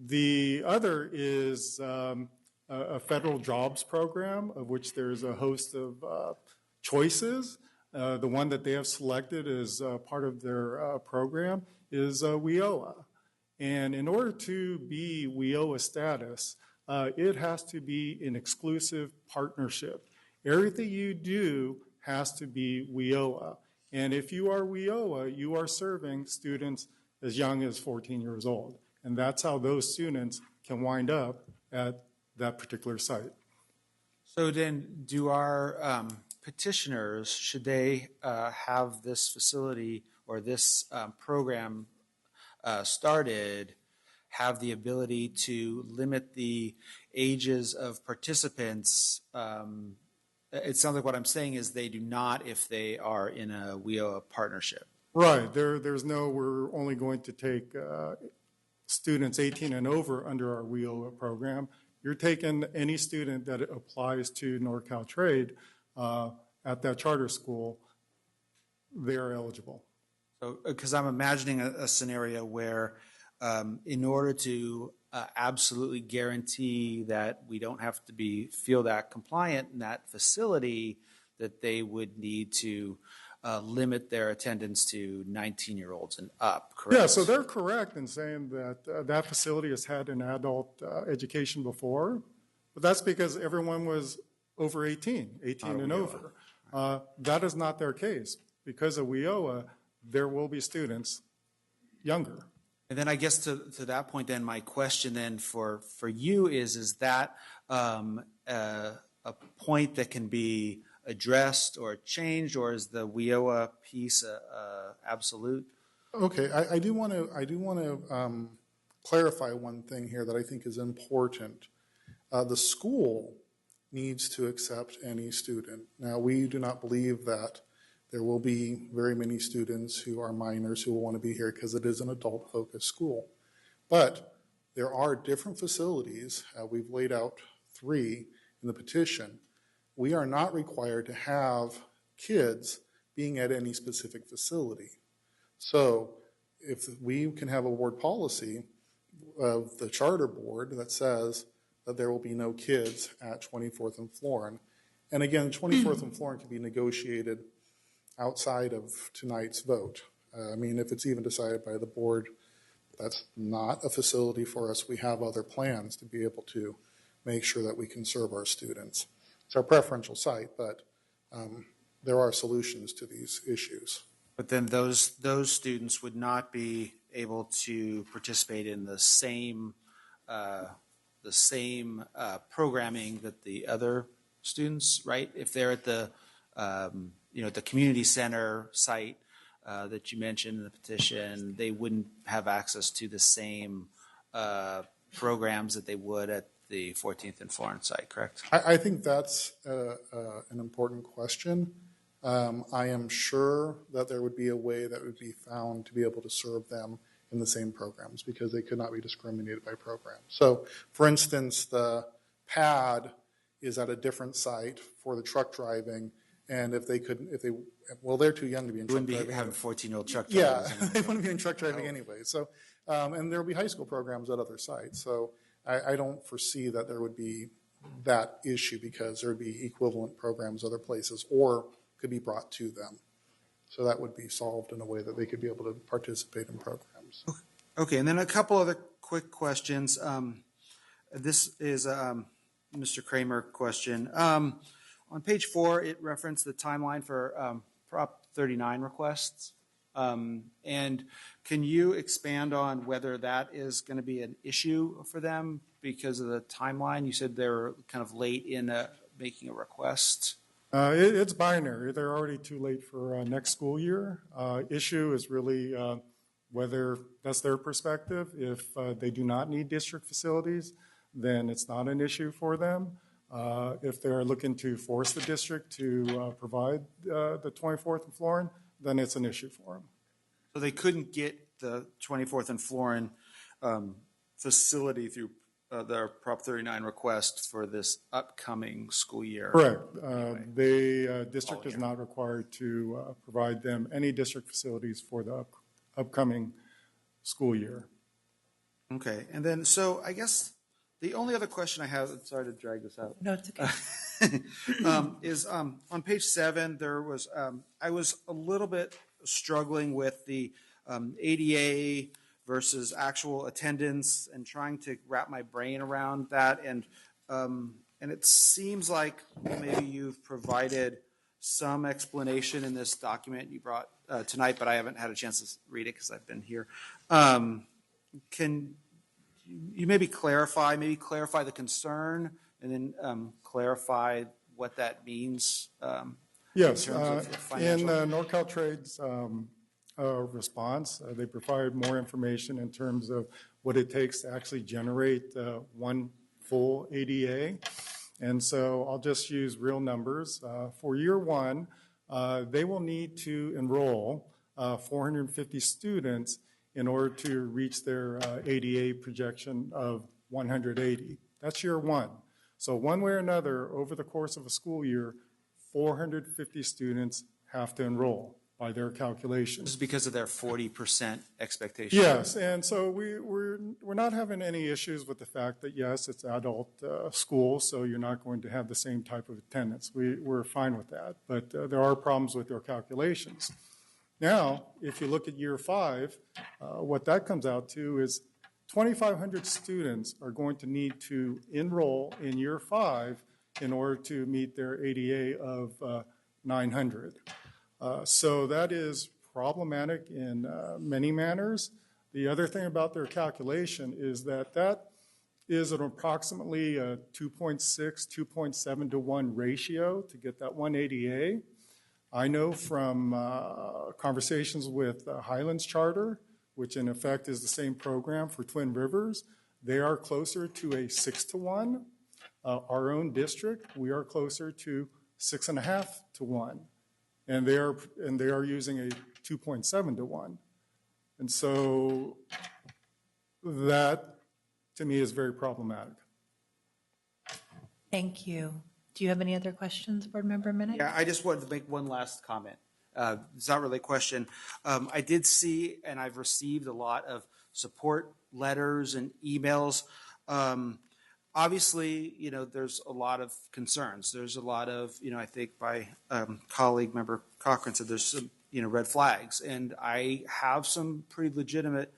The other is a federal jobs program, of which there's a host of choices. The one that they have selected as part of their program is WIOA. And in order to be WIOA status, it has to be an exclusive partnership. Everything you do has to be WIOA. And if you are WIOA, you are serving students as young as 14 years old. And that's how those students can wind up at that particular site. So then do our petitioners, should they have this facility or this program started, have the ability to limit the ages of participants? It sounds like what I'm saying is they do not if they are in a WIOA partnership. Right. There's no, we're only going to take students 18 and over under our WIOA program. You're taking any student that applies to NorCal Trade at that charter school, they're eligible. So, because I'm imagining a scenario where in order to absolutely guarantee that we don't have to be Field Act compliant in that facility, that they would need to limit their attendance to 19-year-olds and up, correct? Yeah, so they're correct in saying that that facility has had an adult education before, but that's because everyone was over 18 and over. That is not their case. Because of WIOA, there will be students younger. And then I guess to that point then, my question then for you is that a point that can be addressed or changed, or is the WIOA piece absolute? Okay, I do want to clarify one thing here that I think is important. The school needs to accept any student. Now, we do not believe that there will be very many students who are minors who will want to be here because it is an adult-focused school. But there are different facilities. We've laid out 3 in the petition. We are not required to have kids being at any specific facility. So if we can have a board policy of the charter board that says that there will be no kids at 24th and Florin, and again, 24th and Florin can be negotiated outside of tonight's vote. I mean, if it's even decided by the board, that's not a facility for us. We have other plans to be able to make sure that we can serve our students. It's our preferential site, but there are solutions to these issues. But then those students would not be able to participate in the same programming that the other students, right? If they're at the at the community center site that you mentioned in the petition, they wouldn't have access to the same programs that they would at the 14th and Florence site, correct? I think that's an important question. I am sure that there would be a way that would be found to be able to serve them in the same programs because they could not be discriminated by program. So, for instance, the pad is at a different site for the truck driving, and if they couldn't, they're too young to be in truck driving. Wouldn't be having 14-year-old truck drivers. drivers. Yeah, they wouldn't be in truck driving anyway. So, and there'll be high school programs at other sites. So, I don't foresee that there would be that issue because there would be equivalent programs other places or could be brought to them. So that would be solved in a way that they could be able to participate in programs. Okay, and then a couple other quick questions. This is Mr. Kramer question. On page 4, it referenced the timeline for Prop 39 requests. And can you expand on whether that is going to be an issue for them because of the timeline? You said they were kind of late in making a request. It's binary. They're already too late for next school year. Issue is really whether that's their perspective. If they do not need district facilities, then it's not an issue for them. If they're looking to force the district to provide the 24th and Florin, then it's an issue for them. So they couldn't get the 24th and Florin facility through their Prop 39 request for this upcoming school year. Correct. The district is not required to provide them any district facilities for the upcoming school year. Okay, and then so I guess the only other question I have, sorry to drag this out. No, it's okay. Is on page 7, there was, I was a little bit struggling with the ADA versus actual attendance and trying to wrap my brain around that. And it seems like maybe you've provided some explanation in this document you brought tonight, but I haven't had a chance to read it because I've been here. Can you maybe clarify the concern and then clarify what that means? Yes, in terms of financial? in NorCal Trade's response, they provide more information in terms of what it takes to actually generate one full ADA. And so I'll just use real numbers. For year 1, they will need to enroll 450 students in order to reach their ADA projection of 180. That's year 1. So one way or another, over the course of a school year, 450 students have to enroll by their calculations. This is because of their 40% expectation. Yes, and so we're not having any issues with the fact that, yes, it's adult school, so you're not going to have the same type of attendance. We're fine with that, but there are problems with their calculations. Now, if you look at year 5, what that comes out to is 2,500 students are going to need to enroll in year 5 in order to meet their ADA of 900. So that is problematic in many manners. The other thing about their calculation is that is an approximately 2.6, 2.7 to 1 ratio to get that one ADA. I know from conversations with Highlands Charter, which in effect is the same program for Twin Rivers, they are closer to a 6 to 1. Our own district, we are closer to 6.5 to 1. And they are using a 2.7 to 1. And so that, to me, is very problematic. Thank you. Do you have any other questions, Board Member Minnick? Yeah, I just wanted to make one last comment. It's not really a question. I did see, and I've received a lot of support letters and emails. Obviously, there's a lot of concerns. There's a lot of, I think by colleague member Cochran said there's some, red flags. And I have some pretty legitimate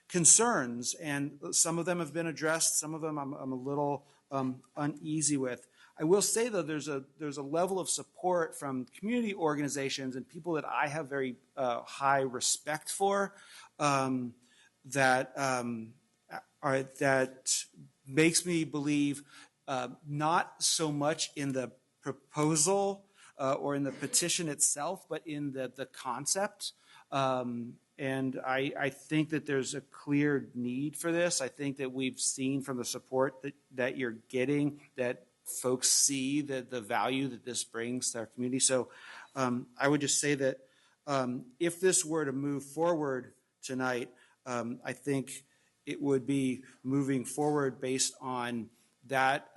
concerns, and some of them have been addressed. Some of them I'm a little uneasy with. I will say, though, there's a level of support from community organizations and people that I have very high respect for that makes me believe not so much in the proposal or in the petition itself, but in the concept. And I think that there's a clear need for this. I think that we've seen from the support that you're getting that folks see the value that this brings to our community. So I would just say that if this were to move forward tonight, I think it would be moving forward based on that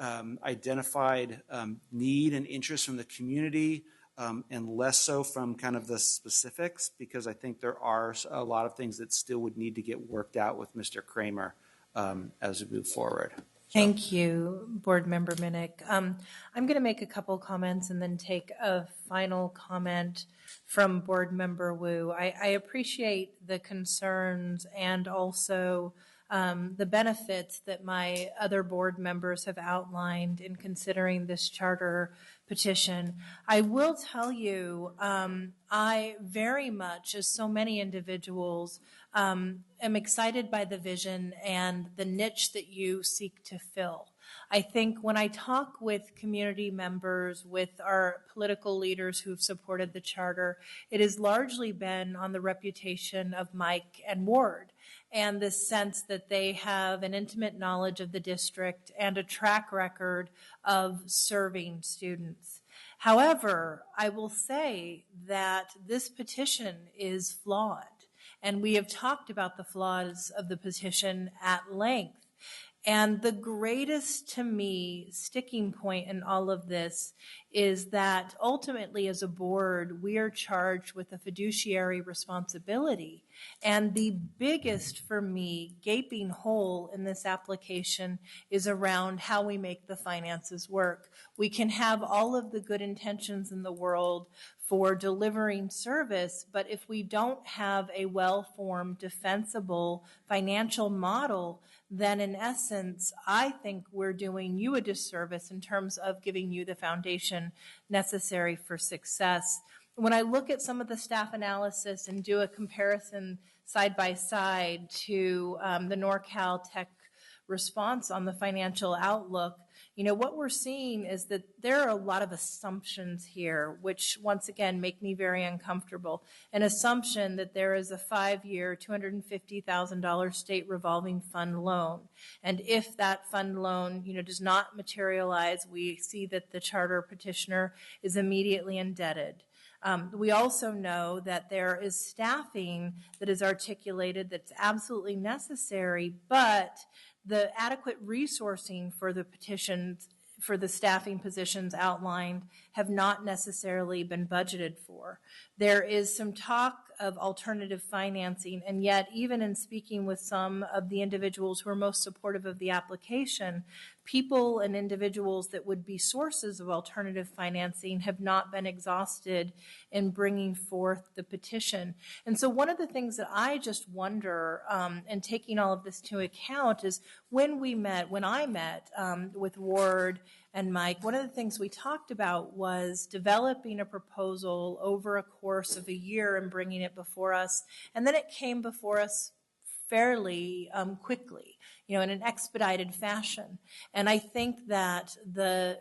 identified need and interest from the community, and less so from kind of the specifics, because I think there are a lot of things that still would need to get worked out with Mr. Kramer as we move forward. Thank you, Board Member Minnick. I'm going to make a couple comments and then take a final comment from Board Member Wu. I appreciate the concerns and also the benefits that my other board members have outlined in considering this charter petition. I will tell you, I very much, as so many individuals, am excited by the vision and the niche that you seek to fill. I think when I talk with community members, with our political leaders who've supported the charter, it has largely been on the reputation of Mike and Ward, and the sense that they have an intimate knowledge of the district and a track record of serving students. However, I will say that this petition is flawed, and we have talked about the flaws of the petition at length. And the greatest, to me, sticking point in all of this is that ultimately as a board, we are charged with a fiduciary responsibility. And the biggest, for me, gaping hole in this application is around how we make the finances work. We can have all of the good intentions in the world for delivering service, but if we don't have a well-formed, defensible financial model, then in essence, I think we're doing you a disservice in terms of giving you the foundation necessary for success. When I look at some of the staff analysis and do a comparison side by side to the NorCal Tech response on the financial outlook, you know, what we're seeing is that there are a lot of assumptions here, which once again make me very uncomfortable. An assumption that there is a 5-year, $250,000 state revolving fund loan. And if that fund loan, you know, does not materialize, we see that the charter petitioner is immediately indebted. We also know that there is staffing that is articulated that's absolutely necessary, but the adequate resourcing for the petitions, for the staffing positions outlined, have not necessarily been budgeted for. There is some talk of alternative financing, and yet even in speaking with some of the individuals who are most supportive of the application, people and individuals that would be sources of alternative financing have not been exhausted in bringing forth the petition. And so one of the things that I just wonder, and taking all of this to account, is when I met with Ward and Mike, one of the things we talked about was developing a proposal over a course of a year and bringing it before us. And then it came before us fairly quickly, you know, in an expedited fashion. And I think that the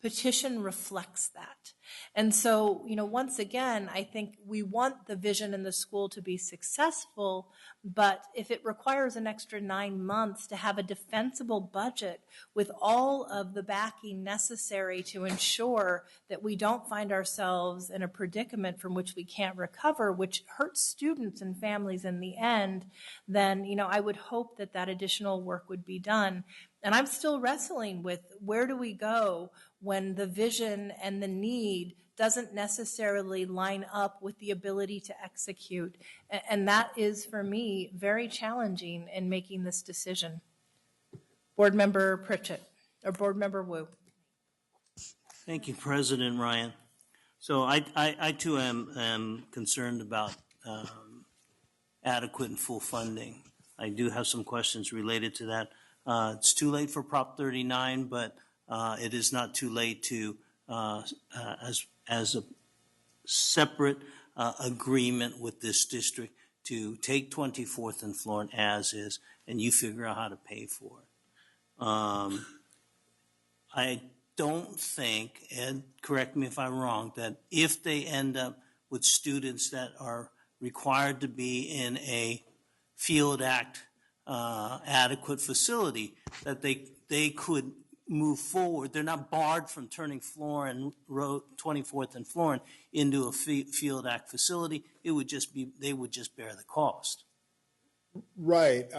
petition reflects that. And so, you know, once again, I think we want the vision in the school to be successful, but if it requires an extra 9 months to have a defensible budget with all of the backing necessary to ensure that we don't find ourselves in a predicament from which we can't recover, which hurts students and families in the end, then, you know, I would hope that that additional work would be done. And I'm still wrestling with where do we go when the vision and the need doesn't necessarily line up with the ability to execute. And that is, for me, very challenging in making this decision. Board Member Pritchett, or Board Member Wu. Thank you, President Ryan. So I too am concerned about adequate and full funding. I do have some questions related to that. It's too late for Prop 39, but it is not too late to, as a separate agreement with this district to take 24th and Florent as is, and you figure out how to pay for it. I don't think, and correct me if I'm wrong, that if they end up with students that are required to be in a Field Act adequate facility, that they could move forward. They're not barred from turning Florent, 24th and Florent into a Field Act facility. It would just be, they would just bear the cost. Right.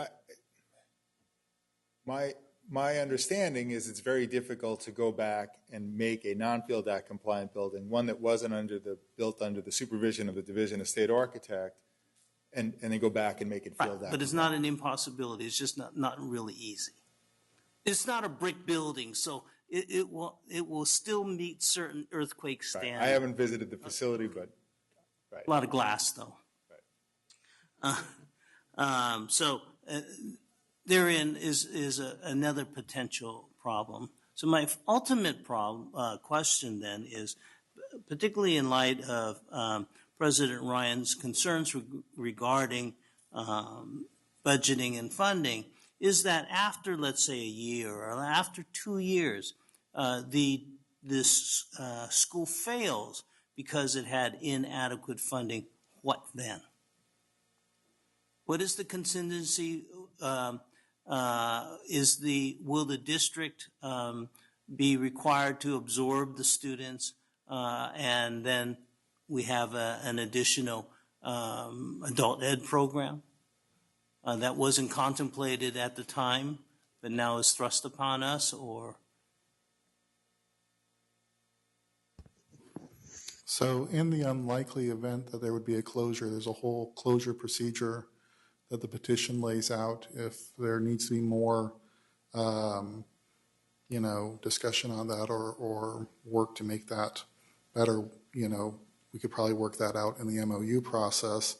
My understanding is it's very difficult to go back and make a non-Field Act compliant building, one that wasn't built under the supervision of the Division of State Architect, and then go back and make it Field Act. But it's not an impossibility. It's just not really easy. It's not a brick building, so it will still meet certain earthquake standards. Right. I haven't visited the facility, but right. A lot of glass, though. Right. So therein is another potential problem. So my ultimate question then is, particularly in light of President Ryan's concerns regarding budgeting and funding, is that after, let's say, a year or after 2 years, this school fails because it had inadequate funding, what then? What is the contingency? Will the district be required to absorb the students, and then we have an additional adult ed program that wasn't contemplated at the time, but now is thrust upon us, or? So in the unlikely event that there would be a closure, there's a whole closure procedure that the petition lays out. If there needs to be more, discussion on that or work to make that better, we could probably work that out in the MOU process.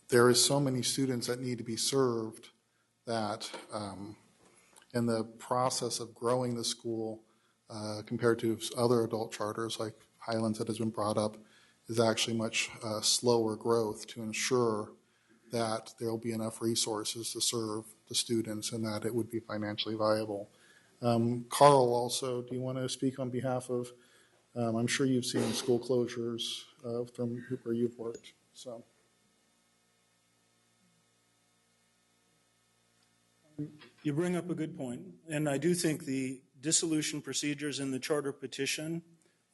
There is so many students that need to be served that in the process of growing the school compared to other adult charters like Highlands that has been brought up, is actually much slower growth to ensure that there will be enough resources to serve the students and that it would be financially viable. Carl, also, do you want to speak on behalf of, I'm sure you've seen school closures from where you've worked, so. You bring up a good point, and I do think the dissolution procedures in the charter petition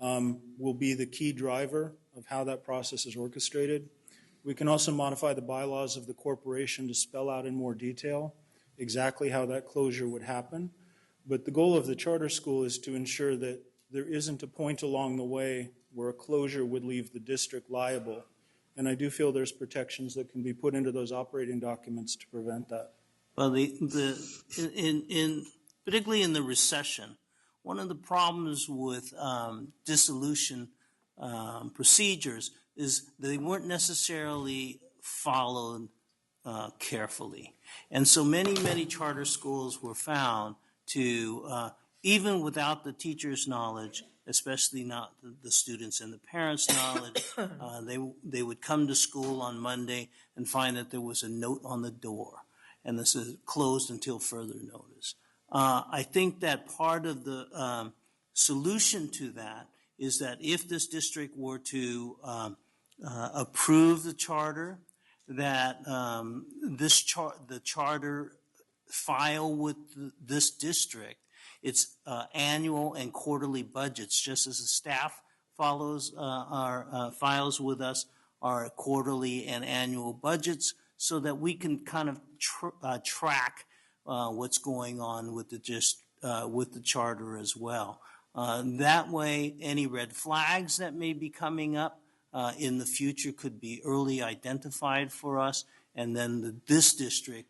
will be the key driver of how that process is orchestrated. We can also modify the bylaws of the corporation to spell out in more detail exactly how that closure would happen. But the goal of the charter school is to ensure that there isn't a point along the way where a closure would leave the district liable. And I do feel there's protections that can be put into those operating documents to prevent that. Well, particularly in the recession, one of the problems with dissolution procedures is they weren't necessarily followed carefully. And so many charter schools were found to, even without the teacher's knowledge, especially not the students and the parents' knowledge, they would come to school on Monday and find that there was a note on the door, and this is closed until further notice. I think that part of the solution to that is that if this district were to approve the charter, that the charter file with this district its annual and quarterly budgets, just as the staff files with us our quarterly and annual budgets, so that we can kind of track what's going on with the charter as well. That way, any red flags that may be coming up in the future could be early identified for us, and then this district,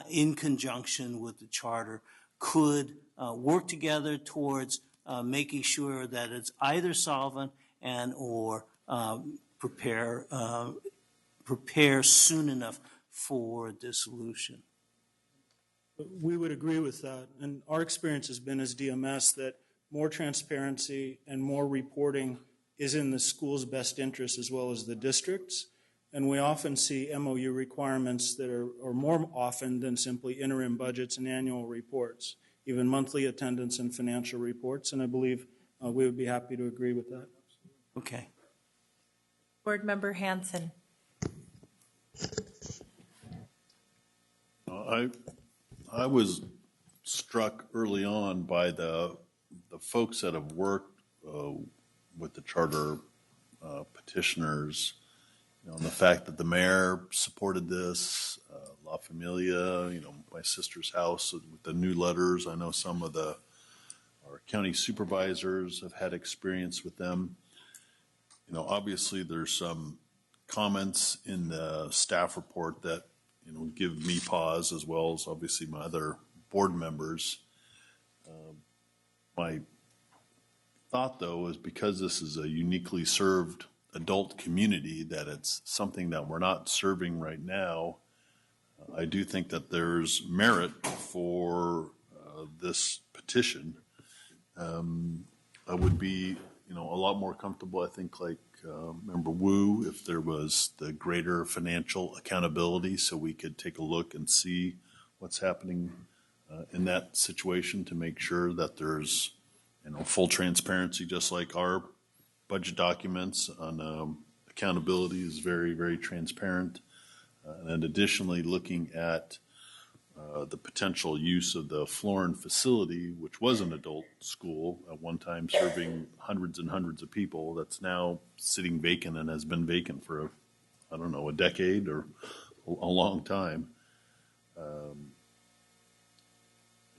in conjunction with the charter, could work together towards making sure that it's either solvent and or prepare soon enough for dissolution. We would agree with that. And our experience has been as DMS that more transparency and more reporting is in the school's best interest as well as the district's. And we often see MOU requirements that are more often than simply interim budgets and annual reports, even monthly attendance and financial reports. And I believe we would be happy to agree with that. Okay. Board Member Hanson. I was struck early on by the folks that have worked with the charter petitioners, and the fact that the mayor supported this, La Familia, my sister's house with the new letters. I know some of our county supervisors have had experience with them. Obviously there's some comments in the staff report that give me pause, as well as obviously my other board members. My thought, though, is because this is a uniquely served adult community, that it's something that we're not serving right now. I do think that there's merit for this petition. I would be, a lot more comfortable, I think, like Member Wu, if there was the greater financial accountability, so we could take a look and see what's happening in that situation to make sure that there's, full transparency, just like our budget documents on accountability is very, very transparent. And additionally, looking at the potential use of the Florin facility, which was an adult school at one time serving hundreds and hundreds of people, that's now sitting vacant and has been vacant for, a decade or a long time.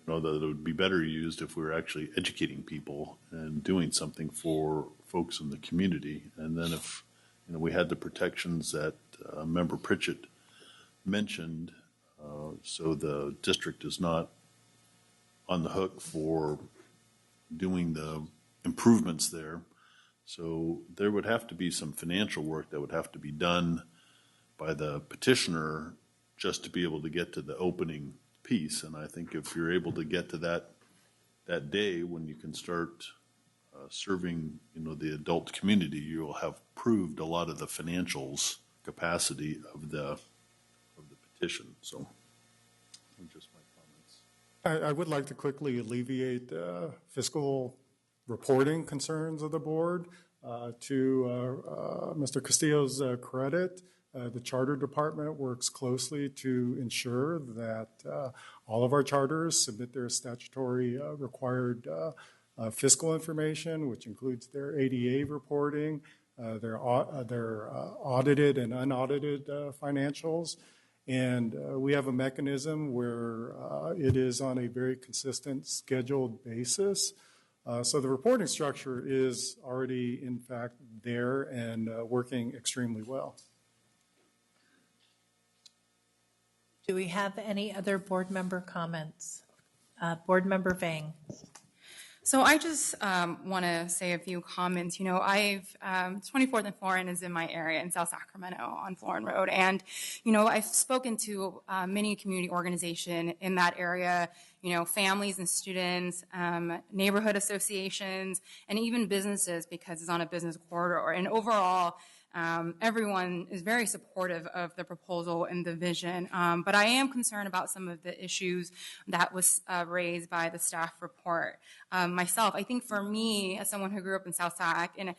That it would be better used if we were actually educating people and doing something for folks in the community. And then if, we had the protections that Member Pritchett mentioned, so the district is not on the hook for doing the improvements there. So there would have to be some financial work that would have to be done by the petitioner just to be able to get to the opening piece. And I think if you're able to get to that day when you can start serving, the adult community, you will have proved a lot of the financials capacity of the petition. So just my comments. I would like to quickly alleviate fiscal reporting concerns of the board. To Mr. Castillo's credit, the charter department works closely to ensure that all of our charters submit their statutory required fiscal information, which includes their ADA reporting, their audited and unaudited financials. And we have a mechanism where it is on a very consistent scheduled basis. So the reporting structure is already, in fact, there and working extremely well. Do we have any other board member comments? Board Member Vang. So I just want to say a few comments. 24th and Florin is in my area in South Sacramento on Florin Road. And, I've spoken to many community organizations in that area, families and students, neighborhood associations, and even businesses because it's on a business corridor. And overall, everyone is very supportive of the proposal and the vision, but I am concerned about some of the issues that was raised by the staff report. Myself, I think for me, as someone who grew up in South Sac, and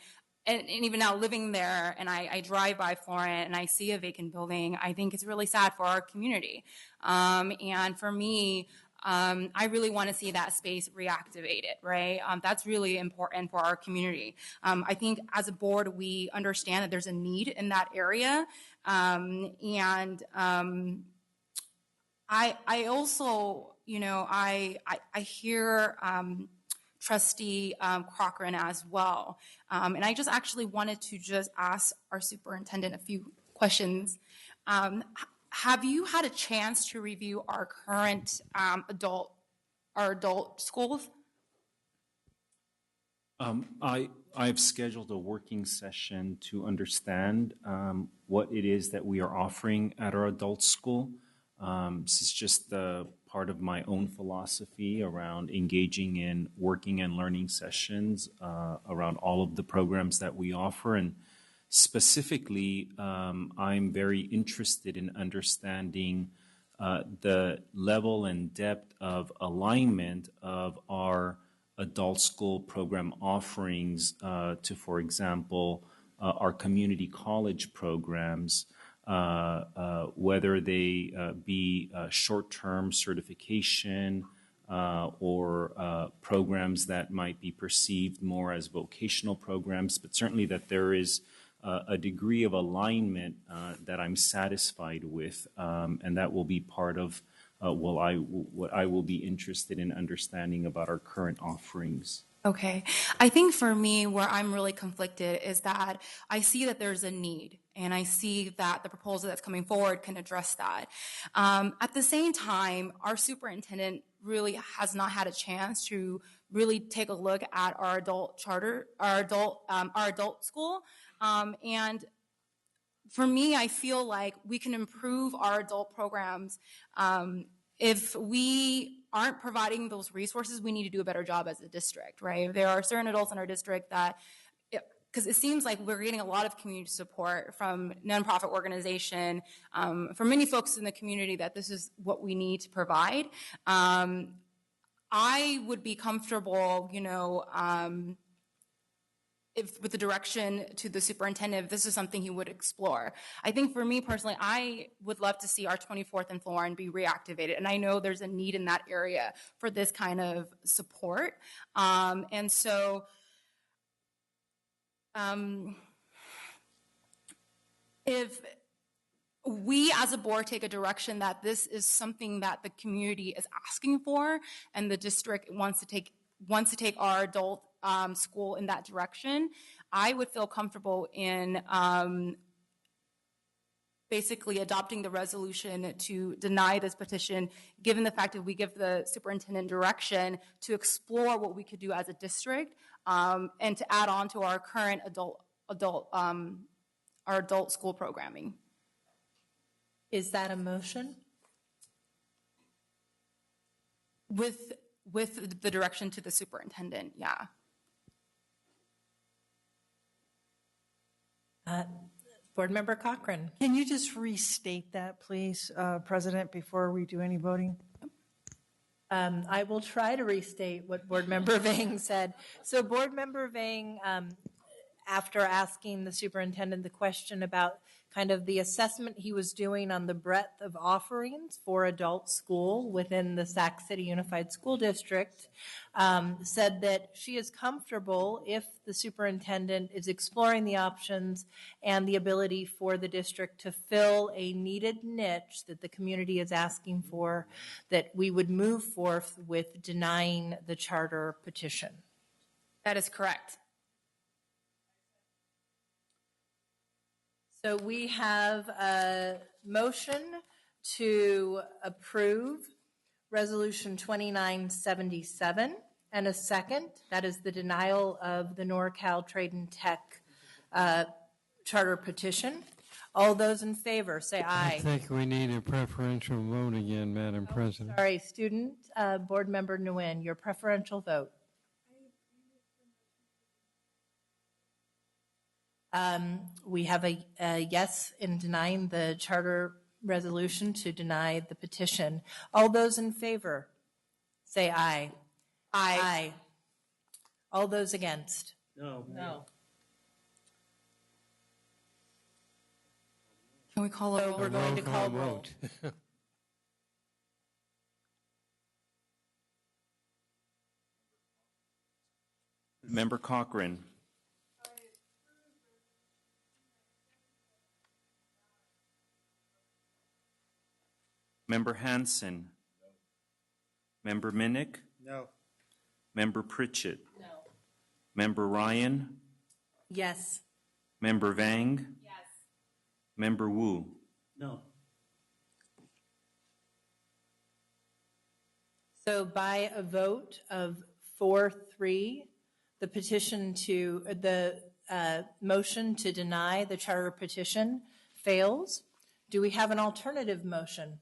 even now living there, and I drive by Florin and I see a vacant building, I think it's really sad for our community. And for me, I really want to see that space reactivated, right? That's really important for our community. I think as a board, we understand that there's a need in that area. I also, I hear Trustee Cochran as well. And I just actually wanted to just ask our superintendent a few questions. Have you had a chance to review our current adult schools? I've scheduled a working session to understand what it is that we are offering at our adult school. This is just part of my own philosophy around engaging in working and learning sessions around all of the programs that we offer. And specifically, I'm very interested in understanding the level and depth of alignment of our adult school program offerings to, for example, our community college programs, whether they be short-term certification or programs that might be perceived more as vocational programs, but certainly that there is a degree of alignment that I'm satisfied with, and that will be part of what I will be interested in understanding about our current offerings. Okay. I think for me, where I'm really conflicted is that I see that there's a need, and I see that the proposal that's coming forward can address that. At the same time, our superintendent really has not had a chance to really take a look at our adult charter, our adult school. And for me, I feel like we can improve our adult programs if we aren't providing those resources. We need to do a better job as a district, right? There are certain adults in our district that, because it seems like we're getting a lot of community support from nonprofit organization, from many folks in the community, that this is what we need to provide. I would be comfortable, if with the direction to the superintendent, if this is something he would explore. I think for me personally, I would love to see our 24th and Florin be reactivated. And I know there's a need in that area for this kind of support. And so if we as a board take a direction that this is something that the community is asking for, and the district wants to take our adult school in that direction, I would feel comfortable in basically adopting the resolution to deny this petition, given the fact that we give the superintendent direction to explore what we could do as a district, and to add on to our current adult school programming. Is that a motion? With the direction to the superintendent, yeah. Board Member Cochran. Can you just restate that, please, President, before we do any voting? I will try to restate what Board Member Vang said. So Board Member Vang, after asking the superintendent the question about kind of the assessment he was doing on the breadth of offerings for adult school within the Sac City Unified School District, said that she is comfortable if the superintendent is exploring the options and the ability for the district to fill a needed niche that the community is asking for, that we would move forth with denying the charter petition. That is correct. So we have a motion to approve Resolution 2977 and a second. That is the denial of the NorCal Trade and Tech charter petition. All those in favor, say aye. I think we need a preferential vote again, Madam President. Sorry, student board member Nguyen, your preferential vote. We have a yes in denying the charter resolution to deny the petition. All those in favor, say aye. Aye. Aye. All those against? No. No. Can we call a roll? We're going to call roll. Member Cochran. Member Hansen. No. Member Minnick. No. Member Pritchett. No. Member Ryan. Yes. Member Vang. Yes. Member Wu. No. So by a vote of 4-3, the petition to the motion to deny the charter petition fails. Do we have an alternative motion?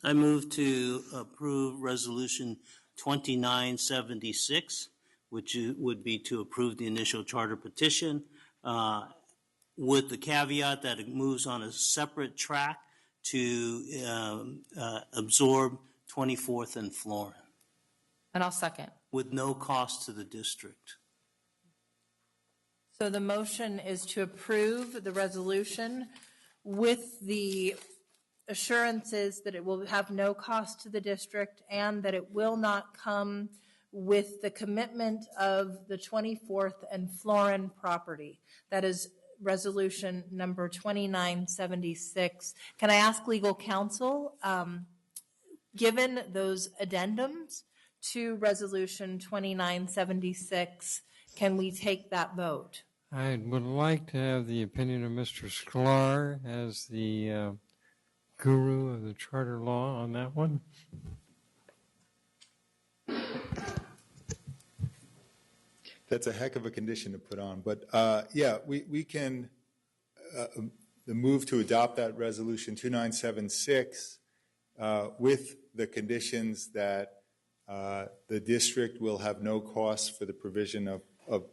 I move to approve Resolution 2976, which would be to approve the initial charter petition, with the caveat that it moves on a separate track to absorb 24th and Florin, And I'll second. with no cost to the district. So the motion is to approve the resolution with the assurances that it will have no cost to the district and that it will not come with the commitment of the 24th and Florin property. That is resolution number 2976. Can I ask legal counsel, given those addendums to resolution 2976, can we take that vote? I would like to have the opinion of Mr. Sklar as the guru of the charter law on that one. That's a heck of a condition to put on. But yeah, we can the move to adopt that resolution 2976 with the conditions that the district will have no cost for the provision of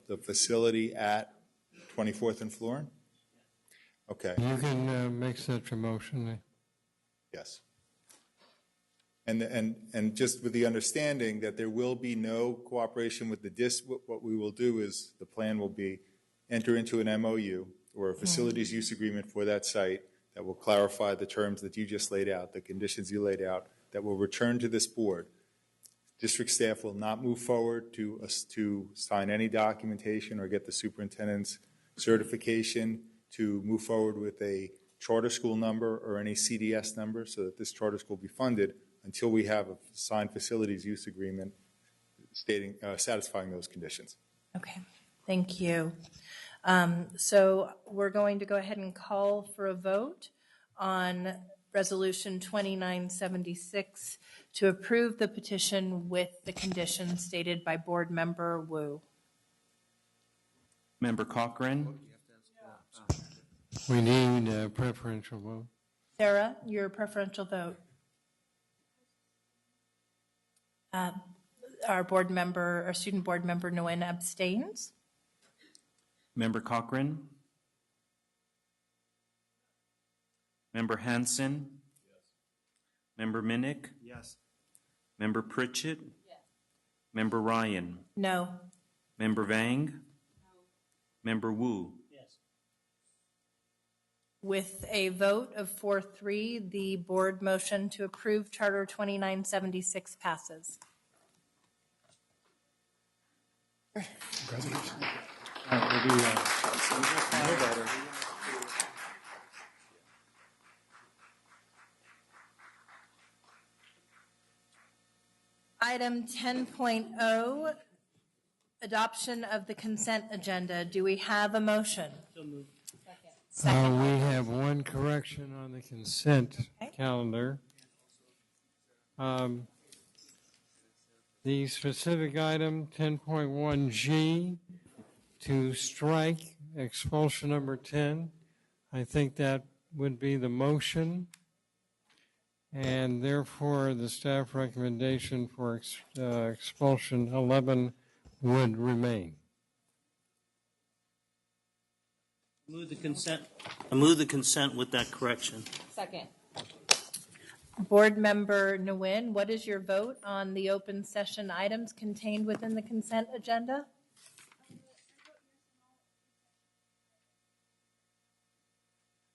the facility at 24th and Florin? Okay. You can make such a motion. Yes. And just with the understanding that there will be no cooperation with the what we will do is the plan will be enter into an MOU or a facilities use agreement for that site that will clarify the terms that you just laid out, the conditions you laid out, that will return to this board. District staff will not move forward to sign any documentation or get the superintendent's certification to move forward with a charter school number or any CDS number so that this charter school be funded until we have a signed facilities use agreement stating satisfying those conditions. Okay, thank you. So we're going to go ahead and call for a vote on Resolution 2976 to approve the petition with the conditions stated by Board Member Wu. Member Cochran? We need a preferential vote. Sarah, your preferential vote. Our student board member Nguyen abstains. Member Cochran? Member Hansen? Yes. Member Minnick? Yes. Member Pritchett? Yes. Member Ryan? No. Member Vang? No. Member Wu? Yes. With a vote of 4-3, the board motion to approve Charter 2976 passes. Congratulations. Item 10.0, adoption of the consent agenda. Do we have a motion? We have one correction on the consent calendar. The specific item 10.1G to strike expulsion number 10. I think that would be the motion. And therefore, the staff recommendation for expulsion 11 would remain. I move the consent with that correction. Second. Board Member Nguyen, what is your vote on the open session items contained within the consent agenda?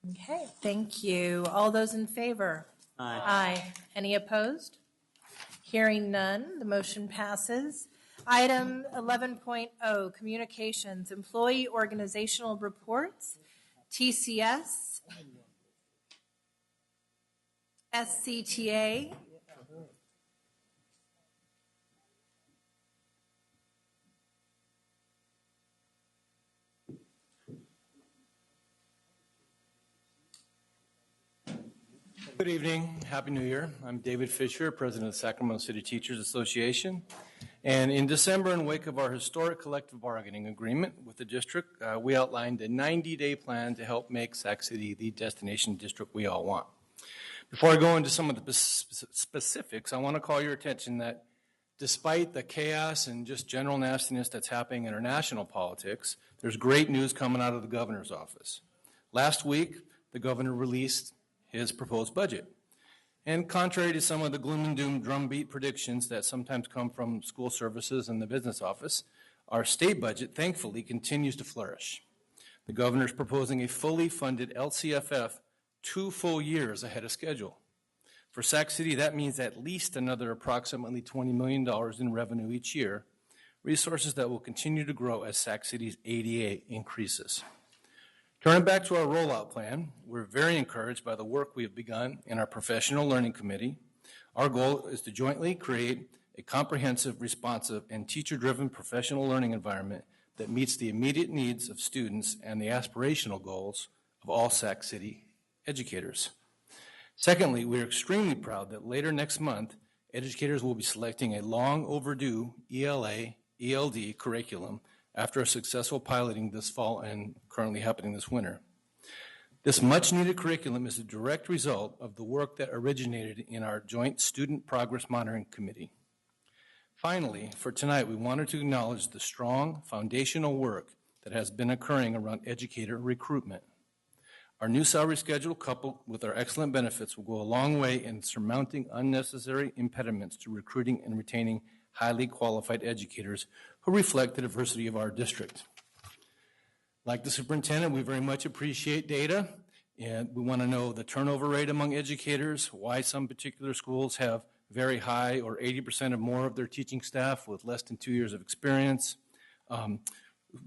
Okay, thank you. All those in favor? Aye. Aye. Any opposed? Hearing none, the motion passes. Item 11.0, communications, employee organizational reports, TCS, SCTA, Good evening. Happy New Year. I'm David Fisher, President of the Sacramento City Teachers Association. And in December, in wake of our historic collective bargaining agreement with the district, we outlined a 90-day plan to help make Sac City the destination district we all want. Before I go into some of the specifics, I want to call your attention that despite the chaos and just general nastiness that's happening in our national politics, there's great news coming out of the governor's office. Last week, the governor released his proposed budget. And contrary to some of the gloom and doom drumbeat predictions that sometimes come from school services and the business office, our state budget, thankfully, continues to flourish. The governor is proposing a fully funded LCFF 2 full years ahead of schedule. For Sac City, that means at least another approximately $20 million in revenue each year, resources that will continue to grow as Sac City's ADA increases. Turning back to our rollout plan, we're very encouraged by the work we have begun in our professional learning committee. Our goal is to jointly create a comprehensive, responsive, and teacher-driven professional learning environment that meets the immediate needs of students and the aspirational goals of all Sac City educators. Secondly, we are extremely proud that later next month, educators will be selecting a long overdue ELA, ELD curriculum after a successful piloting this fall and currently happening this winter. This much-needed curriculum is a direct result of the work that originated in our joint Student Progress Monitoring Committee. Finally, for tonight, we wanted to acknowledge the strong foundational work that has been occurring around educator recruitment. Our new salary schedule, coupled with our excellent benefits, will go a long way in surmounting unnecessary impediments to recruiting and retaining highly qualified educators who reflect the diversity of our district. Like the superintendent, we very much appreciate data, and we want to know the turnover rate among educators, why some particular schools have very high or 80% or more of their teaching staff with less than 2 years of experience,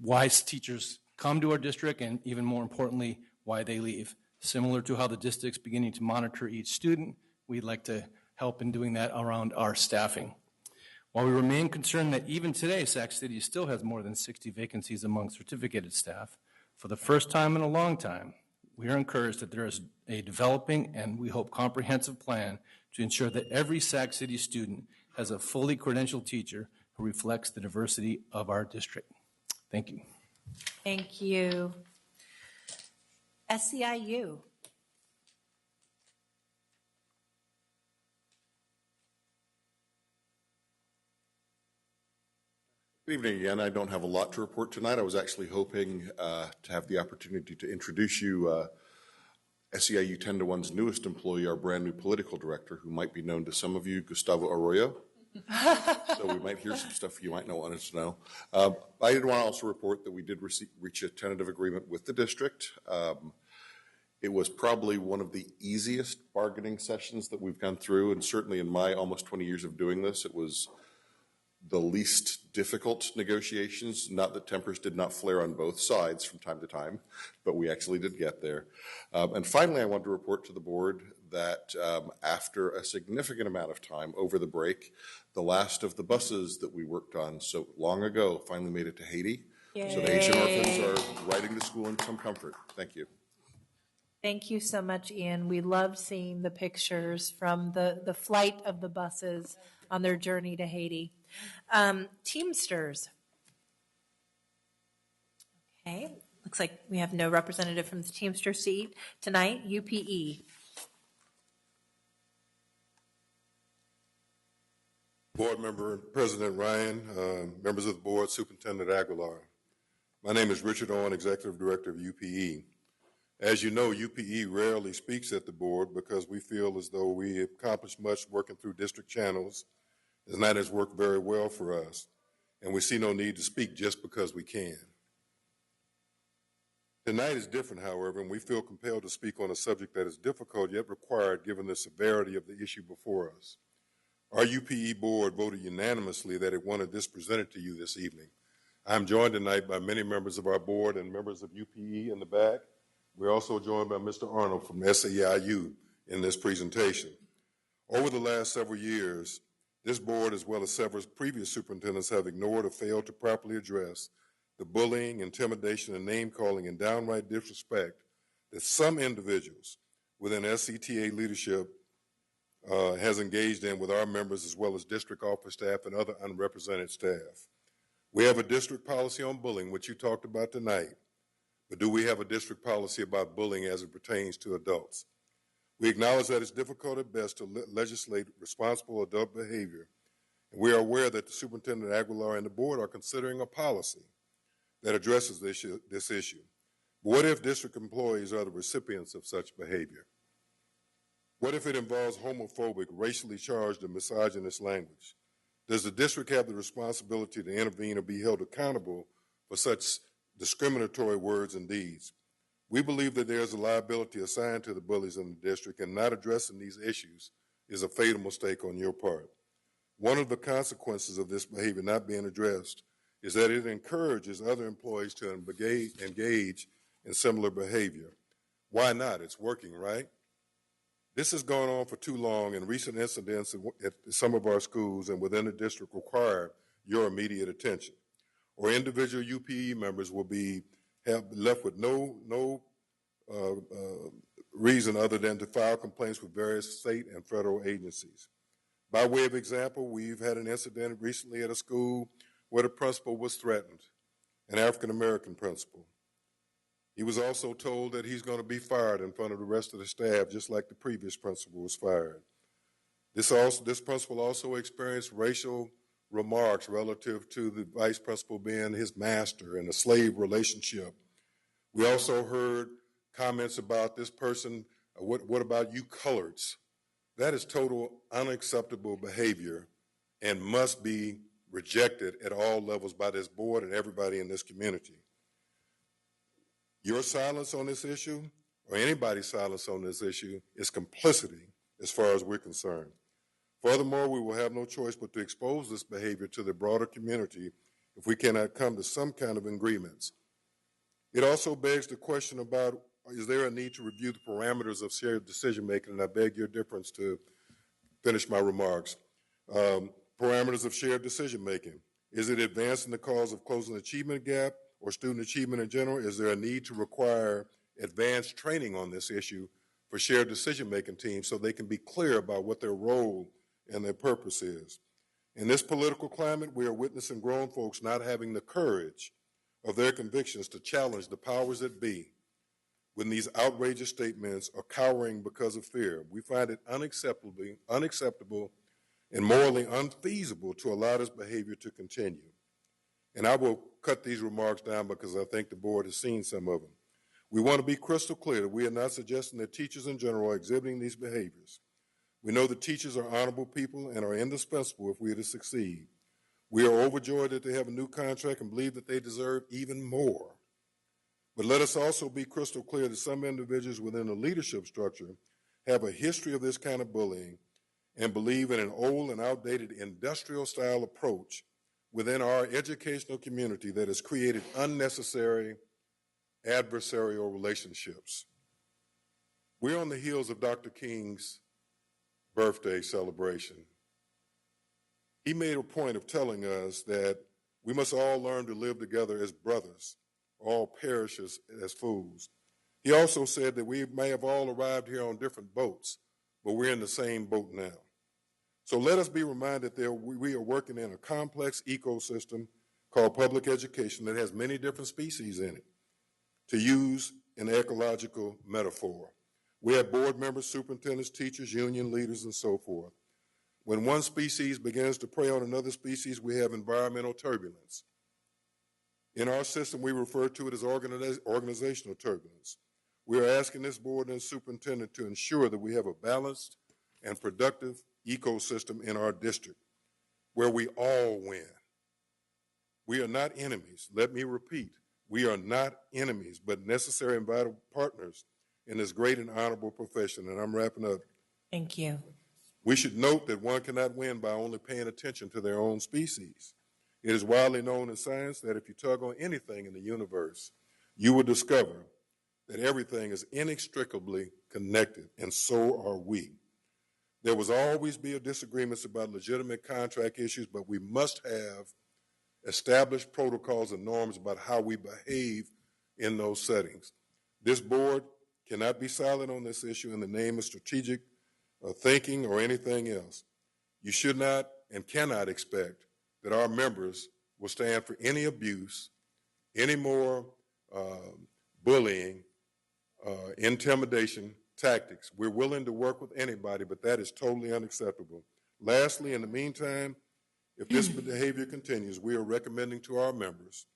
why teachers come to our district, and even more importantly, why they leave. Similar to how the district's beginning to monitor each student, we'd like to help in doing that around our staffing. While we remain concerned that even today, Sac City still has more than 60 vacancies among certificated staff, for the first time in a long time, we are encouraged that there is a developing and we hope comprehensive plan to ensure that every Sac City student has a fully credentialed teacher who reflects the diversity of our district. Thank you. Thank you. SEIU. Good evening again. I don't have a lot to report tonight. I was actually hoping to have the opportunity to introduce you SEIU 10 to 1's newest employee, our brand new political director, who might be known to some of you, Gustavo Arroyo. So we might hear some stuff you might not want us to know. I did want to also report that we did reach a tentative agreement with the district. It was probably one of the easiest bargaining sessions that we've gone through, and certainly in my almost 20 years of doing this, it was the least difficult negotiations. Not that tempers did not flare on both sides from time to time, but we actually did get there. And finally, I want to report to the board that after a significant amount of time over the break, the last of the buses that we worked on so long ago finally made it to Haiti. Yay. So the Haitian orphans are riding to school in some comfort. Thank you. Thank you so much, Ian. We love seeing the pictures from the flight of the buses on their journey to Haiti. Teamsters. Okay, looks like we have no representative from the Teamster seat tonight. UPE. Board Member President Ryan, members of the board, Superintendent Aguilar. My name is Richard Owen, Executive Director of UPE. As you know, UPE rarely speaks at the board because we feel as though we accomplished much working through district channels, and that has worked very well for us, and we see no need to speak just because we can. Tonight is different, however, and we feel compelled to speak on a subject that is difficult yet required given the severity of the issue before us. Our UPE board voted unanimously that it wanted this presented to you this evening. I'm joined tonight by many members of our board and members of UPE in the back. We're also joined by Mr. Arnold from SEIU in this presentation. Over the last several years, this board, as well as several previous superintendents, have ignored or failed to properly address the bullying, intimidation, and name-calling and downright disrespect that some individuals within SCTA leadership has engaged in with our members, as well as district office staff and other unrepresented staff. We have a district policy on bullying, which you talked about tonight, but do we have a district policy about bullying as it pertains to adults? We acknowledge that it's difficult at best to legislate responsible adult behavior, and we are aware that the Superintendent Aguilar and the board are considering a policy that addresses this issue. But what if district employees are the recipients of such behavior? What if it involves homophobic, racially charged, and misogynist language? Does the district have the responsibility to intervene or be held accountable for such discriminatory words and deeds? We believe that there is a liability assigned to the bullies in the district, and not addressing these issues is a fatal mistake on your part. One of the consequences of this behavior not being addressed is that it encourages other employees to engage in similar behavior. Why not? It's working, right? This has gone on for too long, and recent incidents at some of our schools and within the district require your immediate attention, or individual UPE members will be left with no reason other than to file complaints with various state and federal agencies. By way of example, we've had an incident recently at a school where the principal was threatened, an African-American principal. He was also told that he's going to be fired in front of the rest of the staff, just like the previous principal was fired. This principal also experienced racial remarks relative to the vice principal being his master and a slave relationship. We also heard comments about this person, what about you coloreds? That is total unacceptable behavior and must be rejected at all levels by this board and everybody in this community. Your silence on this issue, or anybody's silence on this issue, is complicity as far as we're concerned. Furthermore, we will have no choice but to expose this behavior to the broader community if we cannot come to some kind of agreements. It also begs the question about, is there a need to review the parameters of shared decision-making? And I beg your difference to finish my remarks. Parameters of shared decision-making. Is it advancing the cause of closing the achievement gap or student achievement in general? Is there a need to require advanced training on this issue for shared decision-making teams so they can be clear about what their role and their purpose is? In this political climate, we are witnessing grown folks not having the courage of their convictions to challenge the powers that be when these outrageous statements are cowering because of fear. We find it unacceptable and morally unfeasible to allow this behavior to continue. And I will cut these remarks down because I think the board has seen some of them. We want to be crystal clear that we are not suggesting that teachers in general are exhibiting these behaviors. We know that teachers are honorable people and are indispensable if we are to succeed. We are overjoyed that they have a new contract and believe that they deserve even more. But let us also be crystal clear that some individuals within the leadership structure have a history of this kind of bullying and believe in an old and outdated industrial-style approach within our educational community that has created unnecessary adversarial relationships. We're on the heels of Dr. King's birthday celebration. He made a point of telling us that we must all learn to live together as brothers, all perish as fools. He also said that we may have all arrived here on different boats, but we're in the same boat now. So let us be reminded that we are working in a complex ecosystem called public education that has many different species in it. To use an ecological metaphor, we have board members, superintendents, teachers, union leaders, and so forth. When one species begins to prey on another species, we have environmental turbulence. In our system, we refer to it as organizational turbulence. We are asking this board and superintendent to ensure that we have a balanced and productive ecosystem in our district where we all win. We are not enemies. Let me repeat, we are not enemies, but necessary and vital partners in this great and honorable profession. And I'm wrapping up. Thank you. We should note that one cannot win by only paying attention to their own species. It is widely known in science that if you tug on anything in the universe, you will discover that everything is inextricably connected, and so are we. There will always be disagreements about legitimate contract issues, but we must have established protocols and norms about how we behave in those settings. This board cannot be silent on this issue in the name of strategic thinking or anything else. You should not and cannot expect that our members will stand for any abuse, any more bullying, intimidation, tactics. We're willing to work with anybody, but that is totally unacceptable. Lastly, in the meantime, if this behavior continues, we are recommending to our members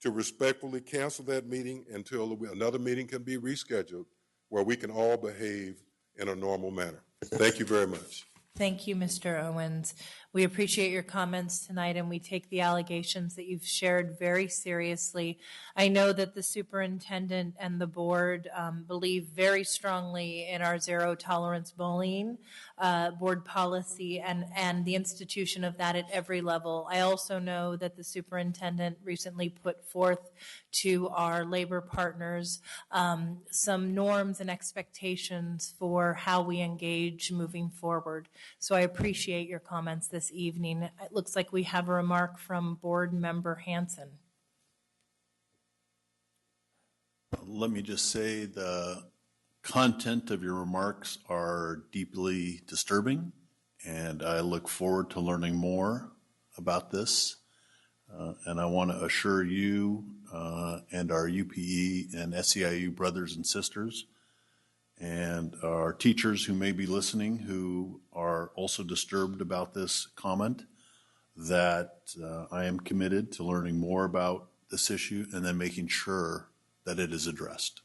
to respectfully cancel that meeting until another meeting can be rescheduled where we can all behave in a normal manner. Thank you very much. Thank you, Mr. Owens. We appreciate your comments tonight, and we take the allegations that you've shared very seriously. I know that the superintendent and the board believe very strongly in our zero tolerance bullying board policy and the institution of that at every level. I also know that the superintendent recently put forth to our labor partners some norms and expectations for how we engage moving forward. So I appreciate your comments this evening. It looks like we have a remark from Board Member Hanson. Let me just say the content of your remarks are deeply disturbing, and I look forward to learning more about this. And I want to assure you and our UPE and SEIU brothers and sisters and our teachers who may be listening who are also disturbed about this comment that I am committed to learning more about this issue and then making sure that it is addressed.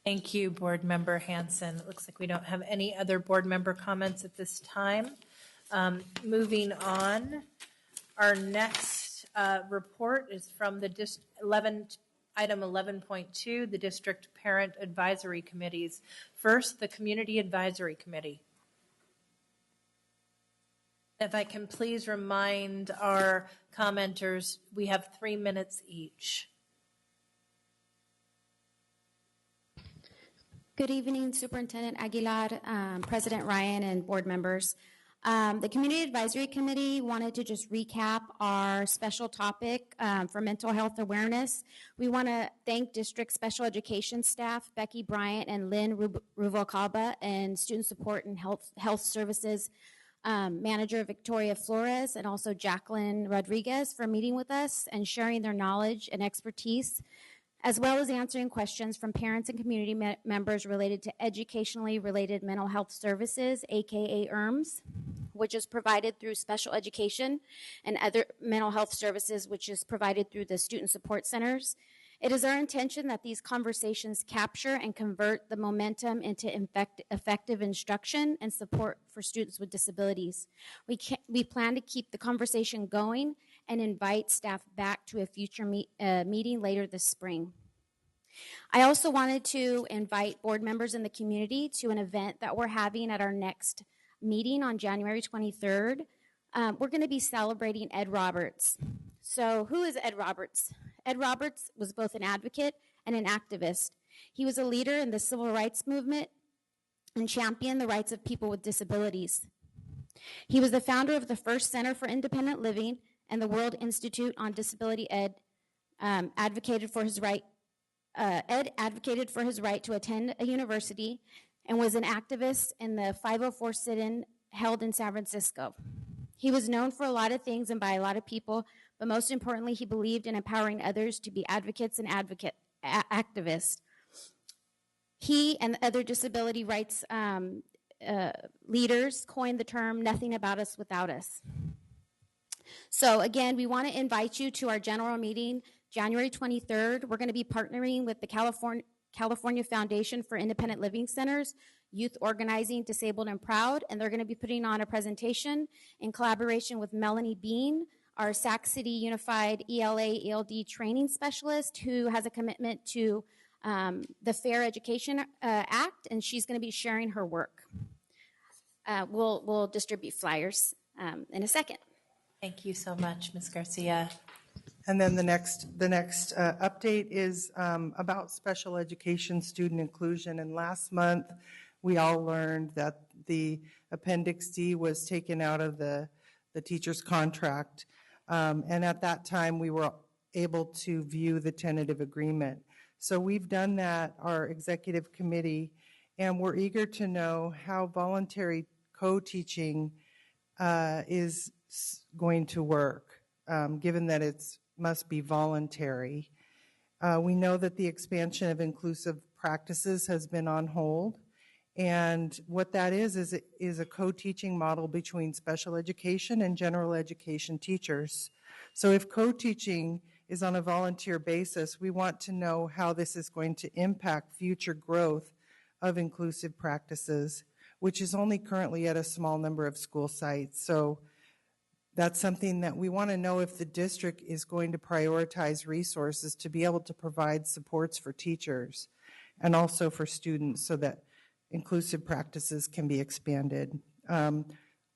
Thank you, Board Member Hanson. It looks like we don't have any other board member comments at this time. Moving on, our next report is from the item 11.2, the District Parent Advisory Committees. First, the Community Advisory Committee. If I can please remind our commenters, we have 3 minutes each. Good evening, Superintendent Aguilar, President Ryan, and board members. The Community Advisory Committee wanted to just recap our special topic for mental health awareness. We want to thank District Special Education staff, Becky Bryant and Lynn Ruvalcaba, and Student Support and Health Services Manager Victoria Flores, and also Jacqueline Rodriguez for meeting with us and sharing their knowledge and expertise, as well as answering questions from parents and community members related to educationally related mental health services, aka ERMS, which is provided through special education, and other mental health services, which is provided through the student support centers. It is our intention that these conversations capture and convert the momentum into effective instruction and support for students with disabilities. We plan to keep the conversation going and invite staff back to a future meeting later this spring. I also wanted to invite board members in the community to an event that we're having at our next meeting on January 23rd. We're going to be celebrating Ed Roberts. So who is Ed Roberts? Ed Roberts was both an advocate and an activist. He was a leader in the civil rights movement and championed the rights of people with disabilities. He was the founder of the first Center for Independent Living and the World Institute on Disability. Ed advocated for his right to attend a university and was an activist in the 504 sit-in held in San Francisco. He was known for a lot of things and by a lot of people, but most importantly, he believed in empowering others to be advocates and activists. He and other disability rights leaders coined the term "nothing about us without us." So again, we want to invite you to our general meeting, January 23rd. We're going to be partnering with the California Foundation for Independent Living Centers, Youth Organizing Disabled and Proud, and they're going to be putting on a presentation in collaboration with Melanie Bean, our Sac City Unified ELA/ELD training specialist, who has a commitment to the Fair Education Act, and she's going to be sharing her work. We'll distribute flyers in a second. Thank you so much, Ms. Garcia. And then the next update is about special education student inclusion. And last month, we all learned that the Appendix D was taken out of the teacher's contract. And at that time, we were able to view the tentative agreement. So we've done that, our executive committee, and we're eager to know how voluntary co-teaching is going to work, given that it must be voluntary. We know that the expansion of inclusive practices has been on hold. And what that is a co-teaching model between special education and general education teachers. So if co-teaching is on a volunteer basis, we want to know how this is going to impact future growth of inclusive practices, which is only currently at a small number of school sites. So that's something that we want to know if the district is going to prioritize resources to be able to provide supports for teachers and also for students so that inclusive practices can be expanded.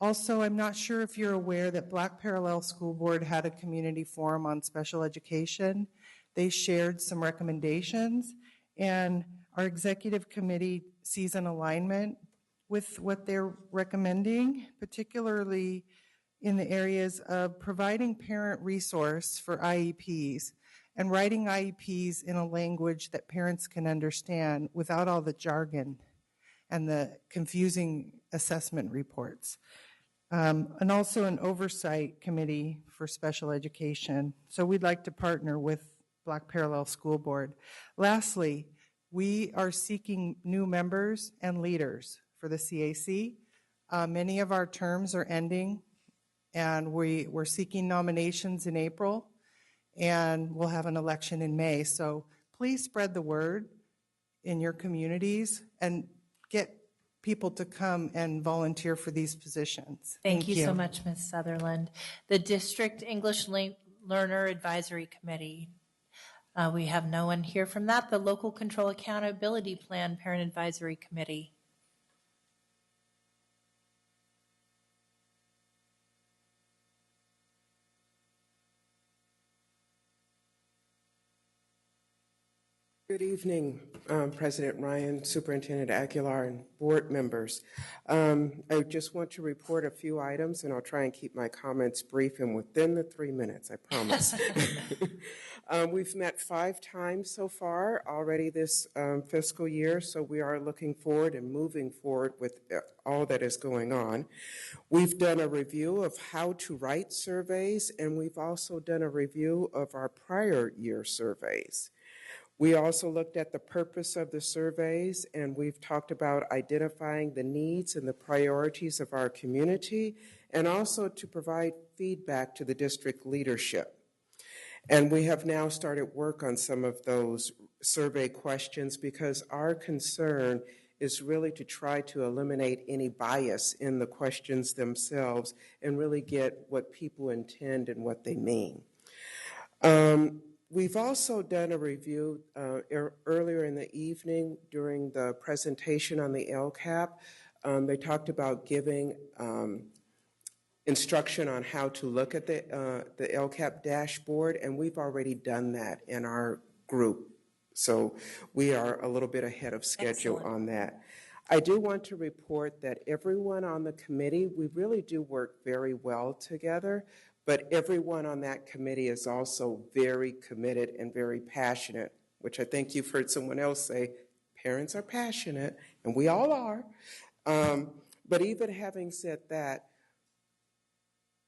Also, I'm not sure if you're aware that Black Parallel School Board had a community forum on special education. They shared some recommendations, and our executive committee sees an alignment with what they're recommending, particularly in the areas of providing parent resource for IEPs and writing IEPs in a language that parents can understand without all the jargon and the confusing assessment reports. And also an oversight committee for special education. So we'd like to partner with Black Parallel School Board. Lastly, we are seeking new members and leaders for the CAC. Many of our terms are ending, and we're seeking nominations in April, and we'll have an election in May. So please spread the word in your communities and get people to come and volunteer for these positions. Thank you so much, Ms. Sutherland. The District English Learner Advisory Committee. We have no one here from that. The Local Control Accountability Plan Parent Advisory Committee. Good evening, President Ryan, Superintendent Aguilar, and board members. I just want to report a few items, and I'll try and keep my comments brief and within the 3 minutes, I promise. We've met 5 times so far already this fiscal year, so we are looking forward and moving forward with all that is going on. We've done a review of how to write surveys, and we've also done a review of our prior year surveys. We also looked at the purpose of the surveys, and we've talked about identifying the needs and the priorities of our community, and also to provide feedback to the district leadership. And we have now started work on some of those survey questions because our concern is really to try to eliminate any bias in the questions themselves and really get what people intend and what they mean. We've also done a review earlier in the evening during the presentation on the LCAP. They talked about giving instruction on how to look at the LCAP dashboard, and we've already done that in our group. So we are a little bit ahead of schedule on that. I do want to report that everyone on the committee, we really do work very well together. But everyone on that committee is also very committed and very passionate, which I think you've heard someone else say, parents are passionate, and we all are. But even having said that,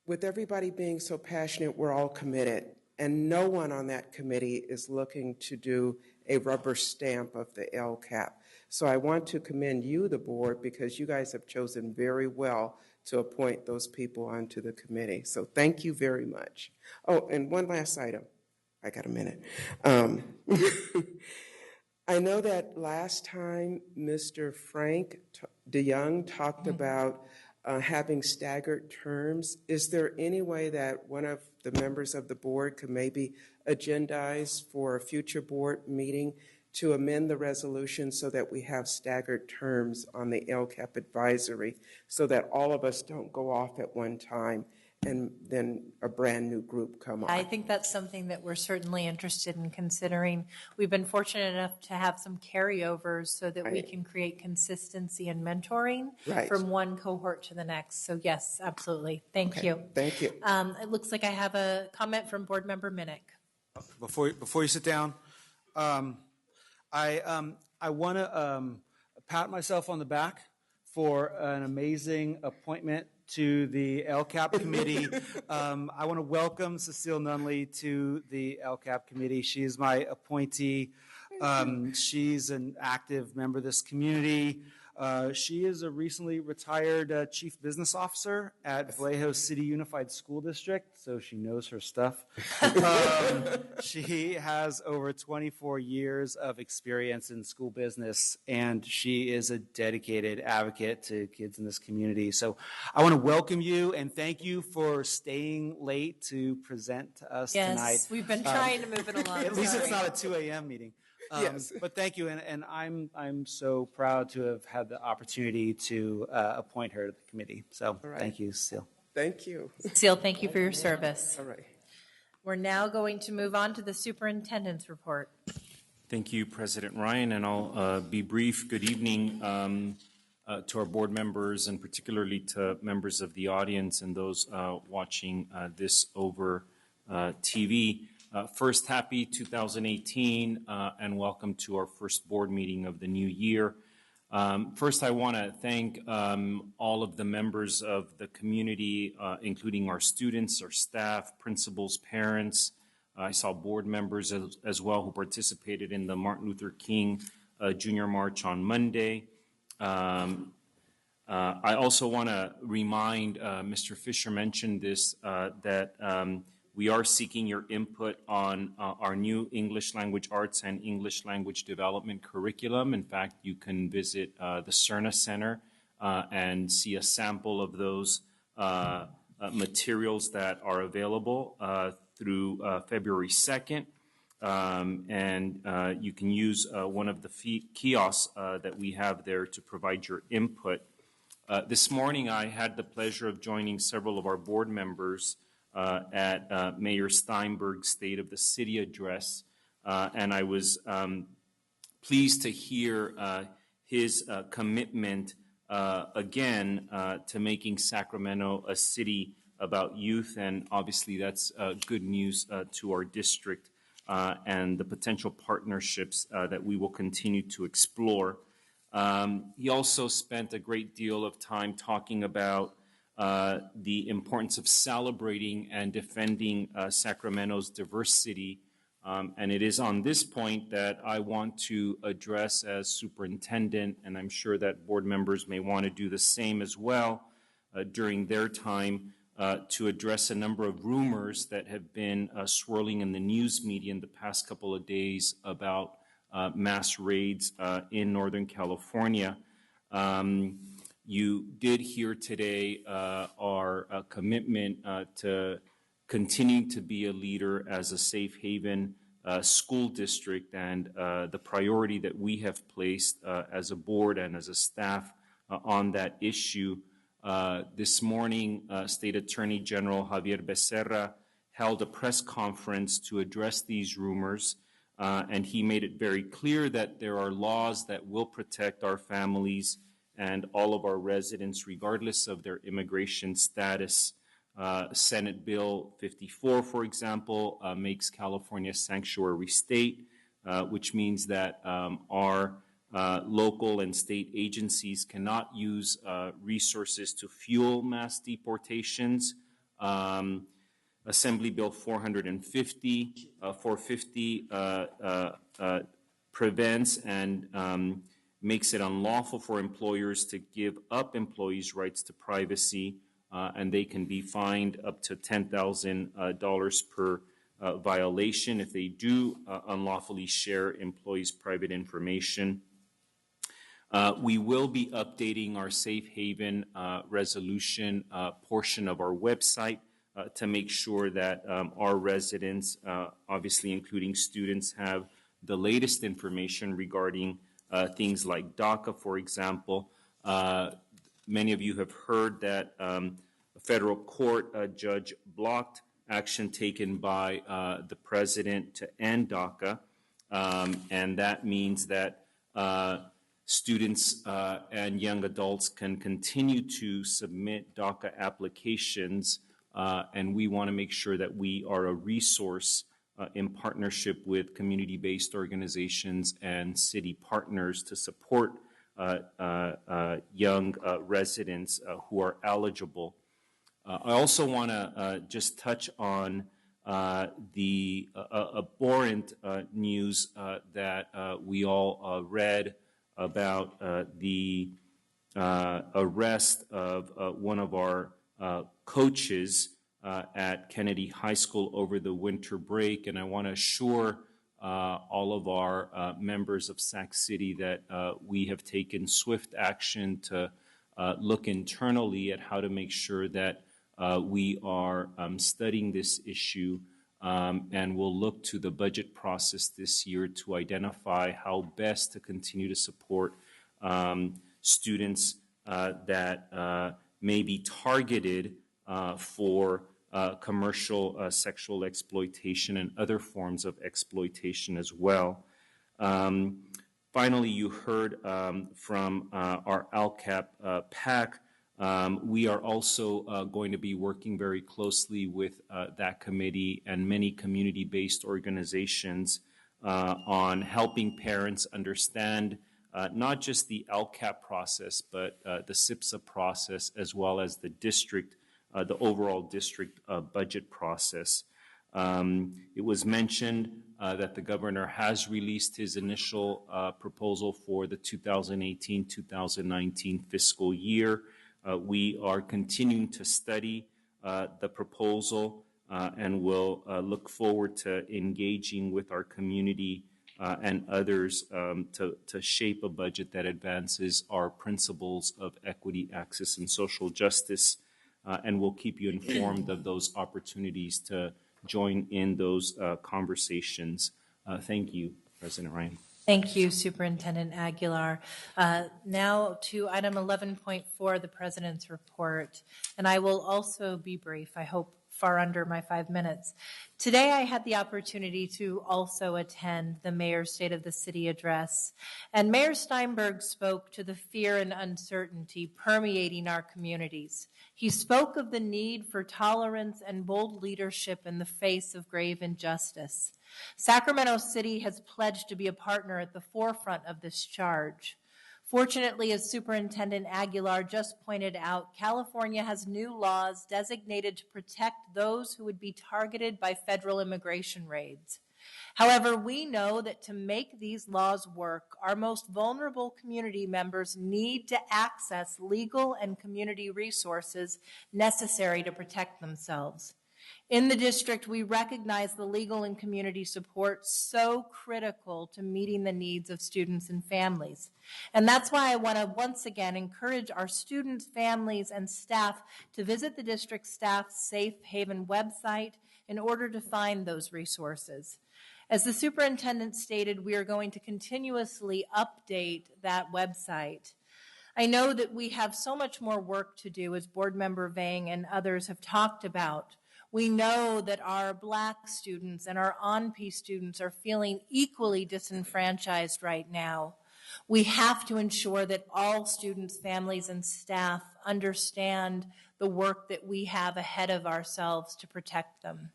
with everybody being so passionate, we're all committed. And no one on that committee is looking to do a rubber stamp of the LCAP. So I want to commend you, the board, because you guys have chosen very well to appoint those people onto the committee. So thank you very much. Oh, and one last item. I got a minute. I know that last time Mr. Frank DeYoung talked about having staggered terms. Is there any way that one of the members of the board could maybe agendize for a future board meeting to amend the resolution so that we have staggered terms on the LCAP advisory so that all of us don't go off at one time and then a brand new group come on? I think that's something that we're certainly interested in considering. We've been fortunate enough to have some carryovers so that we can create consistency and mentoring from one cohort to the next. So yes, absolutely. Thank you. Thank you. It looks like I have a comment from Board Member Minnick. Before you sit down, I want to pat myself on the back for an amazing appointment to the LCAP committee. I want to welcome Cecile Nunley to the LCAP committee. She is my appointee. She's an active member of this community. She is a recently retired chief business officer at Vallejo City Unified School District, so she knows her stuff. She has over 24 years of experience in school business, and she is a dedicated advocate to kids in this community. So I want to welcome you and thank you for staying late to present to us tonight. Yes, we've been trying to move it along. At least it's Sorry. not a 2 a.m. meeting. Yes. But thank you, and I'm so proud to have had the opportunity to appoint her to the committee. So right. Thank you, Cecile. Thank you. Cecile, thank you for your service. All right. We're now going to move on to the superintendent's report. Thank you, President Ryan, and I'll be brief. Good evening to our board members, and particularly to members of the audience and those watching this over TV. First, happy 2018, and welcome to our first board meeting of the new year. First, I want to thank all of the members of the community, including our students, our staff, principals, parents. I saw board members as well who participated in the Martin Luther King Junior March on Monday. I also want to remind, Mr. Fisher mentioned this, that we are seeking your input on our new English language arts and English language development curriculum. In fact, you can visit the CERNA Center and see a sample of those materials that are available through February 2nd. And you can use one of the kiosks that we have there to provide your input. This morning, I had the pleasure of joining several of our board members at Mayor Steinberg's State of the City address, and I was pleased to hear his commitment again to making Sacramento a city about youth, and obviously that's good news to our district and the potential partnerships that we will continue to explore. He also spent a great deal of time talking about the importance of celebrating and defending Sacramento's diversity. And it is on this point that I want to address as superintendent, and I'm sure that board members may want to do the same as well during their time, to address a number of rumors that have been swirling in the news media in the past couple of days about mass raids in Northern California. You did hear today our commitment to continue to be a leader as a safe haven school district, and the priority that we have placed as a board and as a staff on that issue. This morning, State Attorney General Javier Becerra held a press conference to address these rumors, and he made it very clear that there are laws that will protect our families and all of our residents, regardless of their immigration status. Senate Bill 54, for example, makes California a sanctuary state, which means that our local and state agencies cannot use resources to fuel mass deportations. Assembly Bill 450 prevents and makes it unlawful for employers to give up employees' rights to privacy, and they can be fined up to $10,000 per violation if they do unlawfully share employees' private information. We will be updating our safe haven resolution portion of our website to make sure that our residents, obviously including students, have the latest information regarding things like DACA, for example. Many of you have heard that a federal court judge blocked action taken by the president to end DACA, and that means that students and young adults can continue to submit DACA applications, and we want to make sure that we are a resource in partnership with community-based organizations and city partners to support young residents who are eligible. I also want to just touch on the abhorrent news that we all read about the arrest of one of our coaches at Kennedy High School over the winter break. And I want to assure all of our members of Sac City that we have taken swift action to look internally at how to make sure that we are studying this issue, and we'll look to the budget process this year to identify how best to continue to support students that may be targeted for commercial sexual exploitation and other forms of exploitation as well. Finally, you heard from our ALCAP PAC. We are also going to be working very closely with that committee and many community-based organizations on helping parents understand not just the LCAP process, but the SIPSA process, as well as the district, the overall district budget process. It was mentioned that the governor has released his initial proposal for the 2018-2019 fiscal year. We are continuing to study the proposal and will look forward to engaging with our community and others to shape a budget that advances our principles of equity, access, and social justice. And we'll keep you informed of those opportunities to join in those conversations. Thank you, President Ryan. Thank you, Superintendent Aguilar. Now to item 11.4, the President's report. And I will also be brief, I hope far under my 5 minutes. Today I had the opportunity to also attend the Mayor's State of the City address. And Mayor Steinberg spoke to the fear and uncertainty permeating our communities. He spoke of the need for tolerance and bold leadership in the face of grave injustice. Sacramento City has pledged to be a partner at the forefront of this charge. Fortunately, as Superintendent Aguilar just pointed out, California has new laws designated to protect those who would be targeted by federal immigration raids. However, we know that to make these laws work, our most vulnerable community members need to access legal and community resources necessary to protect themselves. In the district, we recognize the legal and community support so critical to meeting the needs of students and families. And that's why I want to once again encourage our students, families, and staff to visit the district staff's Safe Haven website in order to find those resources. As the superintendent stated, we are going to continuously update that website. I know that we have so much more work to do, as Board Member Vang and others have talked about. We know that our Black students and our ONP students are feeling equally disenfranchised right now. We have to ensure that all students, families, and staff understand the work that we have ahead of ourselves to protect them.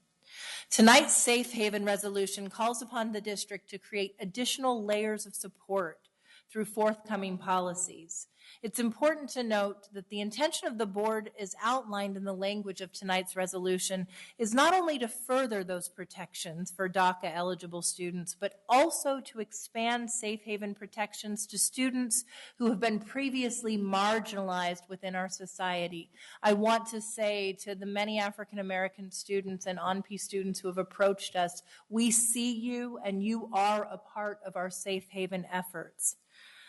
Tonight's Safe Haven resolution calls upon the district to create additional layers of support through forthcoming policies. It's important to note that the intention of the board, is outlined in the language of tonight's resolution, is not only to further those protections for DACA eligible students, but also to expand Safe Haven protections to students who have been previously marginalized within our society. I want to say to the many African American students and ONP students who have approached us, we see you and you are a part of our Safe Haven efforts.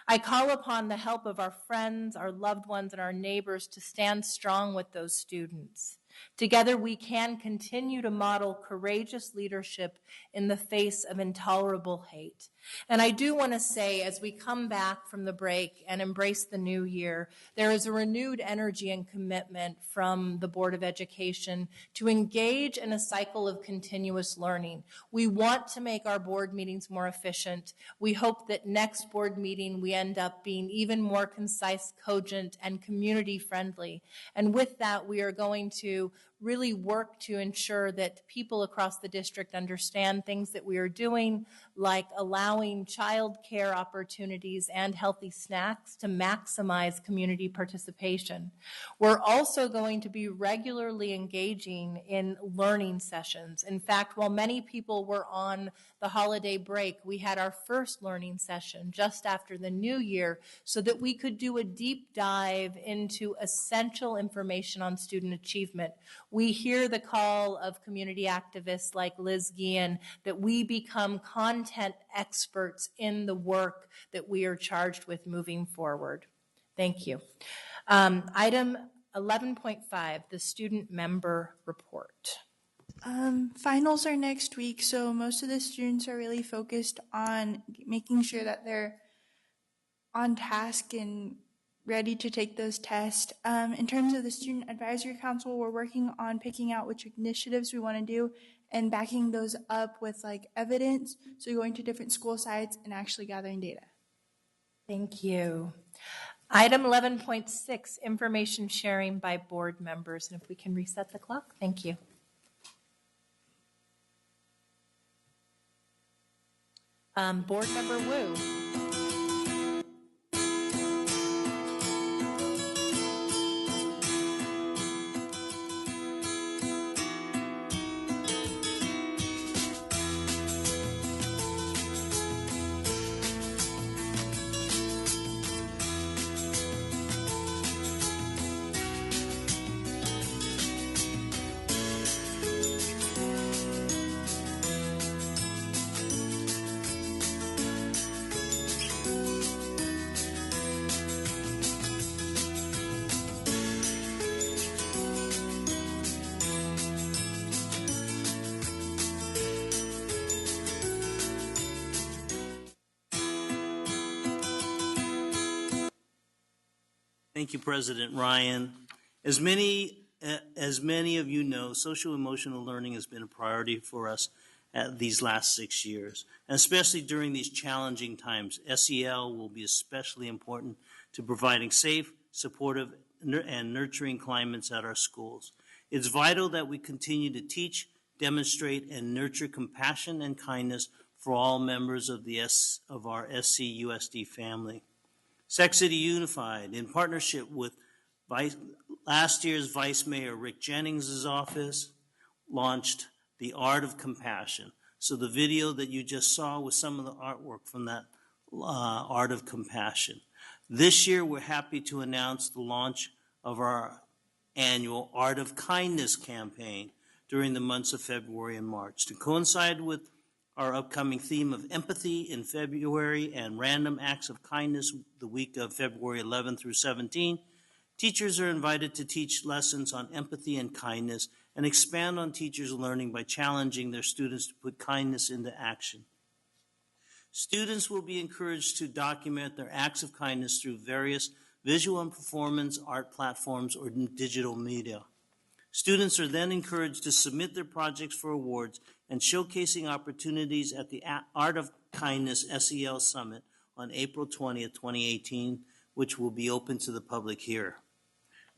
I call upon the help of our friends, our loved ones, and our neighbors to stand strong with those students. Together, we can continue to model courageous leadership in the face of intolerable hate. And I do want to say, as we come back from the break and embrace the new year, there is a renewed energy and commitment from the Board of Education to engage in a cycle of continuous learning. We want to make our board meetings more efficient. We hope that next board meeting we end up being even more concise, cogent, and community friendly. And with that, we are going to really work to ensure that people across the district understand things that we are doing, like allowing child care opportunities and healthy snacks to maximize community participation. We're also going to be regularly engaging in learning sessions. In fact, while many people were on the holiday break, we had our first learning session just after the new year so that we could do a deep dive into essential information on student achievement. We hear the call of community activists like Liz Guillen that we become content experts in the work that we are charged with moving forward. Thank you. Item 11.5, the student member report. Finals are next week, so most of the students are really focused on making sure that they're on task and ready to take those tests. In terms of the Student Advisory Council, we're working on picking out which initiatives we want to do and backing those up with like evidence. So going to different school sites and actually gathering data. Thank you. Item 11.6, information sharing by board members. And if we can reset the clock, thank you. Board Member Wu. Thank you, President Ryan. As many of you know, social emotional learning has been a priority for us these last 6 years, and especially during these challenging times. SEL will be especially important to providing safe, supportive, and nurturing climates at our schools. It's vital that we continue to teach, demonstrate, and nurture compassion and kindness for all members of our SCUSD family. Sac City Unified, in partnership with last year's Vice Mayor Rick Jennings' office, launched The Art of Compassion. So the video that you just saw was some of the artwork from that Art of Compassion. This year, we're happy to announce the launch of our annual Art of Kindness campaign during the months of February and March. To coincide with our upcoming theme of empathy in February and random acts of kindness the week of February 11 through 17, teachers are invited to teach lessons on empathy and kindness and expand on teachers' learning by challenging their students to put kindness into action. Students will be encouraged to document their acts of kindness through various visual and performance art platforms or digital media. Students are then encouraged to submit their projects for awards and showcasing opportunities at the Art of Kindness SEL Summit on April 20th, 2018, which will be open to the public here.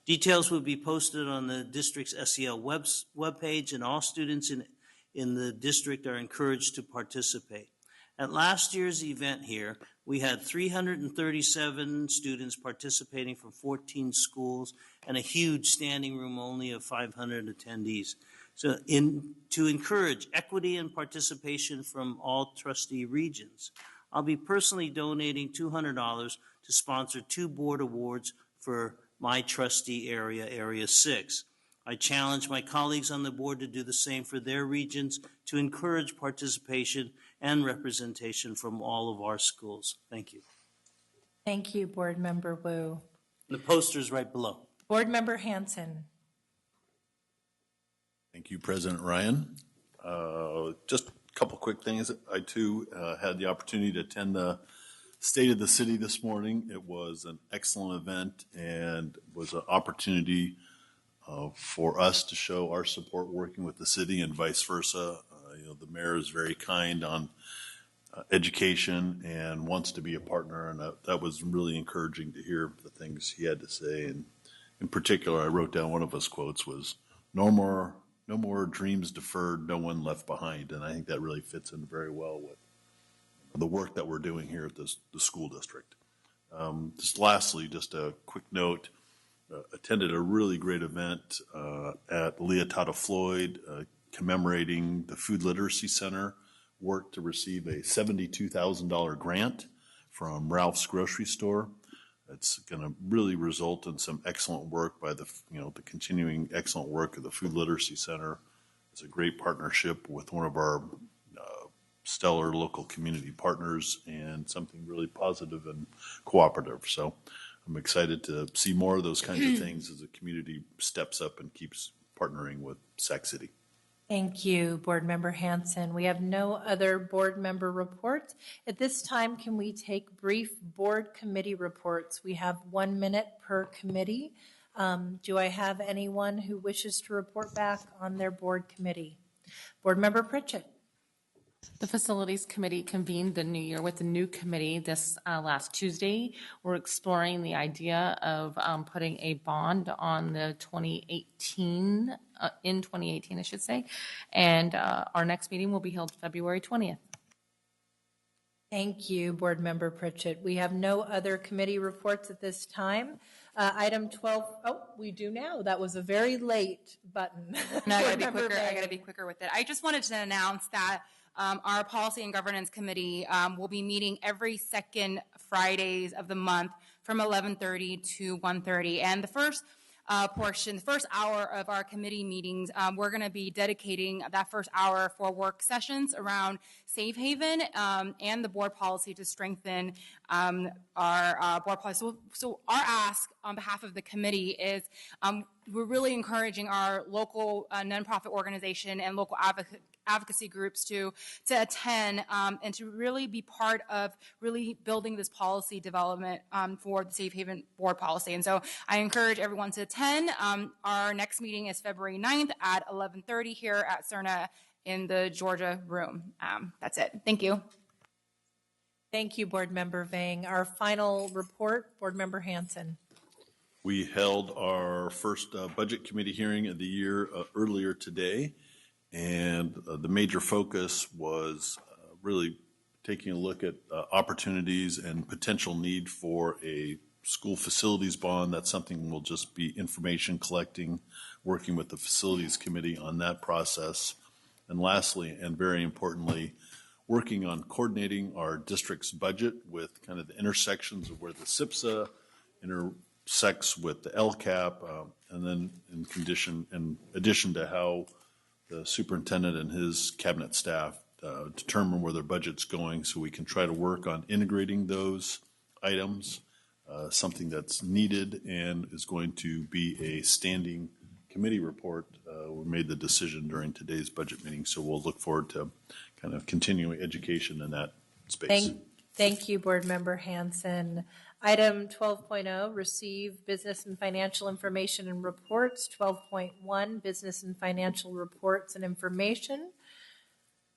Details will be posted on the district's SEL webpage, and all students in the district are encouraged to participate. At last year's event here, we had 337 students participating from 14 schools and a huge standing room only of 500 attendees. So to encourage equity and participation from all trustee regions, I'll be personally donating $200 to sponsor 2 board awards for my trustee area, Area 6. I challenge my colleagues on the board to do the same for their regions to encourage participation and representation from all of our schools. Thank you. Thank you, Board Member Wu. The poster's right below. Board Member Hanson. Thank you, President Ryan. Just a couple quick things. I, too, had the opportunity to attend the State of the City this morning. It was an excellent event and was an opportunity for us to show our support working with the city and vice versa. The mayor is very kind on education and wants to be a partner, and that was really encouraging to hear the things he had to say. And in particular, I wrote down one of his quotes was, no more dreams deferred, no one left behind. And I think that really fits in very well with the work that we're doing here at the school district. Just lastly, just a quick note, attended a really great event at Leotata Floyd commemorating the Food Literacy Center work to receive a $72,000 grant from Ralph's Grocery Store. It's going to really result in some excellent work by the continuing excellent work of the Food Literacy Center. It's a great partnership with one of our stellar local community partners and something really positive and cooperative. So I'm excited to see more of those kinds of things as the community steps up and keeps partnering with Sac City. Thank you, Board Member Hanson. We have no other board member reports. At this time, can we take brief board committee reports? We have 1 minute per committee. Do I have anyone who wishes to report back on their board committee? Board Member Pritchett. The Facilities Committee convened the new year with a new committee this last Tuesday. We're exploring the idea of putting a bond on the 2018, in 2018, I should say. And our next meeting will be held February 20th. Thank you, Board Member Pritchett. We have no other committee reports at this time. Item 12, oh, we do now. That was a very late button. No, I gotta be quicker with it. I just wanted to announce that our Policy and Governance Committee will be meeting every second Fridays of the month from 11:30 to 1:30. And the first the first hour of our committee meetings, we're going to be dedicating that first hour for work sessions around Safe Haven and the board policy to strengthen our board policy. So our ask on behalf of the committee is we're really encouraging our local nonprofit organization and local advocacy groups to attend and to really be part of really building this policy development for the Safe Haven board policy. And so I encourage everyone to attend. Our next meeting is February 9th at 11:30 here at CERNA in the Georgia room. That's it. Thank you. Thank you, Board Member Vang. Our final report, Board Member Hanson. We held our first budget committee hearing of the year earlier today. And the major focus was really taking a look at opportunities and potential need for a school facilities bond. That's something we'll just be information collecting, working with the facilities committee on that process. And lastly, and very importantly, working on coordinating our district's budget with kind of the intersections of where the SIPSA intersects with the LCAP, and then in addition to how the superintendent and his cabinet staff determine where their budget's going so we can try to work on integrating those items, something that's needed and is going to be a standing committee report. We made the decision during today's budget meeting, so we'll look forward to kind of continuing education in that space. Thank you, Board Member Hanson. Item 12.0, receive business and financial information and reports. 12.1, business and financial reports and information.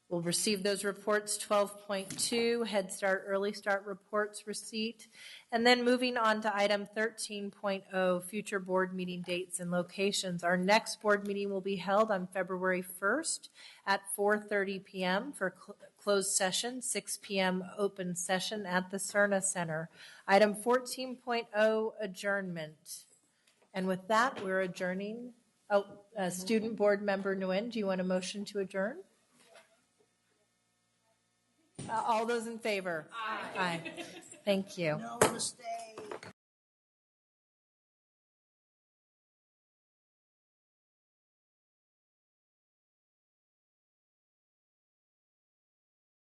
We'll receive those reports. 12.2, Head Start, Early Start reports receipt. And then moving on to item 13.0, future board meeting dates and locations. Our next board meeting will be held on February 1st at 4:30 p.m. for closed session, 6 p.m. open session at the CERNA Center. Item 14.0, adjournment. And with that, we're adjourning. Student Board Member Nguyen, do you want a motion to adjourn? All those in favor? Aye. Thank you. No mistake.